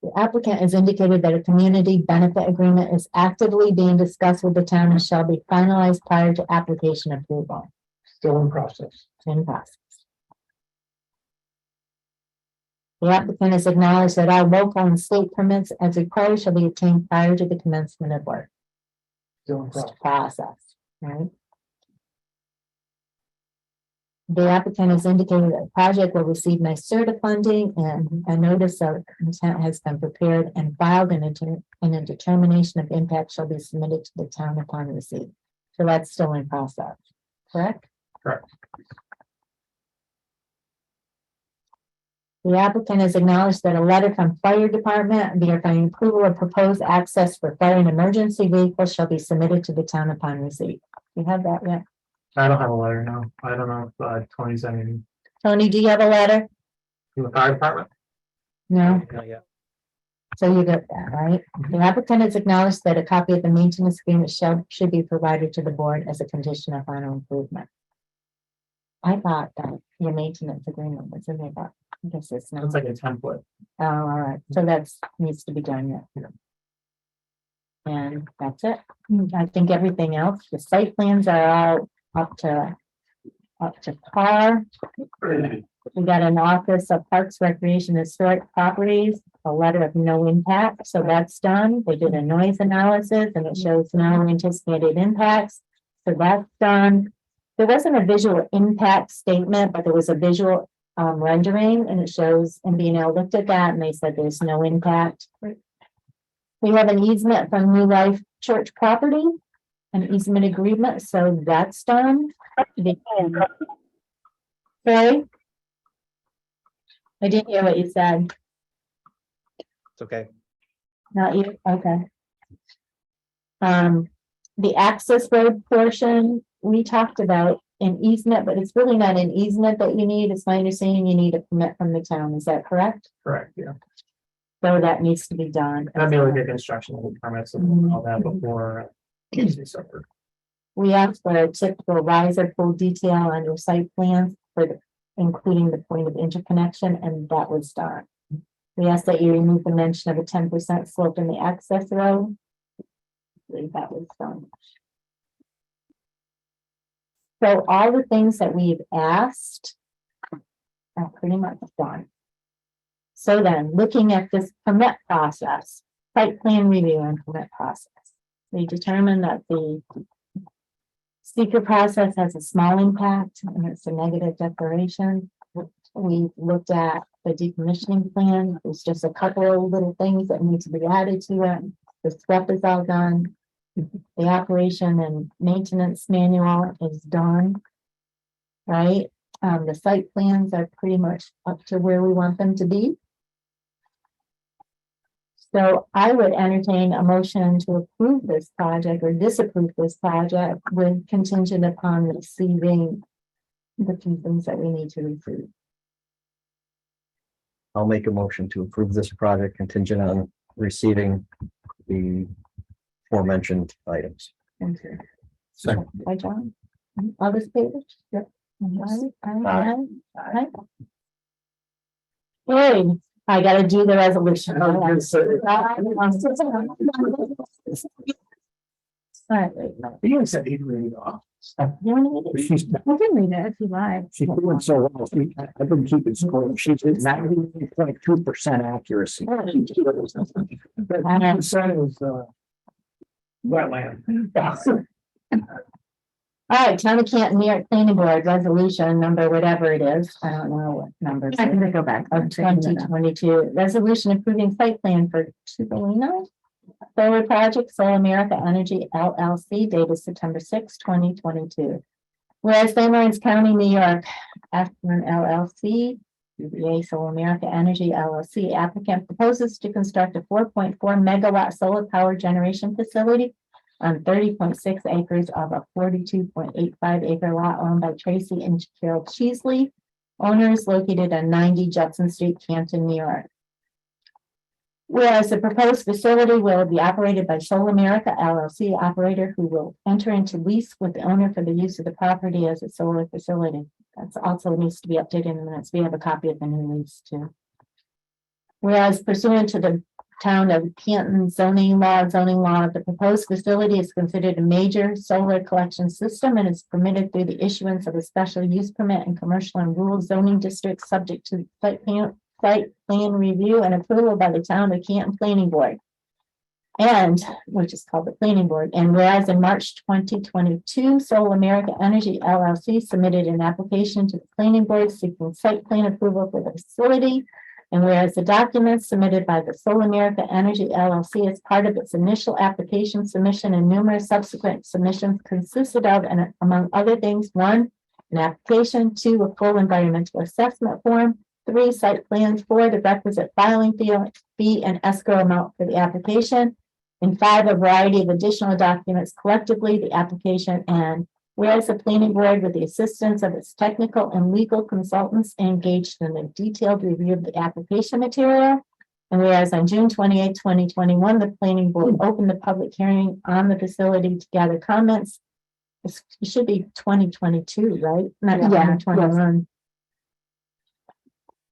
A: The applicant has indicated that a community benefit agreement is actively being discussed with the town and shall be finalized prior to application approval.
J: Still in process.
A: In process. The applicant has acknowledged that all local and state permits as required shall be obtained prior to the commencement of work.
J: Still in
A: It's a
J: process.
A: process, right? The applicant has indicated that the project will receive NYSERDA funding and a notice of intent has been prepared and filed and a determination of impact shall be submitted to the town upon receipt. So that's still in process, correct?
C: Correct.
A: The applicant has acknowledged that a letter from fire department verifying approval of proposed access for fire and emergency vehicles shall be submitted to the town upon receipt. You have that yet?
C: I don't have a letter now. I don't know if Tony's any,
A: Tony, do you have a letter?
C: from the fire department.
A: No?
H: Not yet.
A: So you got that, right? The applicant has acknowledged that a copy of the maintenance agreement should be provided to the board as a condition of final improvement. I thought that your maintenance agreement was in there, but I guess it's not.
C: It's like a template.
A: Oh, all right, so that's needs to be done yet. And that's it. I think everything else, the site plans are all up to par. We got an office of Parks, Recreation, Historic Properties, a letter of no impact, so that's done. They did a noise analysis and it shows no anticipated impacts. So that's done. There wasn't a visual impact statement, but there was a visual rendering and it shows, and B&L looked at that and they said there's no impact. We have an easement from New Life Church property, an easement agreement, so that's done. Sorry? I didn't hear what you said.
H: It's okay.
A: Not you, okay. The access road portion, we talked about an easement, but it's really not an easement that you need. It's my understanding you need a permit from the town. Is that correct?
C: Correct, yeah.
A: So that needs to be done.
C: That'd be like a construction permits and all that before.
A: We asked for a typical riser pool detail on your site plans for the, including the point of interconnection, and that was done. We asked that you remove the mention of a 10% slope in the access road. I believe that was done. So all the things that we've asked are pretty much done. So then, looking at this permit process, site plan review and permit process, we determined that the SEQR process has a small impact and it's a negative declaration. We looked at the decommissioning plan. There's just a couple of little things that need to be added to it. The SWEP is all done. The operation and maintenance manual is done. Right? The site plans are pretty much up to where we want them to be. So I would entertain a motion to approve this project or disapprove this project with contingent upon receiving the few things that we need to receive.
I: I'll make a motion to approve this project contingent on receiving the aforementioned items.
A: Thank you.
K: Second.
A: By John. All this papers? Yep. Aye. Hey, I gotta do the resolution.
J: I was gonna say-
A: All right, wait, no.
J: He said he'd read it off.
A: You want to read it?
D: She's,
A: I can read it if you like.
D: she's doing so well. I've been keeping score. She's at 98.2% accuracy.
J: But 100% is, wetland.
A: All right, Town of Canton, New York Planning Board Resolution number, whatever it is, I don't know what number.
F: I can go back.
A: Of 2022, resolution approving site plan for Tubolino Solar Project, Solar America Energy LLC, dated September 6, 2022. Whereas St. Lawrence County, New York, Ashburn LLC, UVA Solar America Energy LLC applicant proposes to construct a 4.4 megawatt solar power generation facility on 30.6 acres of a 42.85 acre lot owned by Tracy and Carol Cheesley, owners located at 90 Judson Street, Canton, New York. Whereas the proposed facility will be operated by Solar America LLC operator who will enter into lease with the owner for the use of the property as a solar facility. That's also needs to be updated in the minutes. We have a copy of the new lease too. Whereas pursuant to the Town of Canton zoning law, the proposed facility is considered a major solar collection system and is permitted through the issuance of a special use permit in commercial and rural zoning districts subject to site plan review and approval by the Town of Canton Planning Board. And which is called the Planning Board. And whereas in March 2022, Solar America Energy LLC submitted an application to the Planning Board seeking site plan approval for the facility. And whereas the documents submitted by the Solar America Energy LLC as part of its initial application submission and numerous subsequent submissions consisted of, and among other things, 1, an application, 2, a full environmental assessment form, 3, site plans, 4, the requisite filing fee and escrow amount for the application, and 5, a variety of additional documents, collectively the application. And whereas the planning board, with the assistance of its technical and legal consultants, engaged in a detailed review of the application material. And whereas on June 28, 2021, the planning board opened the public hearing on the facility to gather comments. It should be 2022, right? Not 2021.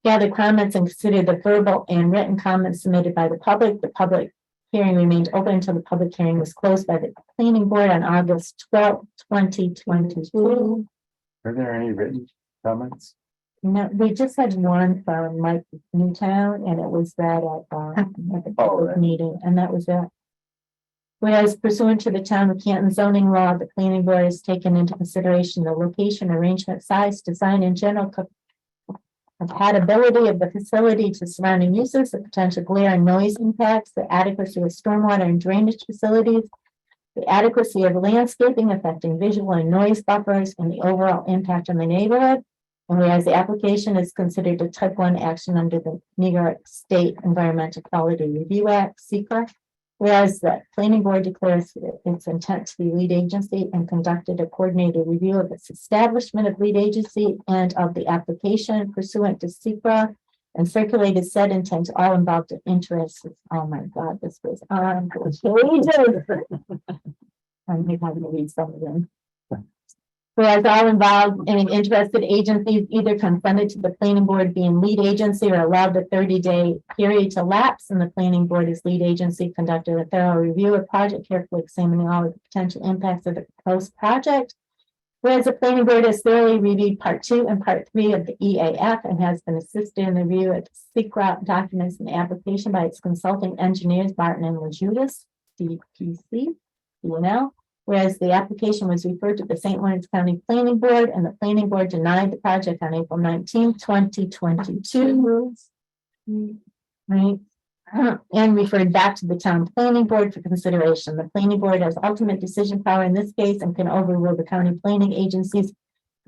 A: Gather comments and consider the verbal and written comments submitted by the public. The public hearing remained open until the public hearing was closed by the planning board on August 12, 2022.
G: Are there any written comments?
A: No, we just had one from Mike Newtown, and it was that at the public meeting, and that was it. Whereas pursuant to the Town of Canton zoning law, the planning board has taken into consideration the location, arrangement, size, design, and general compatibility of the facility to surrounding uses, the potential glare and noise impacts, the adequacy of stormwater and drainage facilities, the adequacy of landscaping affecting visual and noise buffers, and the overall impact on the neighborhood. And whereas the application is considered a type 1 action under the New York State Environmental Quality Review Act, SEQR. Whereas the planning board declares its intent to be lead agency and conducted a coordinated review of its establishment of lead agency and of the application pursuant to SEQR and circulated said intent to all involved interests. Oh my God, this was on pages. I may have to read some of them. Whereas all involved and interested agencies either consented to the planning board being lead agency or allowed the 30-day period to lapse, and the planning board as lead agency conducted a thorough review of project, carefully examining all of the potential impacts of the proposed project. Whereas the planning board has thoroughly reviewed part 2 and part 3 of the EAF and has been assisted in the review of the SEQR documents and the application by its consulting engineers, Barton and LaJudas, DPC, DNL. Whereas the application was referred to the St. Lawrence County Planning Board, and the planning board denied the project on April 19, 2022. Right. And referred back to the town planning board for consideration. The planning board has ultimate decision power in this case and can overrule the county planning agency's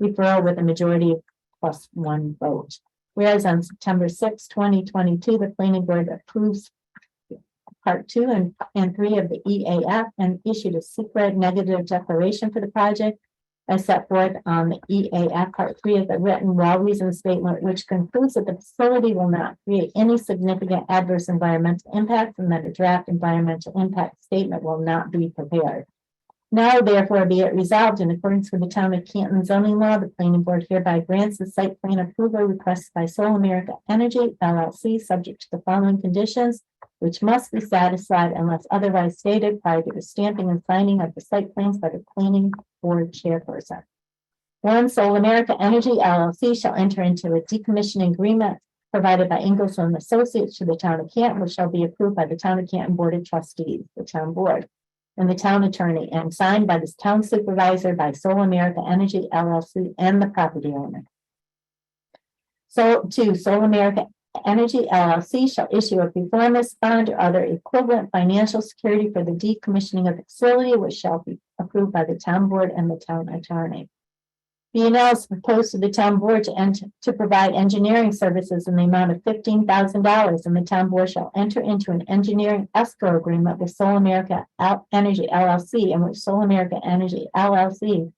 A: referral with a majority plus 1 vote. Whereas on September 6, 2022, the planning board approves Part 2 and 3 of the EAF and issued a secret negative declaration for the project as set forth on the EAF Part 3 of the written well-reasoned statement, which concludes that the facility will not create any significant adverse environmental impacts and that a draft environmental impact statement will not be prepared. Now, therefore, be it resolved in accordance with the Town of Canton zoning law, the planning board hereby grants the site plan approval requested by Sol America Energy LLC, subject to the following conditions, which must be satisfied unless otherwise stated prior to the stamping and signing of the site plans by the planning board chairperson. 1. Sol America Energy LLC shall enter into a decommissioning agreement provided by Ingersoll and Associates to the Town of Canton, which shall be approved by the Town of Canton Board of Trustees, the town board, and the town attorney, and signed by the town supervisor by Sol America Energy LLC and the property owner. So 2. Sol America Energy LLC shall issue a performance bond or other equivalent financial security for the decommissioning of the facility, which shall be approved by the town board and the town attorney. B&L is proposed to the town board to provide engineering services in the amount of $15,000, and the town board shall enter into an engineering escrow agreement with Sol America Energy LLC, in which Sol America Energy LLC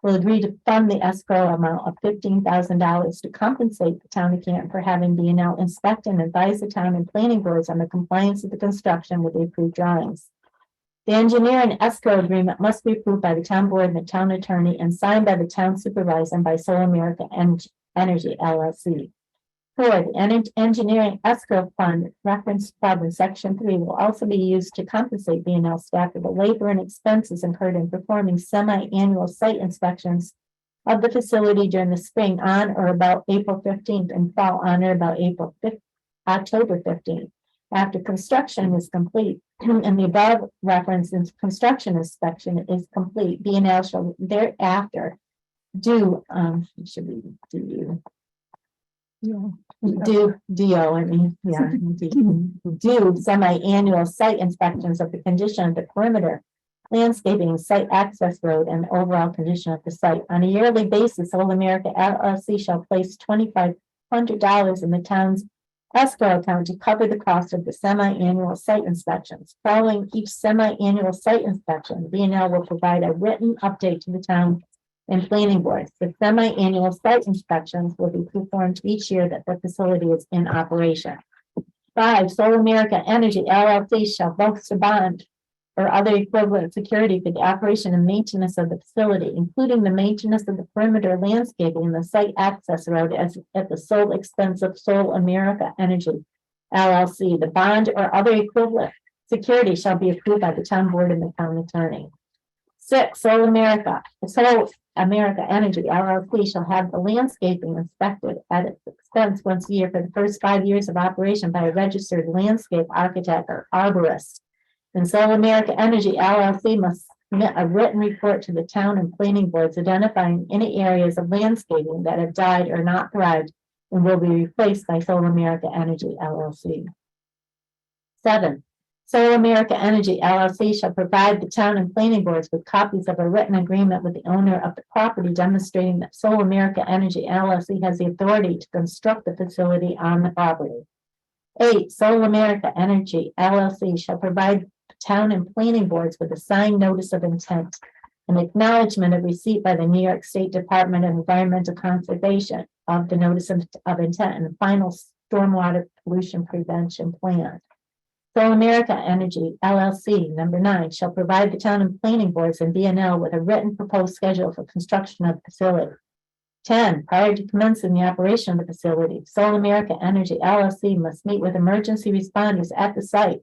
A: will agree to fund the escrow amount of $15,000 to compensate the town of Canton for having B&L inspect and advise the town and planning boards on the compliance of the construction with the approved drawings. The engineer and escrow agreement must be approved by the town board and the town attorney and signed by the town supervisor and by Sol America Energy LLC. 4. The engineering escrow fund referenced above in section 3 will also be used to compensate B&L staff for the labor and expenses incurred in performing semi-annual site inspections of the facility during the spring on or about April 15th and fall on or about October 15th. After construction is complete and the above reference in construction inspection is complete, B&L shall thereafter do semi-annual site inspections of the condition of the perimeter, landscaping, site access road, and the overall condition of the site. On a yearly basis, Sol America LLC shall place $2,500 in the town's escrow account to cover the cost of the semi-annual site inspections. Following each semi-annual site inspection, B&L will provide a written update to the town and planning boards. The semi-annual site inspections will be performed each year that the facility is in operation. 5. Sol America Energy LLC shall post a bond or other equivalent security for the operation and maintenance of the facility, including the maintenance of the perimeter landscaping and the site access road at the sole expense of Sol America Energy LLC. The bond or other equivalent security shall be approved by the town board and the town attorney. 6. Sol America Energy LLC shall have the landscaping inspected at its expense once a year for the first 5 years of operation by a registered landscape architect or arborist. And Sol America Energy LLC must submit a written report to the town and planning boards identifying any areas of landscaping that have died or not thrived and will be replaced by Sol America Energy LLC. 7. Sol America Energy LLC shall provide the town and planning boards with copies of a written agreement with the owner of the property demonstrating that Sol America Energy LLC has the authority to construct the facility on the property. 8. Sol America Energy LLC shall provide the town and planning boards with a signed notice of intent and acknowledgement of receipt by the New York State Department of Environmental Conservation of the notice of intent and the final stormwater pollution prevention plan. Sol America Energy LLC, number 9, shall provide the town and planning boards and B&L with a written proposed schedule for construction of the facility. 10. Prior to commencing the operation of the facility, Sol America Energy LLC must meet with emergency responders at the site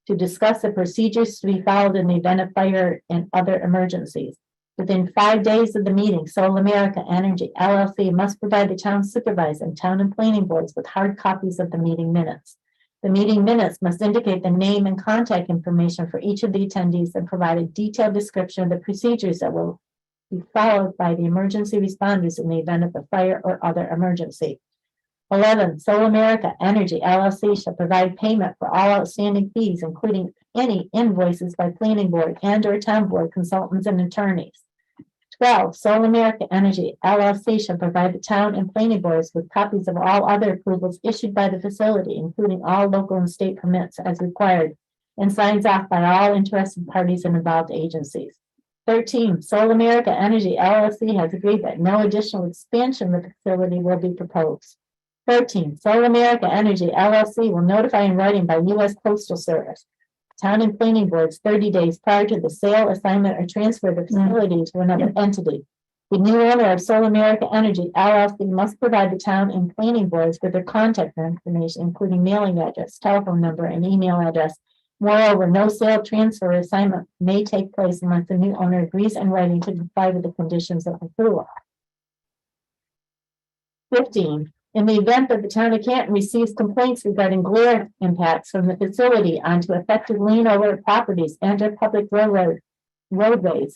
A: to discuss the procedures to be followed in the event of fire and other emergencies. Within 5 days of the meeting, Sol America Energy LLC must provide the town supervisor and town and planning boards with hard copies of the meeting minutes. The meeting minutes must indicate the name and contact information for each of the attendees and provide a detailed description of the procedures that will be followed by the emergency responders in the event of a fire or other emergency. 11. Sol America Energy LLC shall provide payment for all outstanding fees, including any invoices by planning board and or town board consultants and attorneys. 12. Sol America Energy LLC shall provide the town and planning boards with copies of all other approvals issued by the facility, including all local and state permits as required and signs off by all interested parties and involved agencies. 13, Sol America Energy LLC has agreed that no additional expansion of the facility will be proposed. 13, Sol America Energy LLC will notify in writing by U.S. Postal Service, Town and Planning Boards 30 days prior to the sale, assignment, or transfer of the facility to another entity. The new owner of Sol America Energy LLC must provide the Town and Planning Boards with their contact information, including mailing address, telephone number, and email address. Moreover, no sale, transfer, or assignment may take place unless the new owner agrees in writing to comply with the conditions of approval. 15. In the event that the town of Canton receives complaints regarding glare impacts from the facility onto affected lean-over properties and or public roadways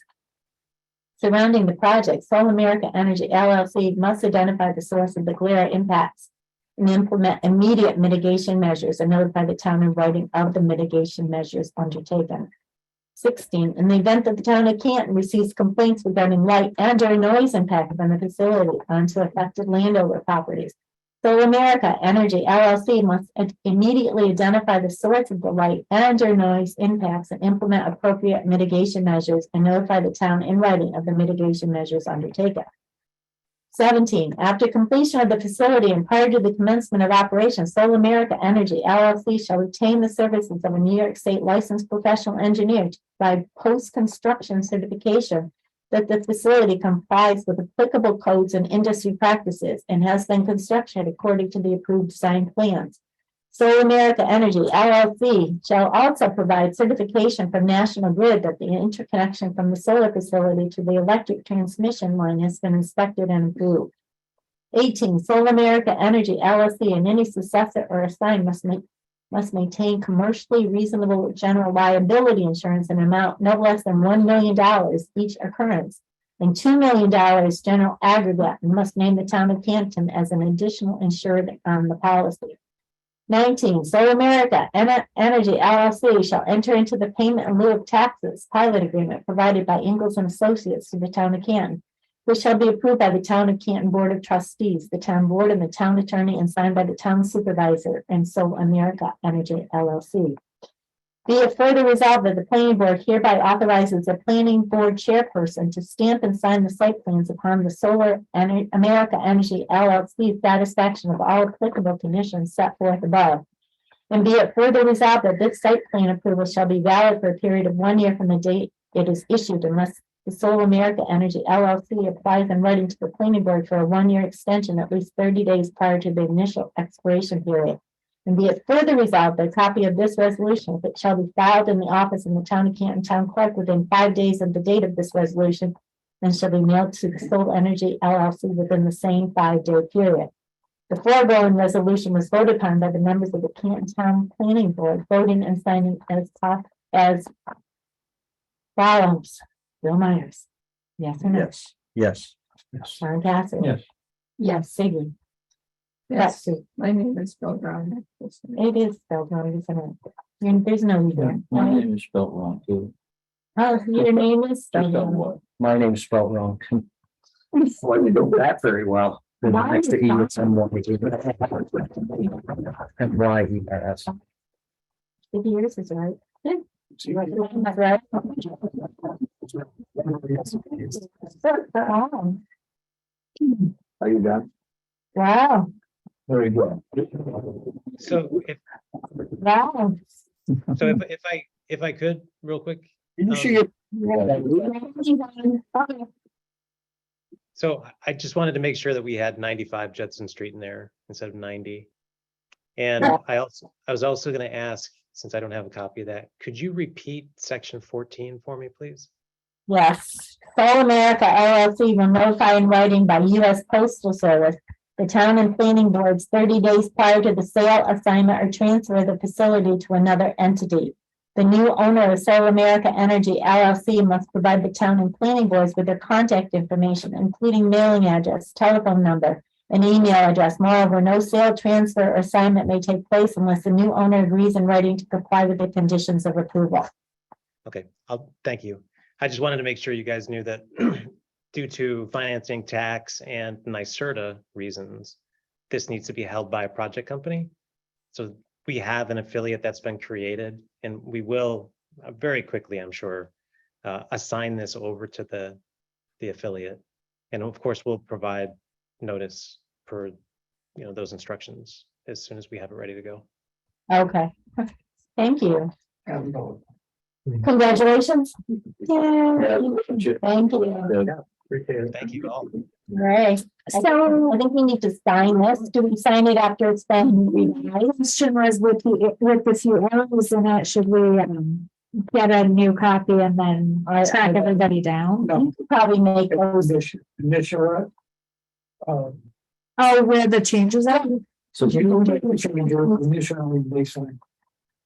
A: surrounding the project, Sol America Energy LLC must identify the source of the glare impacts and implement immediate mitigation measures and notify the town in writing of the mitigation measures undertaken. 16. In the event that the town of Canton receives complaints regarding light and or noise impact from the facility onto affected landowner properties, Sol America Energy LLC must immediately identify the source of the light and or noise impacts and implement appropriate mitigation measures and notify the town in writing of the mitigation measures undertaken. 17. After completion of the facility and prior to the commencement of operations, Sol America Energy LLC shall retain the services of a New York State licensed professional engineer to provide post-construction certification that the facility complies with applicable codes and industry practices and has been constructed according to the approved design plans. Sol America Energy LLC shall also provide certification from National Grid that the interconnection from the solar facility to the electric transmission line has been inspected and approved. 18. Sol America Energy LLC and any successor or assigned must maintain commercially reasonable general liability insurance in an amount no less than $1 million each occurrence and $2 million general aggregate, and must name the town of Canton as an additional insured on the policy. 19. Sol America Energy LLC shall enter into the payment in lieu of taxes pilot agreement provided by Ingalls and Associates to the town of Canton, which shall be approved by the town of Canton Board of Trustees, the town board, and the town attorney, and signed by the town supervisor and Sol America Energy LLC. Be it further resolved that the planning board hereby authorizes the planning board chairperson to stamp and sign the site plans upon the Solar America Energy LLC satisfaction of all applicable conditions set forth above. And be it further resolved that this site plan approval shall be valid for a period of 1 year from the date it is issued, unless the Sol America Energy LLC applies in writing to the planning board for a 1-year extension at least 30 days prior to the initial expiration period. And be it further resolved that a copy of this resolution, if it shall be filed in the office in the town of Canton town clerk within 5 days of the date of this resolution, and shall be mailed to the Sol Energy LLC within the same 5-day period. The foregoing resolution was voted upon by the members of the Canton Town Planning Board, voting and signing as follows. Bill Myers. Yes or no?
I: Yes, yes.
A: Sean Cassidy.
K: Yes.
A: Yes, Siggy.
F: Yes,
A: Betsy.
F: my name is spelled wrong.
A: It is spelled wrong, isn't it? There's no reason.
K: My name is spelled wrong too.
A: Oh, your name is spelled
K: Spelled
A: wrong.
K: what?
I: My name's spelled wrong. Well, you know that very well. The
A: Why
I: next to
A: is
I: E,
A: that?
I: it's M1. And Y-E-R-S.
A: Yours is right. That's right. Wow.
D: Are you done?
A: Wow.
K: Very good.
H: So
A: Wow.
H: if I could, real quick.
D: Did you see it?
H: So I just wanted to make sure that we had 95 Judson Street in there instead of 90. And I was also going to ask, since I don't have a copy of that, could you repeat section 14 for me, please?
A: Yes. Sol America LLC will notify in writing by U.S. Postal Service the town and planning boards 30 days prior to the sale, assignment, or transfer of the facility to another entity. The new owner of Sol America Energy LLC must provide the town and planning boards with their contact information, including mailing address, telephone number, and email address. Moreover, no sale, transfer, or assignment may take place unless the new owner agrees in writing to comply with the conditions of approval.
H: Okay, thank you. I just wanted to make sure you guys knew that due to financing, tax, and NYSERDA reasons, this needs to be held by a project company. So we have an affiliate that's been created, and we will very quickly, I'm sure, assign this over to the affiliate. And of course, we'll provide notice per, those instructions as soon as we have it ready to go.
A: Okay, thank you.
J: And,
A: Congratulations. Yay. Thank you.
C: Appreciate it.
H: Thank you all.
A: Right, so I think we need to sign this. Do we sign it after it's been revised? Question was with the few errors in it, should we get a new copy and then track everybody down?
J: No.
A: Probably make those.
J: initial.
A: Oh, where the changes are?
D: So
J: Initially, they sign.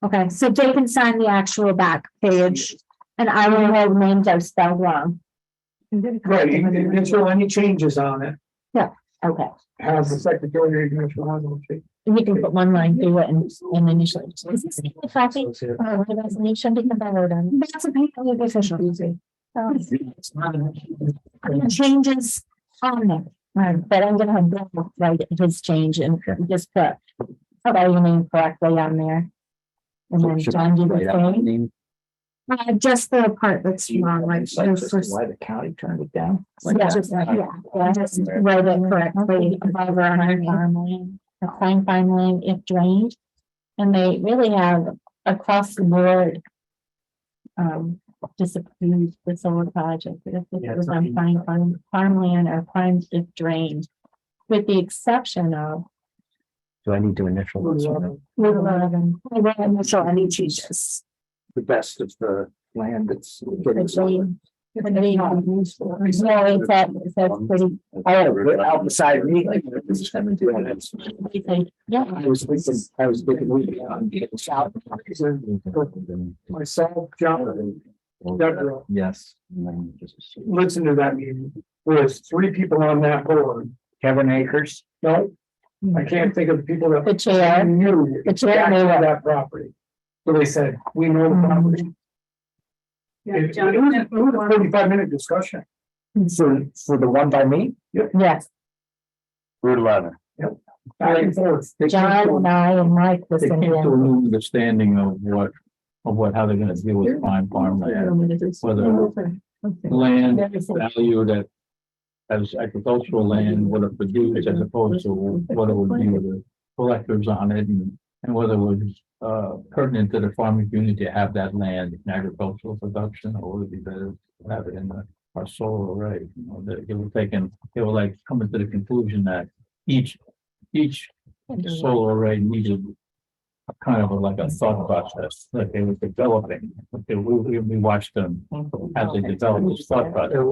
A: Okay, so they can sign the actual back page and I will know names are spelled wrong.
J: Right, initial any changes on it,
A: Okay,
J: have the secretary initial on it.
A: you can put one line through it and initially. Is this a copy? Oh, the resolution because I wrote on. That's a paper official. Changes on there, right, but I'm gonna have Bill write his change and just put. Spell your name correctly on there. And then John do the same. Just the part that's wrong, like.
D: Why the county turned it down?
A: Just write it correctly above or under farmland, applying farmland if drained. And they really have across the board. Disapproved the solar project, but if it was on farmland or farms if drained. With the exception of.
I: Do I need to initial this one?
A: Initial any changes.
D: The best of the land that's.
A: No, it's pretty.
D: Oh, out beside me.
A: Yeah.
D: I was thinking we south.
J: Myself, John, Deborah,
I: Yes.
J: listen to that meeting, there's 3 people on that board,
D: Kevin Akers.
J: no? I can't think of the people that.
A: The chair.
J: Knew
A: The chair
J: exactly
A: knew it.
J: that property. So they said, we know the property. It was a 45-minute discussion.
D: For the one by me?
A: Yes,
G: Route 11.
J: Back and forth.
A: John and I and Mike
K: They
A: listened
K: came to
A: to
K: an understanding of how they're gonna deal with prime farmland, whether land value that as agricultural land would have produced as opposed to what it would be with the collectors on it and whether it was pertinent to the farming community to have that land in agricultural production or would it be better to have it in our solar array. They were like coming to the conclusion that each solar array needed kind of like a thought process that they were developing. We watched them as they developed this thought process. It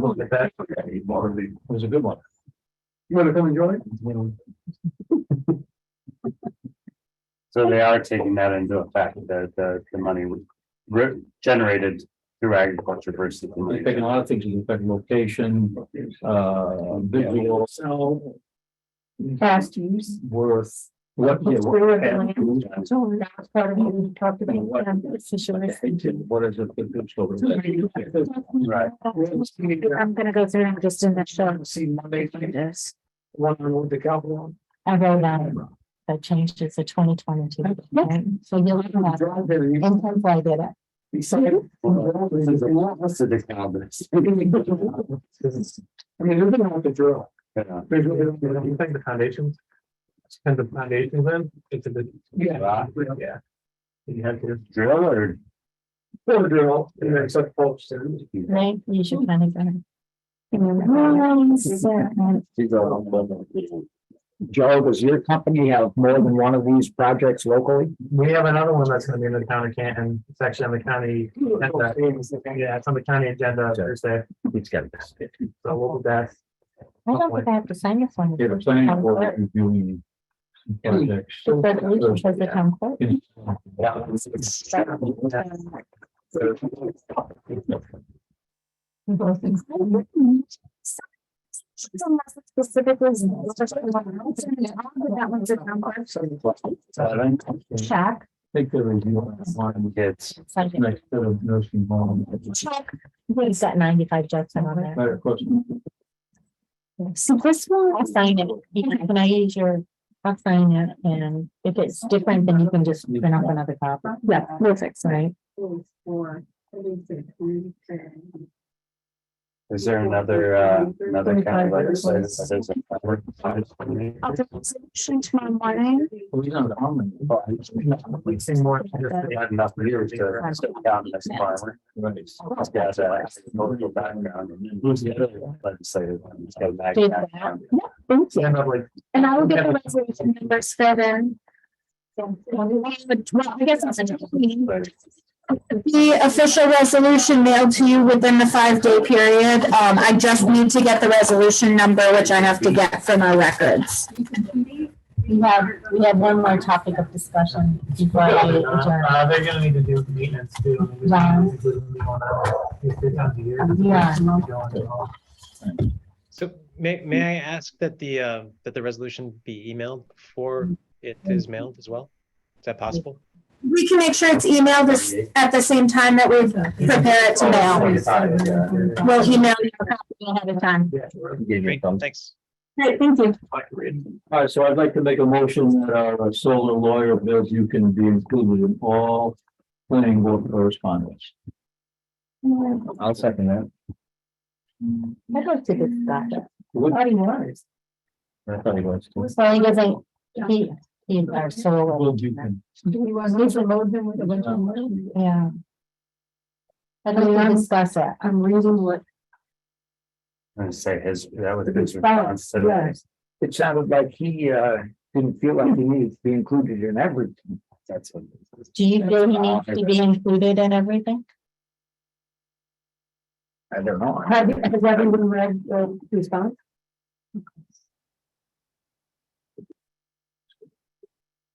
K: was a good one.
J: You wanna come and join?
G: So they are taking that into effect, that the money was generated through agriculture versus. the money-
K: Taking a lot of things into effect, location, visual,
A: past use.
K: worth, what, yeah,
A: Where
K: what,
A: the land- So that's part of what we talked about. It's just a-
K: what is it?
G: Right.
A: I'm gonna go through and just in the show.
J: See Monday,
A: This.
J: one on with the Calhoun.
A: I wrote on, I changed it to 2022. So you'll look at that. And I did it.
G: What's the discount on this?
J: I mean, they're gonna have to drill.
G: Yeah.
C: You think the foundations? And the foundations in, it's a bit.
J: Yeah.
C: Yeah. You have to.
G: Drill or?
J: They'll drill, and then such folks.
A: Right, you should kind of.
D: Joe, does your company have more than one of these projects locally?
C: We have another one that's gonna be in the town of Canton. It's actually on the county. Yeah, it's on the county agenda Thursday.
I: It's got.
C: So we'll be back.
A: I don't think I have to sign this one.
K: Yeah, the planning board reviewing projects.
A: The resolution says the town clerk. Specifically. That one's a town clerk. Check.
K: Take the review on
G: Kids.
A: Sign it.
K: next to the nursing home.
A: Check. We've got 95 Judson on there.
K: Right across.
A: So this one, I'll sign it. Can I use your I'll sign it, and if it's different, then you can just print up another copy.
F: Yeah, perfect.
A: Right?
G: Is there another county legislative? that is a-
A: I'll do a resolution tomorrow morning.
D: We don't know.
C: We've seen more.
G: Not enough years to step down as a farmer. This guy's a local background. And who's the other legislative? He's got a background.
A: Did that. Yeah, thank you.
C: End up like,
A: And I will get the resolution numbers for them. Well, I guess it's the official resolution mailed to you within the 5-day period. I just need to get the resolution number, which I have to get from our records. We have one more topic of discussion before I adjourn.
C: they're gonna need to do maintenance too.
A: Wow. Yeah.
H: So may I ask that the resolution be emailed before it is mailed as well? Is that possible?
A: We can make sure it's emailed at the same time that we prepare it to mail. We'll email you a copy ahead of time.
H: Great, thanks.
A: Great, thank you.
K: All right, so I'd like to make a motion that our solar lawyer bills, you can be included in all planning board correspondence.
I: I'll second that.
A: I'd like to discuss it.
K: Would-
A: What he wants.
I: I thought he was. too.
A: So he doesn't, he's our solar.
K: Well, you can-
F: Do we want to load them with a bunch of money?
A: Yeah. I'd like to discuss it.
F: I'm reading what.
G: And say that was his
F: Response,
G: response to
F: yes.
D: It sounded like he didn't feel like he needed to be included in everything.
G: That's what.
A: Do you feel he needs to be included in everything?
D: I don't know.
F: Has everyone read the response?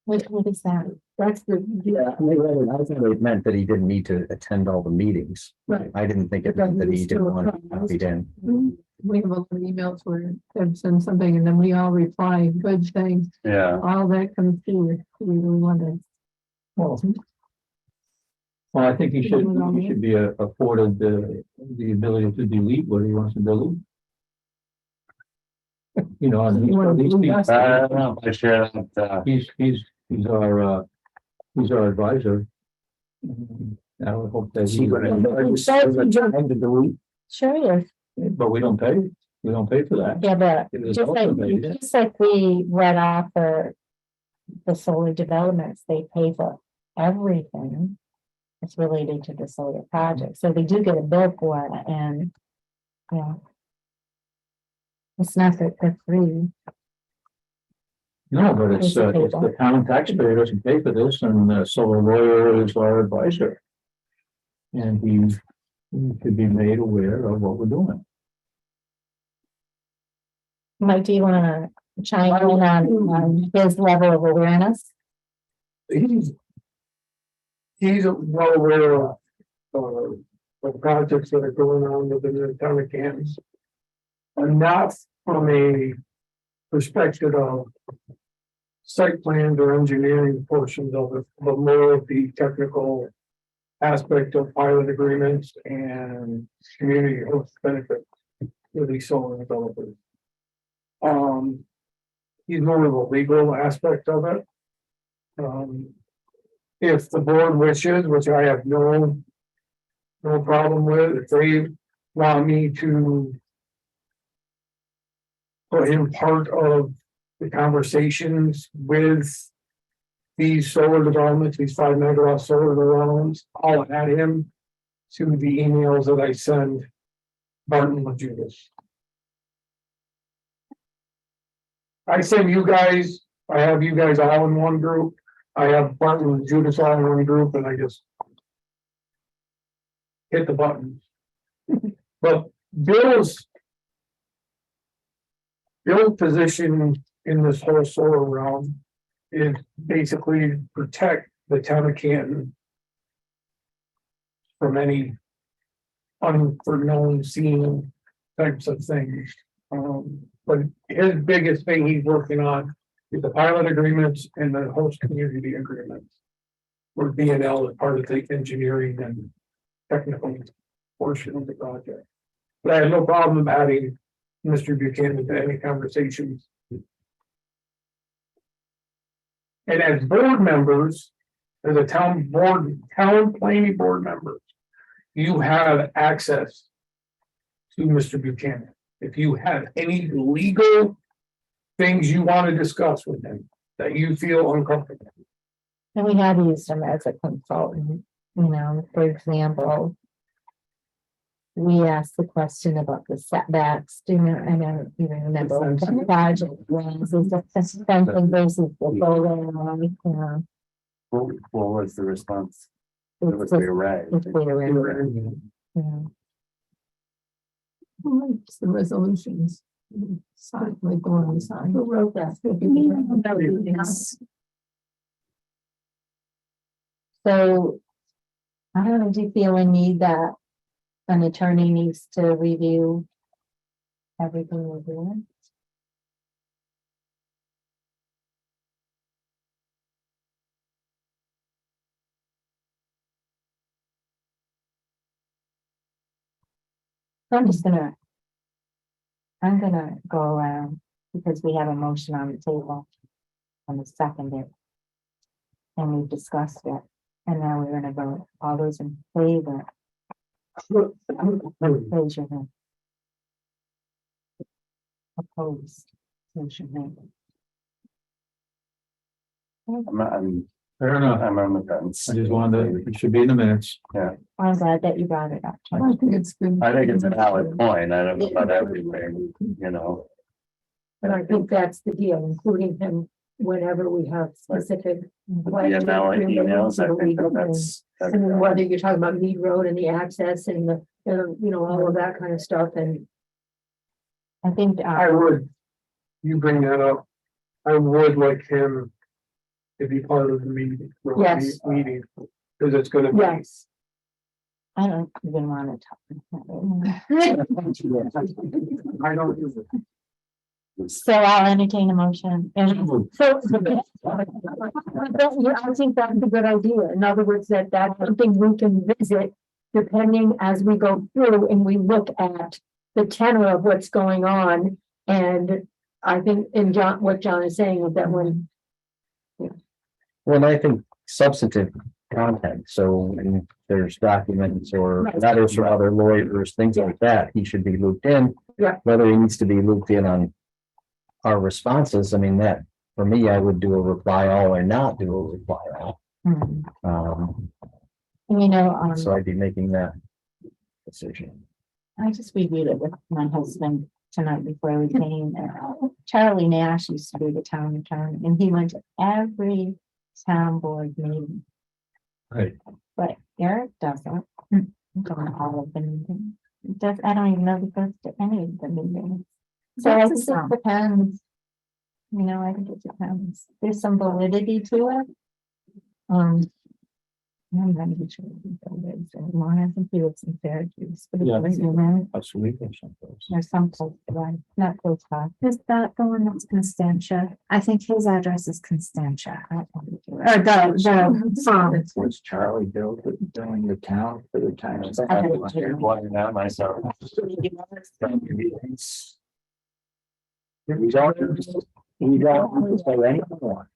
A: What is that?
F: That's the.
I: I thought it meant that he didn't need to attend all the meetings.
F: Right.
I: I didn't think it meant that he didn't want to be copied in.
F: We have a lot of emails where they send something and then we all reply, good, thanks.
G: Yeah.
F: All that comes through. We wonder.
K: Well, I think he should be afforded the ability to delete what he wants to delete. You know, and
G: I don't know, I share that,
K: he's our advisor. I would hope that
D: He gonna end the delete.
A: Sure he is.
K: but we don't pay for that.
A: Yeah, but
K: It is
A: just like,
K: automated.
A: just like we read off for the solar developments, they pay for everything. It's related to the solar project, so they do get a bill for it, and, yeah. It's not that they're free.
K: No, but it's the town taxpayer doesn't pay for this, and the solar lawyer is our advisor. And he should be made aware of what we're doing.
A: Mike, do you wanna chime in on his level of awareness?
J: He's well aware of the projects that are going on within the town of Canton. And not from a perspective of site plans or engineering portions of it, but more of the technical aspect of pilot agreements and community host benefits for these solar developers. He's more of a legal aspect of it. If the board wishes, which I have no problem with, if they want me to put him part of the conversations with these solar developments, these 5 megawatt solar developments, I'll add him to the emails that I send Barton and Judas. I send you guys, I have you guys all in one group. I have Barton and Judas all in one group, and I just hit the button. But Bill's position in this whole solar realm is basically protect the town of Canton from any unforeseen seen types of things. But his biggest thing he's working on is the pilot agreements and the host community agreements. Where B&L is part of the engineering and technical portion of the project. But I have no problem adding Mr. Buchanan to any conversations And as board members, as a town planning board members, you have access to Mr. Buchanan. If you have any legal things you want to discuss with him that you feel uncomfortable.
A: And we have used him as a consultant, you know, for example. We asked the question about the setbacks, do you know, I don't even remember what the project was, is it fencing versus the solar, you know.
G: What was the response? It
A: It's
G: was
A: just-
G: the array.
A: it's clear, you know.
F: It's the resolutions. Sign, like going on sign. Who wrote that?
A: So, I don't know, do you feel a need that an attorney needs to review everything we're doing? So I'm gonna go around because we have a motion on the table on the second it. And we've discussed it, and now we're gonna vote. All those in favor? Raise your hand. Opposed? Motion made.
K: Fair enough.
G: I'm on the fence.
K: I just wanted to, it should be in the minutes.
A: I'm glad that you brought it up.
F: I think it's good.
G: I think it's a valid point. I don't know about everything, you know.
F: But I think that's the deal, including him whenever we have specific.
G: The
F: questions,
G: emails, I think
F: legal
G: that's.
F: things. I mean, whether you're talking about Mead Road and the access and the, you know, all of that kind of stuff and.
A: I think,
J: I would, you bring that up, I would like him to be part of the meeting.
F: Yes.
J: Meeting, because it's gonna be.
F: Yes.
A: I don't even want to talk.
J: I don't use it.
A: So I'll entertain a motion. And so,
F: I think that's a good idea. In other words, that's something we can visit depending as we go through and we look at the tenor of what's going on. And I think in John, what John is saying is that when
I: Well, I think substantive content, so when there's documents or letters from other lawyers, things like that, he should be looped in.
F: Yeah.
I: Whether he needs to be looped in on our responses, I mean, that, for me, I would do a reply all or not do a reply all.
A: you know,
I: So I'd be making that decision.
A: I just reviewed it with my husband tonight before we came. Charlie Nash used to be the town attorney, and he went to every town board meeting.
K: Right.
A: But Eric doesn't. Go to all of the meetings. I don't even know if he goes to any of the meetings. So I think it depends. You know, I think it depends. There's some validity to it. I'm not even sure what it is anymore. I think he lives in Syracuse. But
K: Yeah.
A: it's, you know,
K: That's week or something.
A: there's some close by, not close by.
L: Is that the one that's Constantia? I think his address is Constantia.
A: I don't think it is.
L: Or the farm.
D: Was Charlie built it during the town for the time?
G: Now myself.
D: We don't say anymore.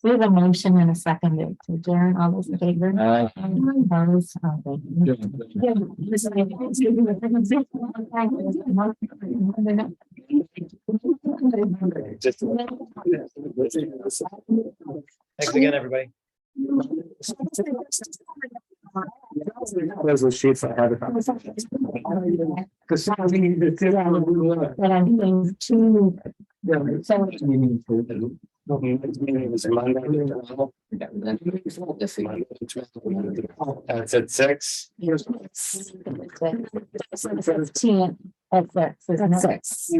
A: We have a motion and a second to adjourn. All those in favor? Opposed?
H: Thanks again, everybody.
D: Those are sheets I have.
A: But I'm saying two.
G: That's at 6.
A: 15th at 6, isn't it?
L: 6.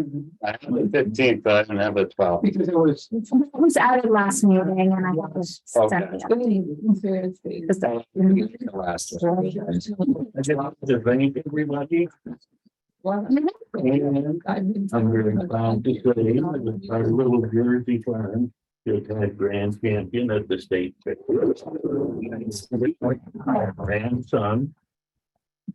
G: I have the 15th, but I don't have the 12th.
J: Because it was.
L: It was added last meeting and I got this.
G: Okay.
L: The
G: last one. Everybody.
E: I'm really proud to say our little Jersey farm just had grand champion at the state. fair. My grandson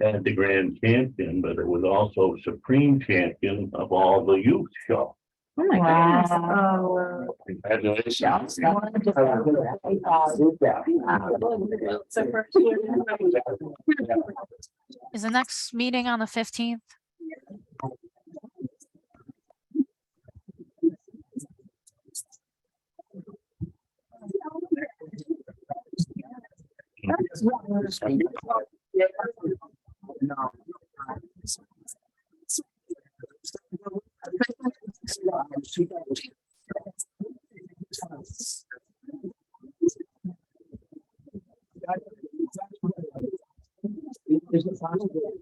E: had the grand champion, but it was also supreme champion of all the youth show.
A: Oh my
F: Wow.
E: Congratulations.
B: Is the next meeting on the 15th?
J: Is it possible?